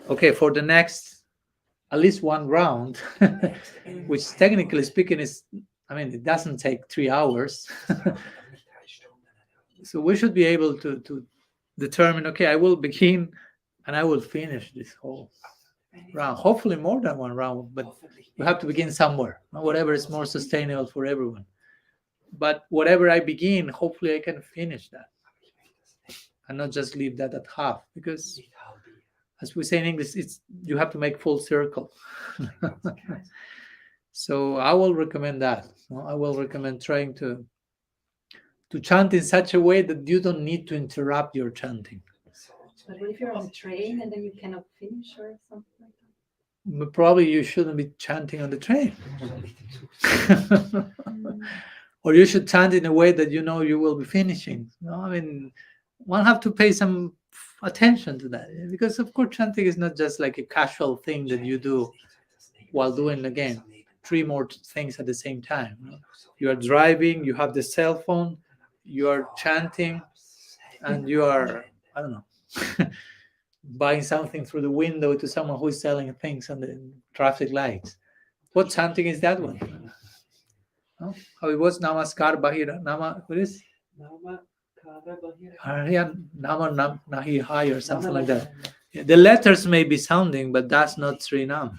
the next at least one round, which technically speaking is, I mean, it doesn't take 3 hours. So we should be able to determine, okay, I will begin and I will finish this whole round. Hopefully more than one round, but we have to begin somewhere, whatever is more sustainable for everyone. But whatever I begin, hopefully I can finish that and not just leave that at half, because as we say in English, you have to make full circle. So I will recommend that. I will recommend trying to chant in such a way that you don't need to interrupt your chanting. But what if you're on a train and then you cannot finish or something like that? But probably you shouldn't be chanting on the train. Or you should chant in a way that you know you will be finishing. I mean, one have to pay some attention to that, because of course chanting is not just like a casual thing that you do while doing, again, 3 more things at the same time. You are driving, you have the cell phone, you are chanting, and you are, I don't know, buying something through the window to someone who is selling things on the traffic lights. What chanting is that one? No? How it was Namaskar Bahira, Nama, what is? Nama Nahi Hai or something like that. The letters may be sounding, but that's not Sri Nam.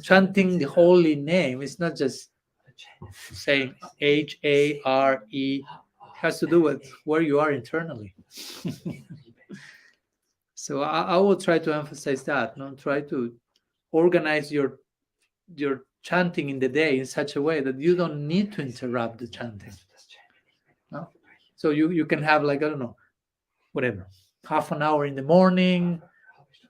Chanting the holy name is not just saying Hare. It has to do with where you are internally. So I will try to emphasize that. Try to organize your chanting in the day in such a way that you don't need to interrupt the chanting. No? So you can have like, I don't know, whatever, half an hour in the morning,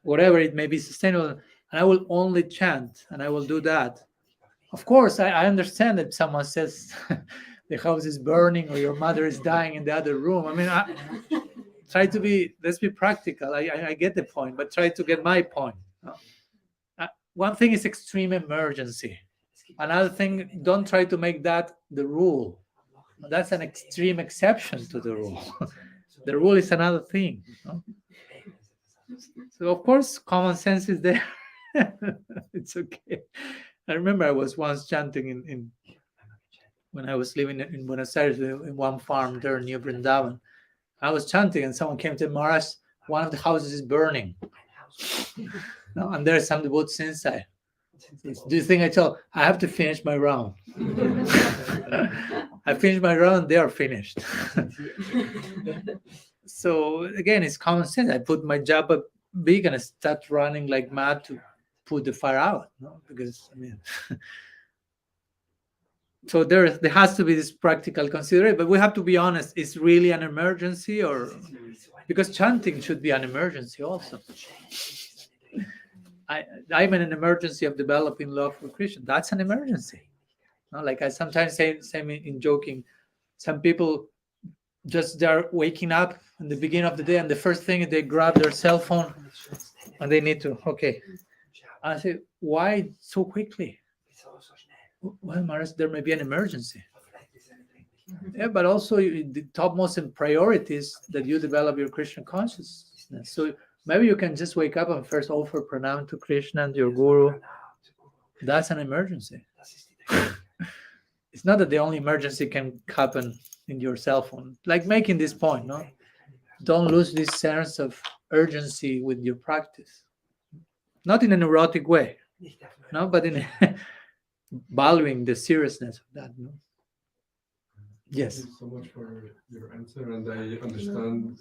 whatever it may be sustainable, and I will only chant and I will do that. Of course, I understand that someone says the house is burning or your mother is dying in the other room. I mean, let's be practical. I get the point, but try to get my point. One thing is extreme emergency. Another thing, don't try to make that the rule. That's an extreme exception to the rule. The rule is another thing. So of course, common sense is there. It's okay. I remember I was once chanting in when I was living in Buenos Aires in one farm there near Vrindavan. I was chanting and someone came to Maharaj, one of the houses is burning. And there's some devotees inside. Do you think I have to finish my round? I finished my round, they are finished. So again, it's common sense. I put my job up big and I start running like mad to put the fire out. Because I mean, so there has to be this practical consideration, but we have to be honest, is really an emergency, or because chanting should be an emergency also. I'm in an emergency of developing love for Krishna. That's an emergency. Like I sometimes say in joking, some people they're waking up in the beginning of the day and the first thing they grab their cell phone and they need to, okay. I say, why so quickly? Well, Maharaj, there may be an emergency. Yeah, but also the topmost in priorities that you develop your Krishna consciousness. So maybe you can just wake up and first offer pranam to Krishna and your guru. That's an emergency. It's not that the only emergency can happen in your cell phone. Like making this point, no? Don't lose this sense of urgency with your practice. Not in a neurotic way, no, but in valuing the seriousness of that. No? Yes. Thank you so much for your answer, and I understand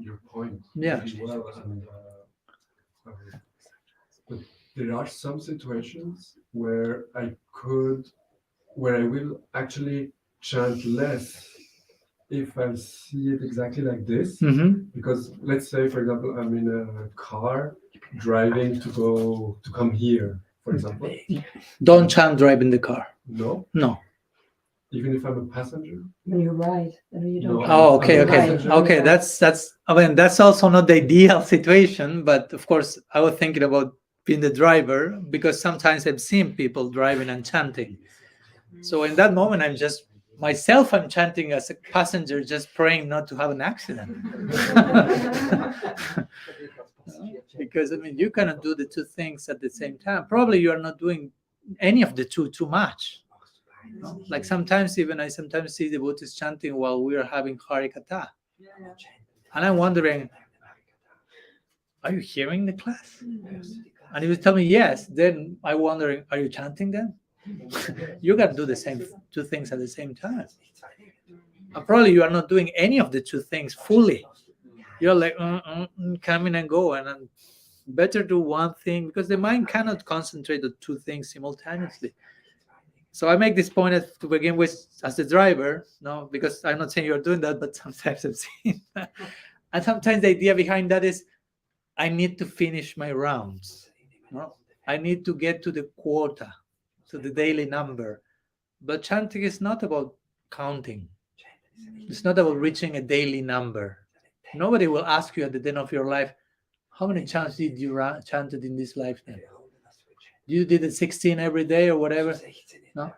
your point Yeah. really well. And, but there are some situations where I will actually chant less if I see it exactly like this. Mm-hmm. Because let's say, for example, I'm in a car driving to come here, for example. Don't chant driving the car. No. No. Even if I'm a passenger. When you ride, then you don't. No, Oh, okay. Right. That's. I mean, that's also not the ideal situation. But of course, I was thinking about being the driver because sometimes I've seen people driving and chanting. So in that moment, I'm chanting as a passenger, just praying not to have an accident. Because I mean, you cannot do the two things at the same time. Probably you are not doing any of the two too much. No? Like sometimes I see devotees chanting while we are having Harikatha. And I'm wondering, are you hearing the class? And if you tell me yes, then I'm wondering, are you chanting then? You got to do the same two things at the same time. And probably you are not doing any of the two things fully. You're like, coming and go. And better do one thing because the mind cannot concentrate on two things simultaneously. So I make this point to begin with as the driver, no, because I'm not saying you're doing that, but sometimes I've seen that. And sometimes the idea behind that is I need to finish my rounds. No? I need to get to the quota, to the daily number. But chanting is not about counting. It's not about reaching a daily number. Nobody will ask you at the end of your life, how many chants did you chanted in this lifetime? You did it 16 every day or whatever? No?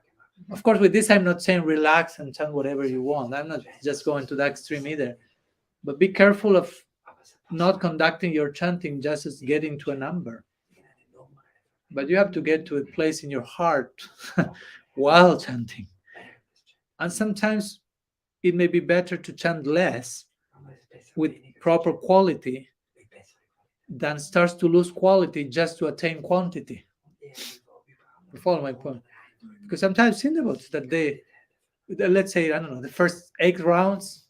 Of course, with this, I'm not saying relax and chant whatever you want. I'm not just going to that extreme either. But be careful of not conducting your chanting just as getting to a number. But you have to get to a place in your heart while chanting. And sometimes it may be better to chant less with proper quality than starts to lose quality just to attain quantity. You follow my point? Because sometimes in the books that let's say, I don't know, the first 8 rounds,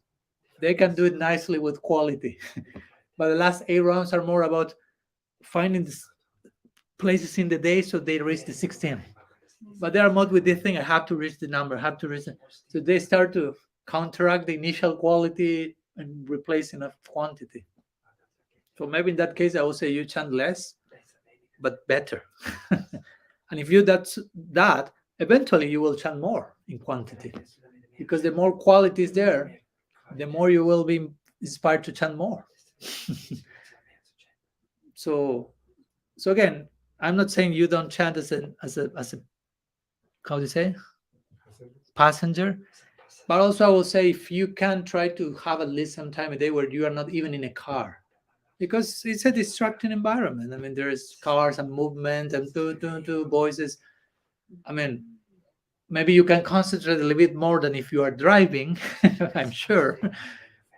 they can do it nicely with quality. But the last 8 rounds are more about finding places in the day so they reach the 16. But they are more with this thing, I have to reach the number, I have to reach it. So they start to counteract the initial quality and replacing of quantity. So maybe in that case, I would say you chant less, but better. And if you that's that, eventually you will chant more in quantity. Because the more quality is there, the more you will be inspired to chant more. So again, I'm not saying you don't chant as a how do you say, passenger, but also I will say if you can try to have at least some time a day where you are not even in a car, because it's a distracting environment. I mean, there's cars and movement and voices. I mean, maybe you can concentrate a little bit more than if you are driving, I'm sure.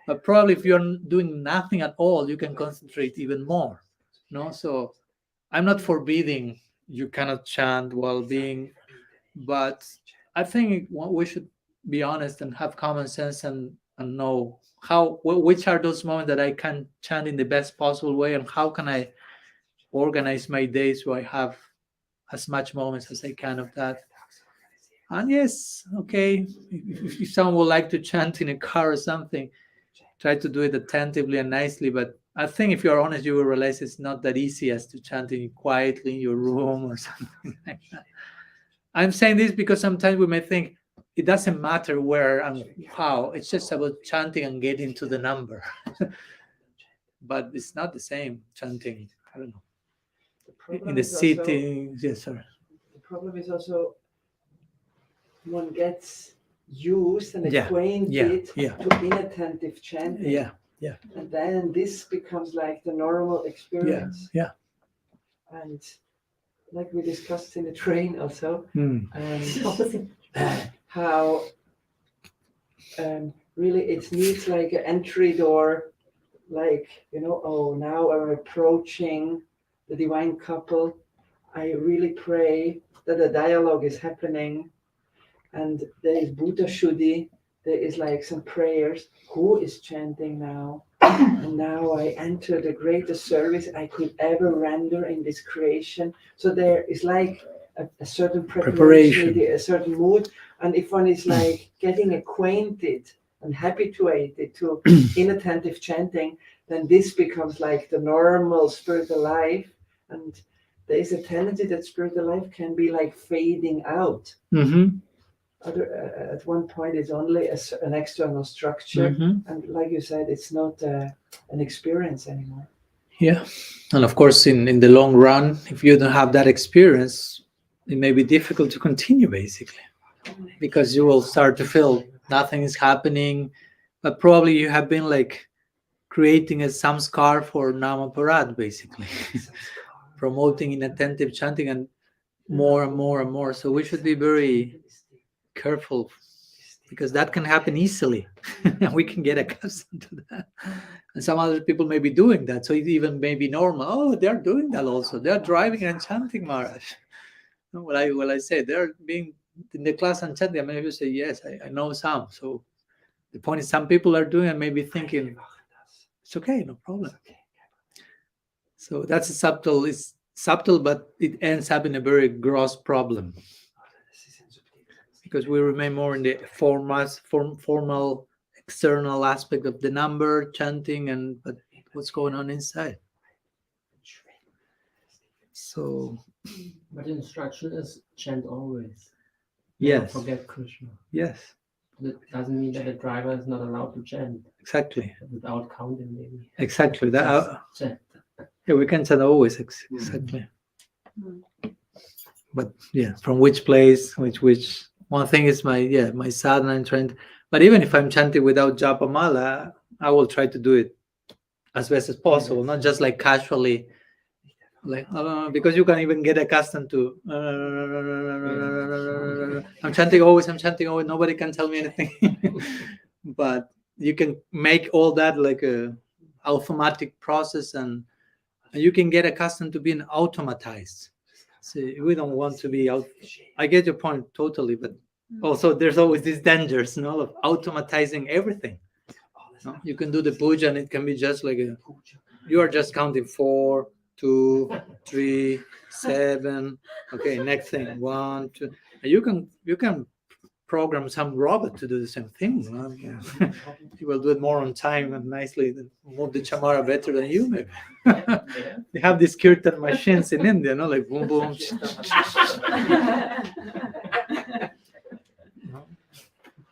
But probably if you're doing nothing at all, you can concentrate even more. No, so I'm not forbidding you cannot chant while being, but I think we should be honest and have common sense and know which are those moments that I can chant in the best possible way, and how can I organize my days so I have as much moments as I can of that. And yes, okay, if someone would like to chant in a car or something, try to do it attentively and nicely. But I think if you're honest, you will realize it's not that easy as to chanting quietly in your room or something like that. I'm saying this because sometimes we may think it doesn't matter where and how, it's just about chanting and getting to the number. But it's not the same chanting, I don't know, in the city. Yes, sir. The problem is also one gets used and acquainted to inattentive chanting. Yeah. And then this becomes like the normal experience. Yeah. And like we discussed in the train also, how really it needs like an entry door, like, oh, now I'm approaching the divine couple. I really pray that a dialogue is happening, and there is Buddha Shuddhi, there is like some prayers. Who is chanting now? And now I enter the greatest service I could ever render in this creation. So there is like a certain preparation, a certain mood. And if one is like getting acquainted and habituated to inattentive chanting, then this becomes like the normal spiritual life. And there is a tendency that spiritual life can be like fading out. Mm-hmm. At one point, it's only an external structure, and like you said, it's not an experience anymore. Yeah, and of course, in the long run, if you don't have that experience, it may be difficult to continue, basically, because you will start to feel nothing is happening, but probably you have been like creating a samskar for Namaparad, basically, promoting inattentive chanting and more and more and more. So we should be very careful, because that can happen easily and we can get accustomed to that, and some other people may be doing that, so it even may be normal. Oh, they're doing that also, they're driving and chanting, Maharaj. Well, I say they're being in the class and chanting, many people say yes, I know some. So the point is, some people are doing and maybe thinking it's okay, no problem. So that's it's subtle, but it ends up in a very gross problem, because we remain more in the formal external aspect of the number, chanting, but what's going on inside. So, but the instruction is chant always. Yes. Don't forget Krishna. Yes. That doesn't mean that the driver is not allowed to chant. Exactly. Without counting, maybe. Exactly. That. Chant. Yeah, we can chant always. Exactly. But yeah, from which place, which. One thing is my sadhana and trend. But even if I'm chanting without japa mala, I will try to do it as best as possible, not just like casually, like because you can even get accustomed to. I'm chanting always. Nobody can tell me anything. But you can make all that like a automatic process, and you can get accustomed to being automatized. See, we don't want to be out. I get your point totally, but also there's always these dangers, of automatizing everything. No? You can do the puja, and it can be just like you are just counting 4, 2, 3, 7. Okay, next thing, 1, 2. You can program some robot to do the same thing. He will do it more on time and nicely, move the chamara better than you, maybe. They have these kirtan machines in India, no, like boom, boom.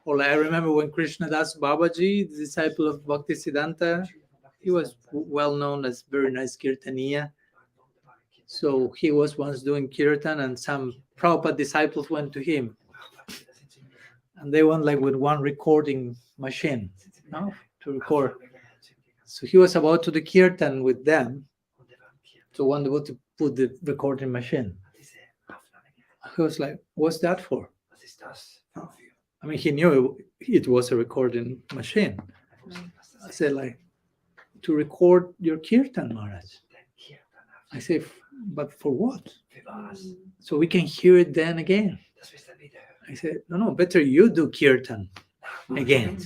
Or I remember when Krishnadas Babaji, the disciple of Bhaktisiddhanta, he was well known as very nice kirtaniya. So he was once doing kirtan, and some Prabhupada disciples went to him, and they went like with one recording machine, no, to record. So he was about to do kirtan with them, so one about to put the recording machine. He was like, "What's that for?" I mean, he knew it was a recording machine. I said, like, to record your kirtan, Maharaj. I say, but for what? So we can hear it then again. I said, no, better you do kirtan again.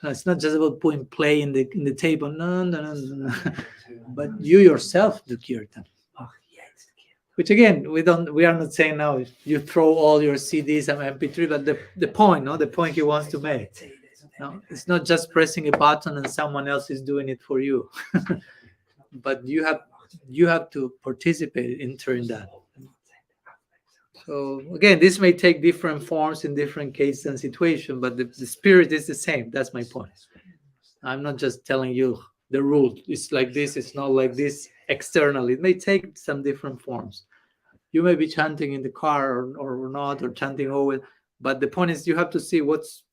No, it's not just about putting play in the table. No. But you yourself do kirtan. Which again, we are not saying now you throw all your CDs and MP3, but the point he wants to make. No, it's not just pressing a button and someone else is doing it for you. But you have to participate in turning that. So again, this may take different forms in different cases and situations, but the spirit is the same. That's my point. I'm not just telling you the rule. It's like this, it's not like this externally. It may take some different forms. You may be chanting in the car or not, or chanting always, but the point is you have to see what's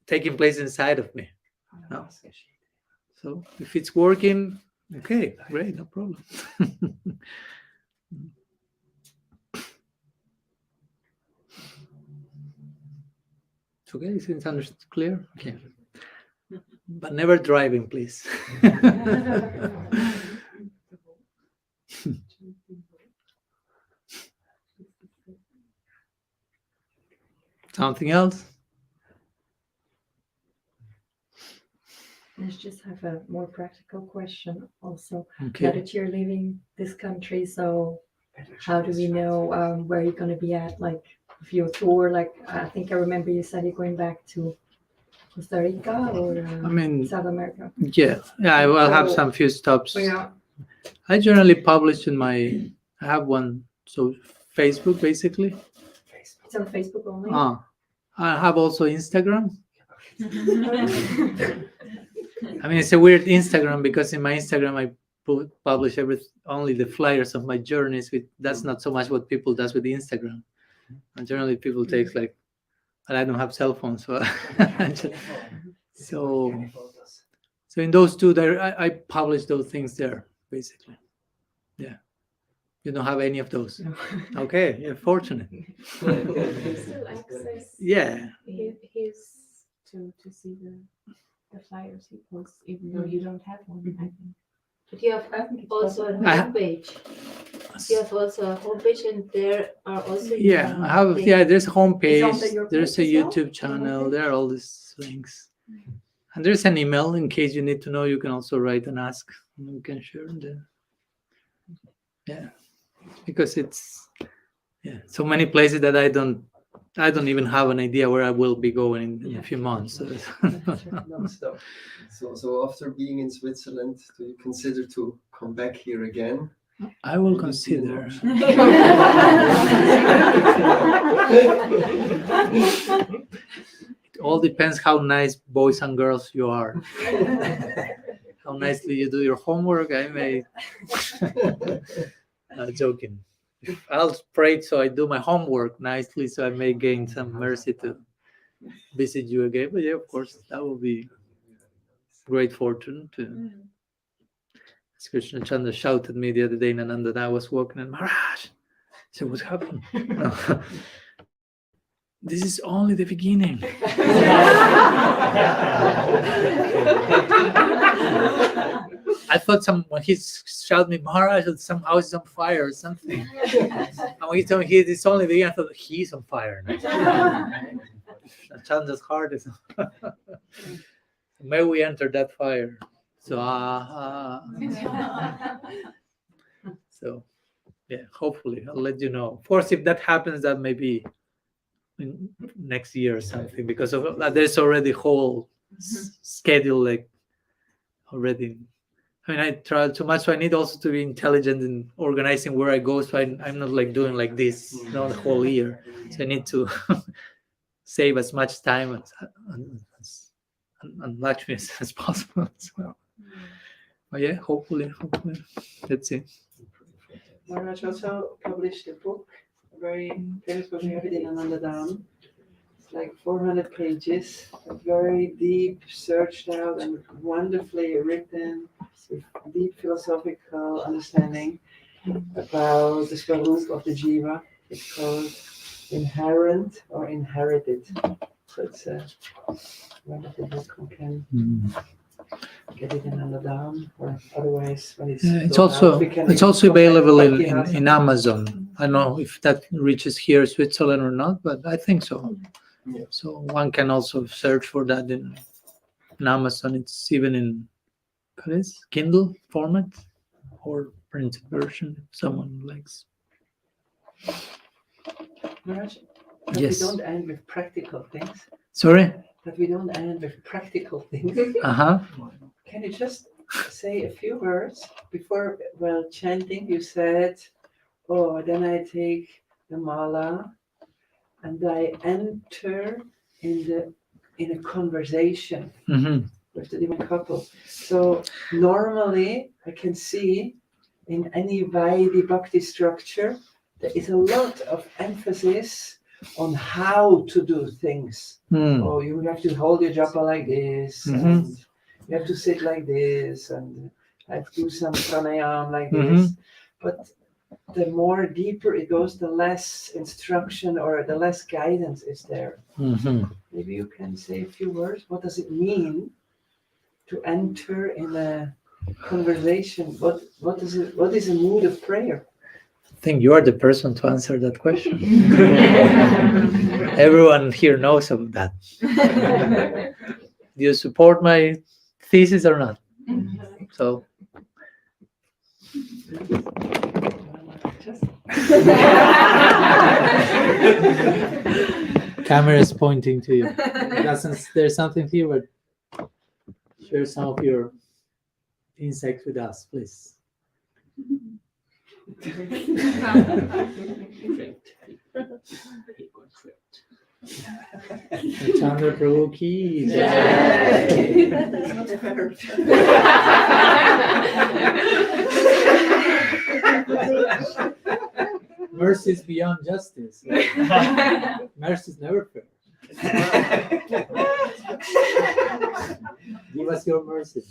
taking place inside of me. No? So if it's working, okay, great, no problem. It's okay, it's understood, clear? Okay. But never driving, please. Something else? Let's just have a more practical question also. Okay. Now that you're leaving this country, so how do we know where you're going to be at, like if you tour? Like I think I remember you said you're going back to Costa Rica or South America. Yeah, I will have some few stops. Yeah. I generally publish I have one, so Facebook basically. It's on Facebook only. I have also Instagram. I mean, it's a weird Instagram because in my Instagram I publish only the flyers of my journeys. That's not so much what people does with Instagram. And generally people take like, and I don't have cell phones, so in those two there, I publish those things there basically. Yeah, you don't have any of those. Okay, you're fortunate. Still access. Yeah. His to see the flyers he posts, even though you don't have one. I think. But you have also a homepage. You have also a homepage, and there are also. Yeah, I have. Yeah, there's a homepage. There's a YouTube channel. There are all these links, and there's an email in case you need to know. You can also write and ask. And we can share there. Yeah, because it's so many places that I don't even have an idea where I will be going in a few months. So after being in Switzerland, do you consider to come back here again? I will consider. It all depends how nice boys and girls you are. How nicely you do your homework. I may. Joking. I'll pray so I do my homework nicely, so I may gain some mercy to visit you again. But yeah, of course, that will be great fortune to. As Krishna Chandra shouted at me the other day in Ananda that I was walking, and Maharaj, I said, "What's happened?" This is only the beginning. I thought when he shouted me, Maharaj, some house is on fire or something. And when he told me it's only the beginning, I thought he's on fire. Chandra's heart is on fire. May we enter that fire. So So yeah, hopefully I'll let you know. Of course, if that happens, that may be in next year or something, because of there's already whole schedule like already. I mean, I travel too much, so I need also to be intelligent in organizing where I go. So I'm not like doing like this, the whole year. So I need to save as much time and Lakshmi as possible as well. But yeah, hopefully, let's see. Maharaj also published a book, a very famous book, Nitya. It's like 400 pages, very deep, searched out, and wonderfully written, with deep philosophical understanding about the Swarup of the Jiva. It's called Inherent or Inherited. So it's a wonderful book. We can get it in Anandam, or otherwise when It's also available in Amazon. I don't know if that reaches here, Switzerland or not, but I think so. Yeah. So one can also search for that in Amazon. It's even in Kindle format or printed version if someone likes. Maharaj, that Yes. we don't end with practical things. Sorry? That we don't end with practical things. Can you just say a few words before, well, chanting? You said, oh, then I take the mala and I enter in a conversation with the divine couple. So normally I can see in any Vaidhi Bhakti structure there is a lot of emphasis on how to do things. Oh, you have to hold your japa like this, and you have to sit like this, and have to do some pranayama like this. But the more deeper it goes, the less instruction or the less guidance is there. Maybe you can say a few words. What does it mean to enter in a conversation? What is a mood of prayer? I think you are the person to answer that question. Everyone here knows of that. Do you support my thesis or not? So camera is pointing to you. There's something here, but share some of your insights with us, please. Chandra Prabhu ki Mercy is beyond justice. Mercy is never fair. Give us your mercy.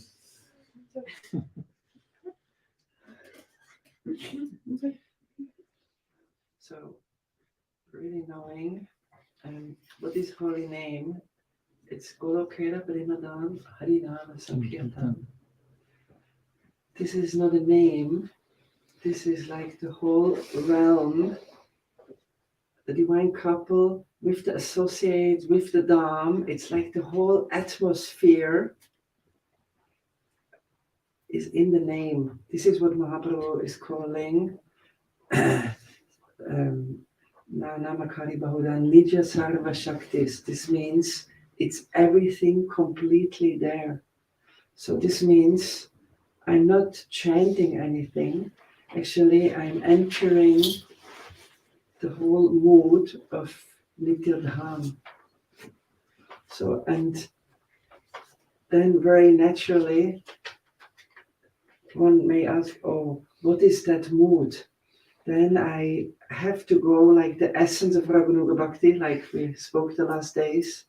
So, really knowing what is holy name, it's Golokera Premadan Harinama Sankirtan. This is not a name, this is like the whole realm, the divine couple with the associates, with the Dham. It's like the whole atmosphere is in the name. This is what Mahaprabhu is calling Namakari Bahudan Nitya Sarva Shaktis. This means it's everything completely there. So this means I'm not chanting anything. Actually, I'm entering the whole mood of Nitya Dham. So, and then very naturally, one may ask, oh, what is that mood? Then I have to go like the essence of Raghunuga Bhakti, like we spoke the last days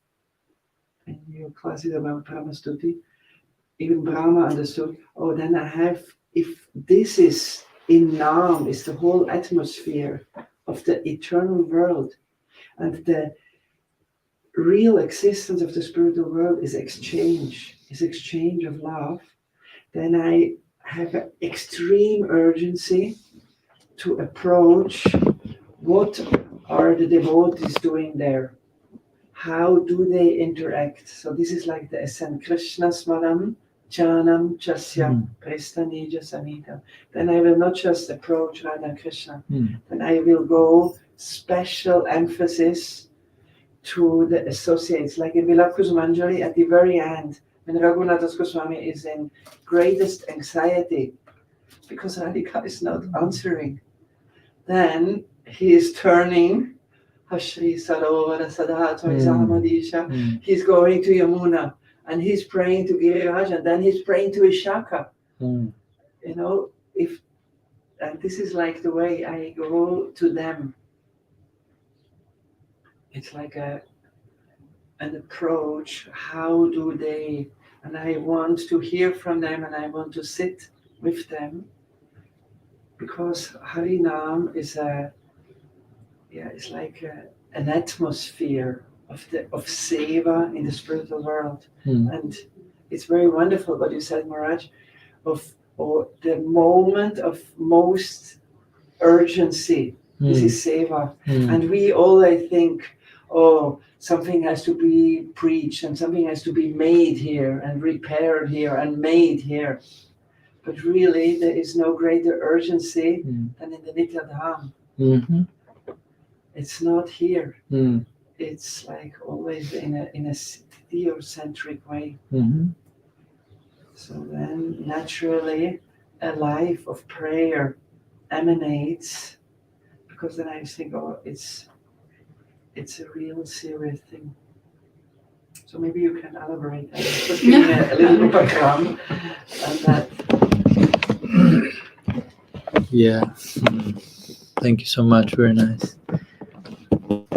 in your classes about Brahmastuti. Even Brahma understood, oh, then I have, if this is in Nam, is the whole atmosphere of the eternal world, and the real existence of the spiritual world is exchange of love, then I have an extreme urgency to approach what are the devotees doing there. How do they interact? So this is like the essence. Krishna Smaram, Janam Jasya Prestanija Samita. Then I will not just approach Radha and Krishna, then I will go special emphasis to the associates. Like in Vilap Kusumanjali, at the very end, when Raghunath Goswami is in greatest anxiety because Radhika is not answering, then he is turning Hashri Sarovara Sadhatva Samadisha. He's going to Yamuna and he's praying to Giriraj, and then he's praying to Ishaka. You know, and this is like the way I go to them. It's like an approach. How do they? And I want to hear from them, and I want to sit with them, because Harinam is it's like an atmosphere of seva in the spiritual world, and it's very wonderful what you said, Maharaj, or the moment of most urgency. This is seva, and we all, I think, something has to be preached and something has to be made here and repaired here and made here. But really, there is no greater urgency than in the Nitya Dham. It's not here. It's like always in a theocentric way. So then, naturally, a life of prayer emanates, because then I think, it's a real serious thing. So maybe you can elaborate and just give me a little background on that. Yeah. Thank you so much. Very nice.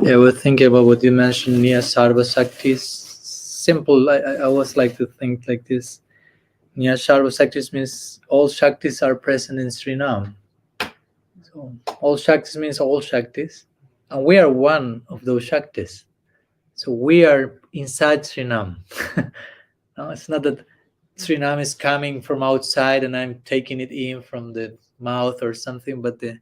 Yeah, we're thinking about what you mentioned, Niya Sarva Shaktis. Simple. I always like to think like this. Niya Sarva Shaktis means all Shaktis are present in Srinam. So all Shaktis means all Shaktis. And we are one of those Shaktis. So we are inside Srinam. No, it's not that Srinam is coming from outside and I'm taking it in from the mouth or something, but the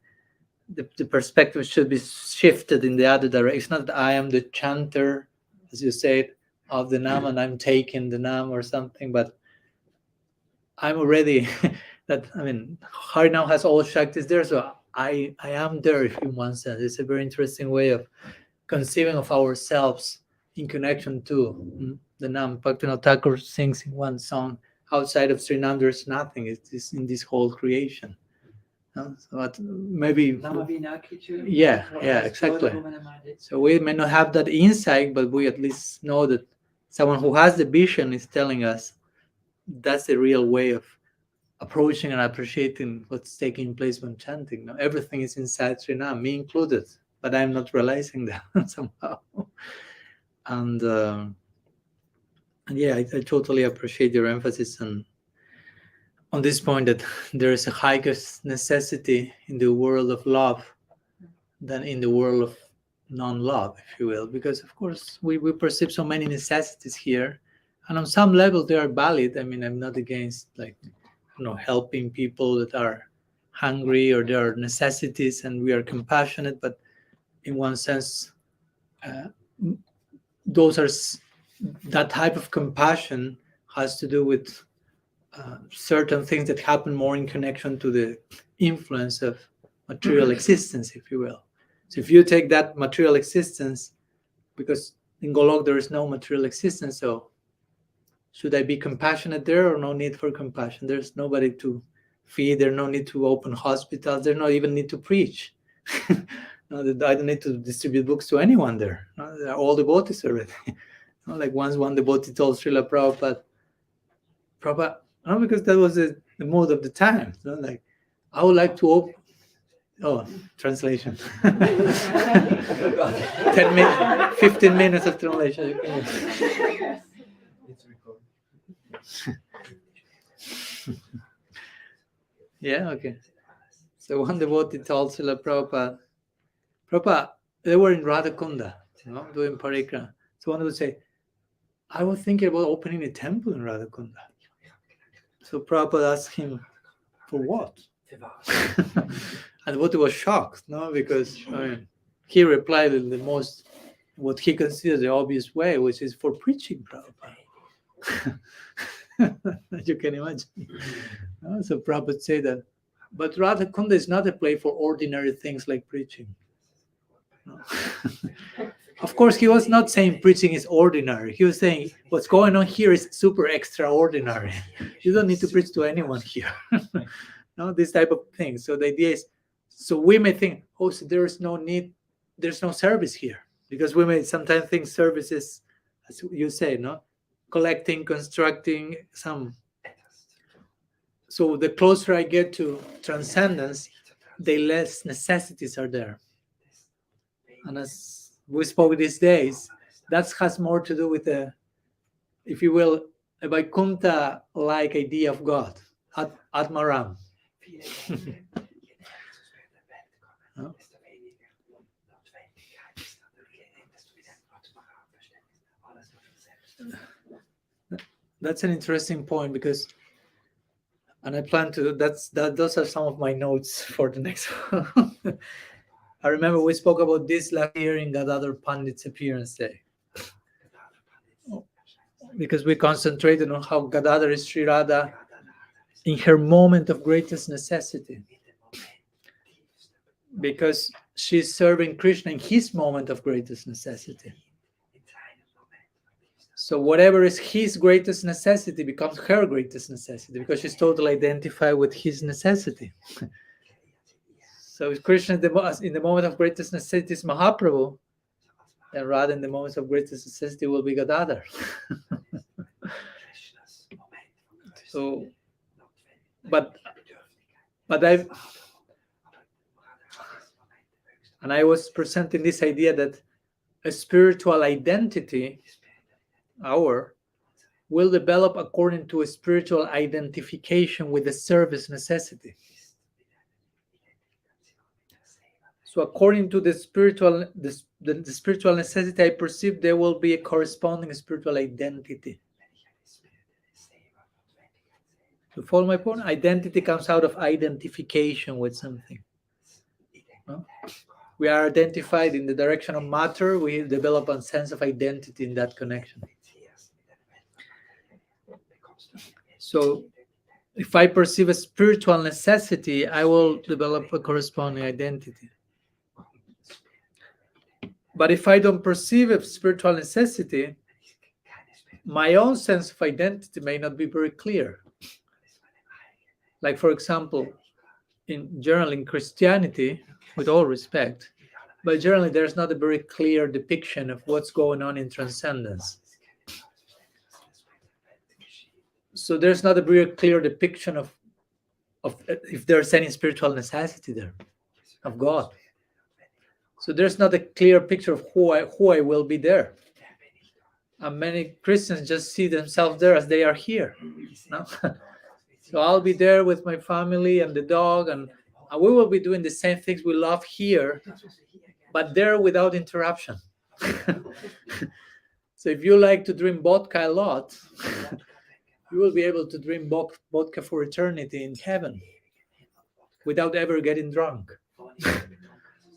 perspective should be shifted in the other direction. It's not that I am the chanter, as you said, of the Nam and I'm taking the Nam or something, but I'm already Harinam has all Shaktis there, so I am there in one sense. It's a very interesting way of conceiving of ourselves in connection to the Nam. Bhaktivinoda Thakur sings in one song, outside of Srinam there's nothing. It's in this whole creation. So maybe exactly. So we may not have that insight, but we at least know that someone who has the vision is telling us that's the real way of approaching and appreciating what's taking place when chanting. Now, everything is inside Srinam, me included, but I'm not realizing that somehow. And yeah, I totally appreciate your emphasis on this point, that there is a higher necessity in the world of love than in the world of non-love, if you will, because of course we perceive so many necessities here, and on some level they are valid. I mean, I'm not against helping people that are hungry or there are necessities, and we are compassionate, but in one sense that type of compassion has to do with certain things that happen more in connection to the influence of material existence, if you will. So if you take that material existence, because in Golok there is no material existence, so should I be compassionate there or no need for compassion? There's nobody to feed, there's no need to open hospitals, there's no even need to preach. No, I don't need to distribute books to anyone there. No, they're all devotees already. Like once one devotee told Srila Prabhupada, no, because that was the mood of the time. So like, I would like to open. Oh, translation. 15 minutes of translation. Yeah, okay. So one devotee told Srila Prabhupada, they were in Radhakunda, doing parikrama. So one would say, I was thinking about opening a temple in Radhakunda. So Prabhupada asked him, for what? And the devotee was shocked, because he replied in the most, what he considers the obvious way, which is for preaching, Prabhupada. You can imagine. So Prabhupada said that. But Radha Kunda is not a place for ordinary things like preaching. No. Of course, he was not saying preaching is ordinary. He was saying what's going on here is super extraordinary. You don't need to preach to anyone here. No, this type of thing. So the idea is, so we may think, oh, so there is no need, there's no service here. Because we may sometimes think service is, as you say, no? Collecting, constructing some. So the closer I get to transcendence, the less necessities are there. And as we spoke these days, that has more to do with the, if you will, a Vaikuntha-like idea of God, Atmaram. No? That's an interesting point because, and I plan to, those are some of my notes for the next one. I remember we spoke about this last year in Gadadhar Pandit's appearance day. Because we concentrated on how Gadadhar is Sri Radha in her moment of greatest necessity. Because she's serving Krishna in his moment of greatest necessity. So whatever is his greatest necessity becomes her greatest necessity because she's totally identified with his necessity. So if Krishna in the moment of greatest necessity is Mahaprabhu, then Radha in the moments of greatest necessity will be Gadadhar. So, but I was presenting this idea that a spiritual identity, will develop according to a spiritual identification with the service necessity. So according to the spiritual necessity I perceive, there will be a corresponding spiritual identity. To follow my point, identity comes out of identification with something. No? We are identified in the direction of matter, we develop a sense of identity in that connection. So if I perceive a spiritual necessity, I will develop a corresponding identity. But if I don't perceive a spiritual necessity, my own sense of identity may not be very clear. Like, for example, generally in Christianity, with all respect, but generally there's not a very clear depiction of what's going on in transcendence. So there's not a very clear depiction of if there's any spiritual necessity there, of God. So there's not a clear picture of who I will be there. And many Christians just see themselves there as they are here. No? So I'll be there with my family and the dog, and we will be doing the same things we love here, but there without interruption. So if you like to drink vodka a lot, you will be able to drink vodka for eternity in heaven without ever getting drunk.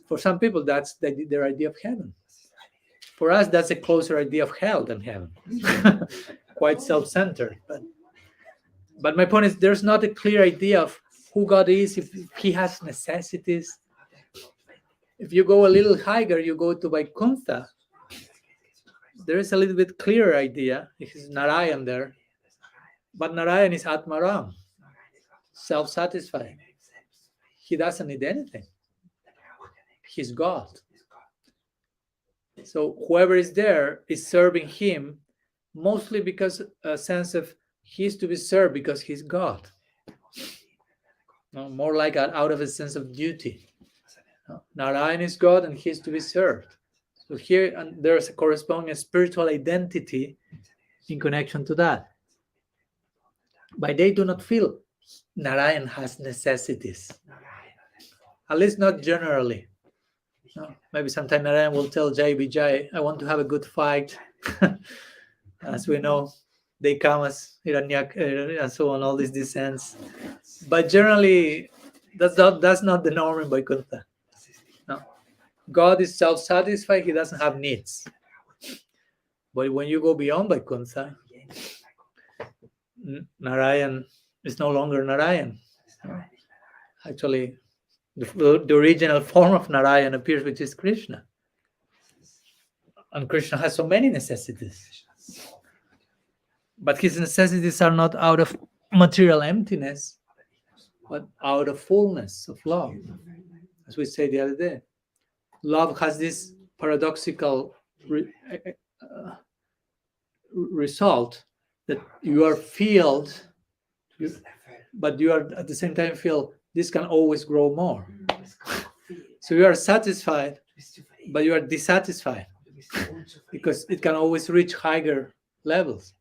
For some people, that's their idea of heaven. For us, that's a closer idea of hell than heaven. Quite self-centered. But my point is, there's not a clear idea of who God is, if he has necessities. If you go a little higher, you go to Vaikuntha, there is a little bit clearer idea. It is Narayan there. But Narayan is Atmaram, self-satisfied. He doesn't need anything. He's God. So whoever is there is serving him mostly because a sense of he's to be served because he's God. No, more like out of a sense of duty. No, Narayan is God and he's to be served. So here and there's a corresponding spiritual identity in connection to that. But they do not feel Narayan has necessities. At least not generally. No, maybe sometime Narayan will tell Jai Vijay, I want to have a good fight. As we know, they come as Hiranyak and so on, all these descents. But generally, that's not the norm in Vaikuntha. No. God is self-satisfied, he doesn't have needs. But when you go beyond Vaikuntha, Narayan is no longer Narayan. Actually, the original form of Narayan appears, which is Krishna. And Krishna has so many necessities. But his necessities are not out of material emptiness, but out of fullness of love. As we said the other day, love has this paradoxical result that you are filled, but you are at the same time feel this can always grow more. So you are satisfied, but you are dissatisfied because it can always reach higher levels.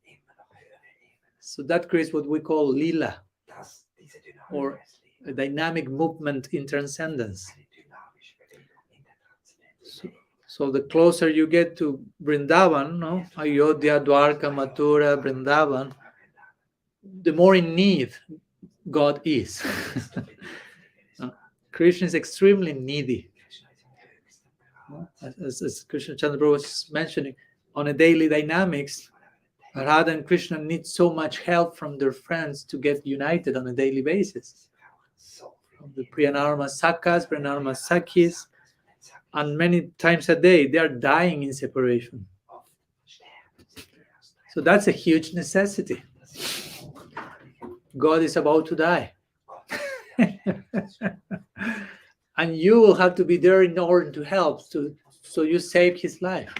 So that creates what we call lila, or a dynamic movement in transcendence. So the closer you get to Vrindavan, no? Ayodhya, Dwarka, Mathura, Vrindavan, the more in need God is. Krishna is extremely needy. As Krishna Chandra was mentioning, on a daily dynamics, Radha and Krishna need so much help from their friends to get united on a daily basis. The Priyanarma Sakas, Priyanarma Sakhis, and many times a day they are dying in separation. So that's a huge necessity. God is about to die. And you will have to be there in order to help, so you save his life.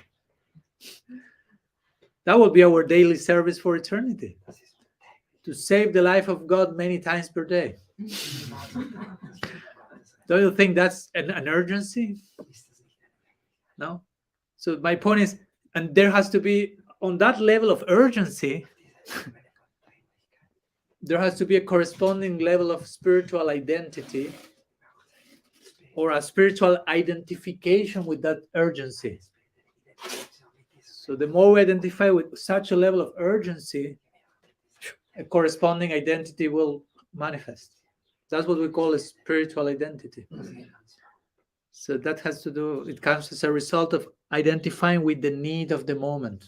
That will be our daily service for eternity. To save the life of God many times per day. Don't you think that's an urgency? No? So my point is, and there has to be, on that level of urgency, there has to be a corresponding level of spiritual identity, or a spiritual identification with that urgency. So the more we identify with such a level of urgency, a corresponding identity will manifest. That's what we call a spiritual identity. So that has to do, it comes as a result of identifying with the need of the moment.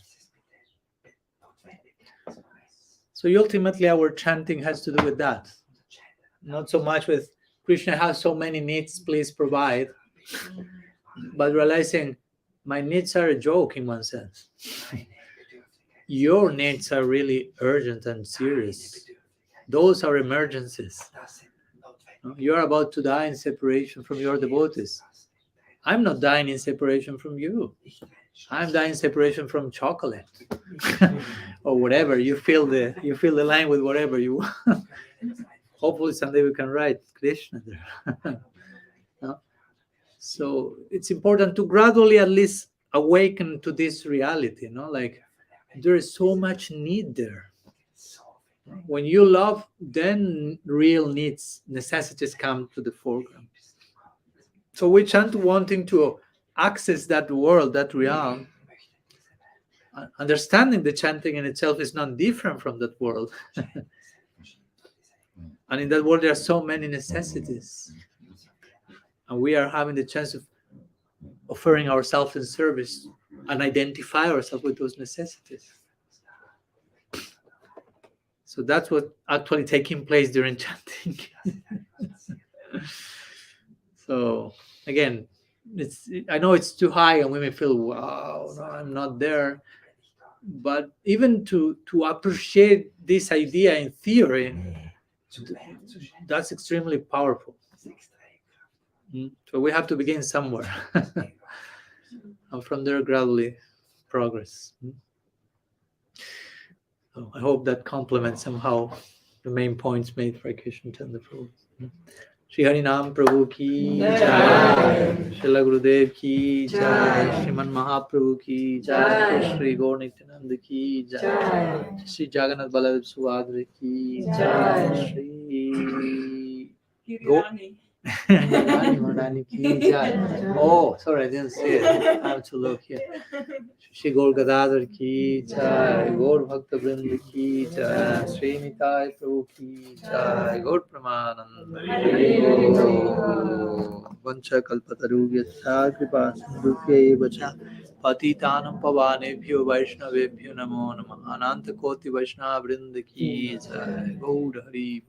So ultimately our chanting has to do with that. Not so much with Krishna has so many needs, please provide, but realizing my needs are a joke in one sense. Your needs are really urgent and serious. Those are emergencies. You're about to die in separation from your devotees. I'm not dying in separation from you. I'm dying in separation from chocolate or whatever. You fill the line with whatever you want. Hopefully someday we can write Krishna there. No? So it's important to gradually at least awaken to this reality, like there is so much need there. When you love, then real needs, necessities come to the foreground. So we chant wanting to access that world, that realm. Understanding the chanting in itself is not different from that world. And in that world there are so many necessities. And we are having the chance of offering ourselves in service and identify ourselves with those necessities. So that's what actually taking place during chanting. So again, I know it's too high and we may feel, wow, no, I'm not there. But even to appreciate this idea in theory, that's extremely powerful. So we have to begin somewhere. And from there gradually progress. So I hope that complements somehow the main points made by Krishna Chandra Prabhu. Shri Harinam Prabhu ki jai, Srila Gurudev ki jai, Shriman Mahaprabhu ki jai, Shri Gaur Nityananda ki jai, Shri Jagannatha Baladev Subhadra ki jai, Shri Maharani ki jai. Oh, sorry, I didn't see it. I have to look here. Shri Gaur Gadadhar ki jai, Gaur Bhakta Vrinda ki jai, Shri Nitai Prabhu ki jai, Gaur Pramananda Vancha Kalpatarubhyatha Kripa Sindhubhya Vacha Patitanam pavanebhyo Vaishnavebhyo namo namah. Ananta Koti Vaishnava Vrinda ki jai. Gaura Hari.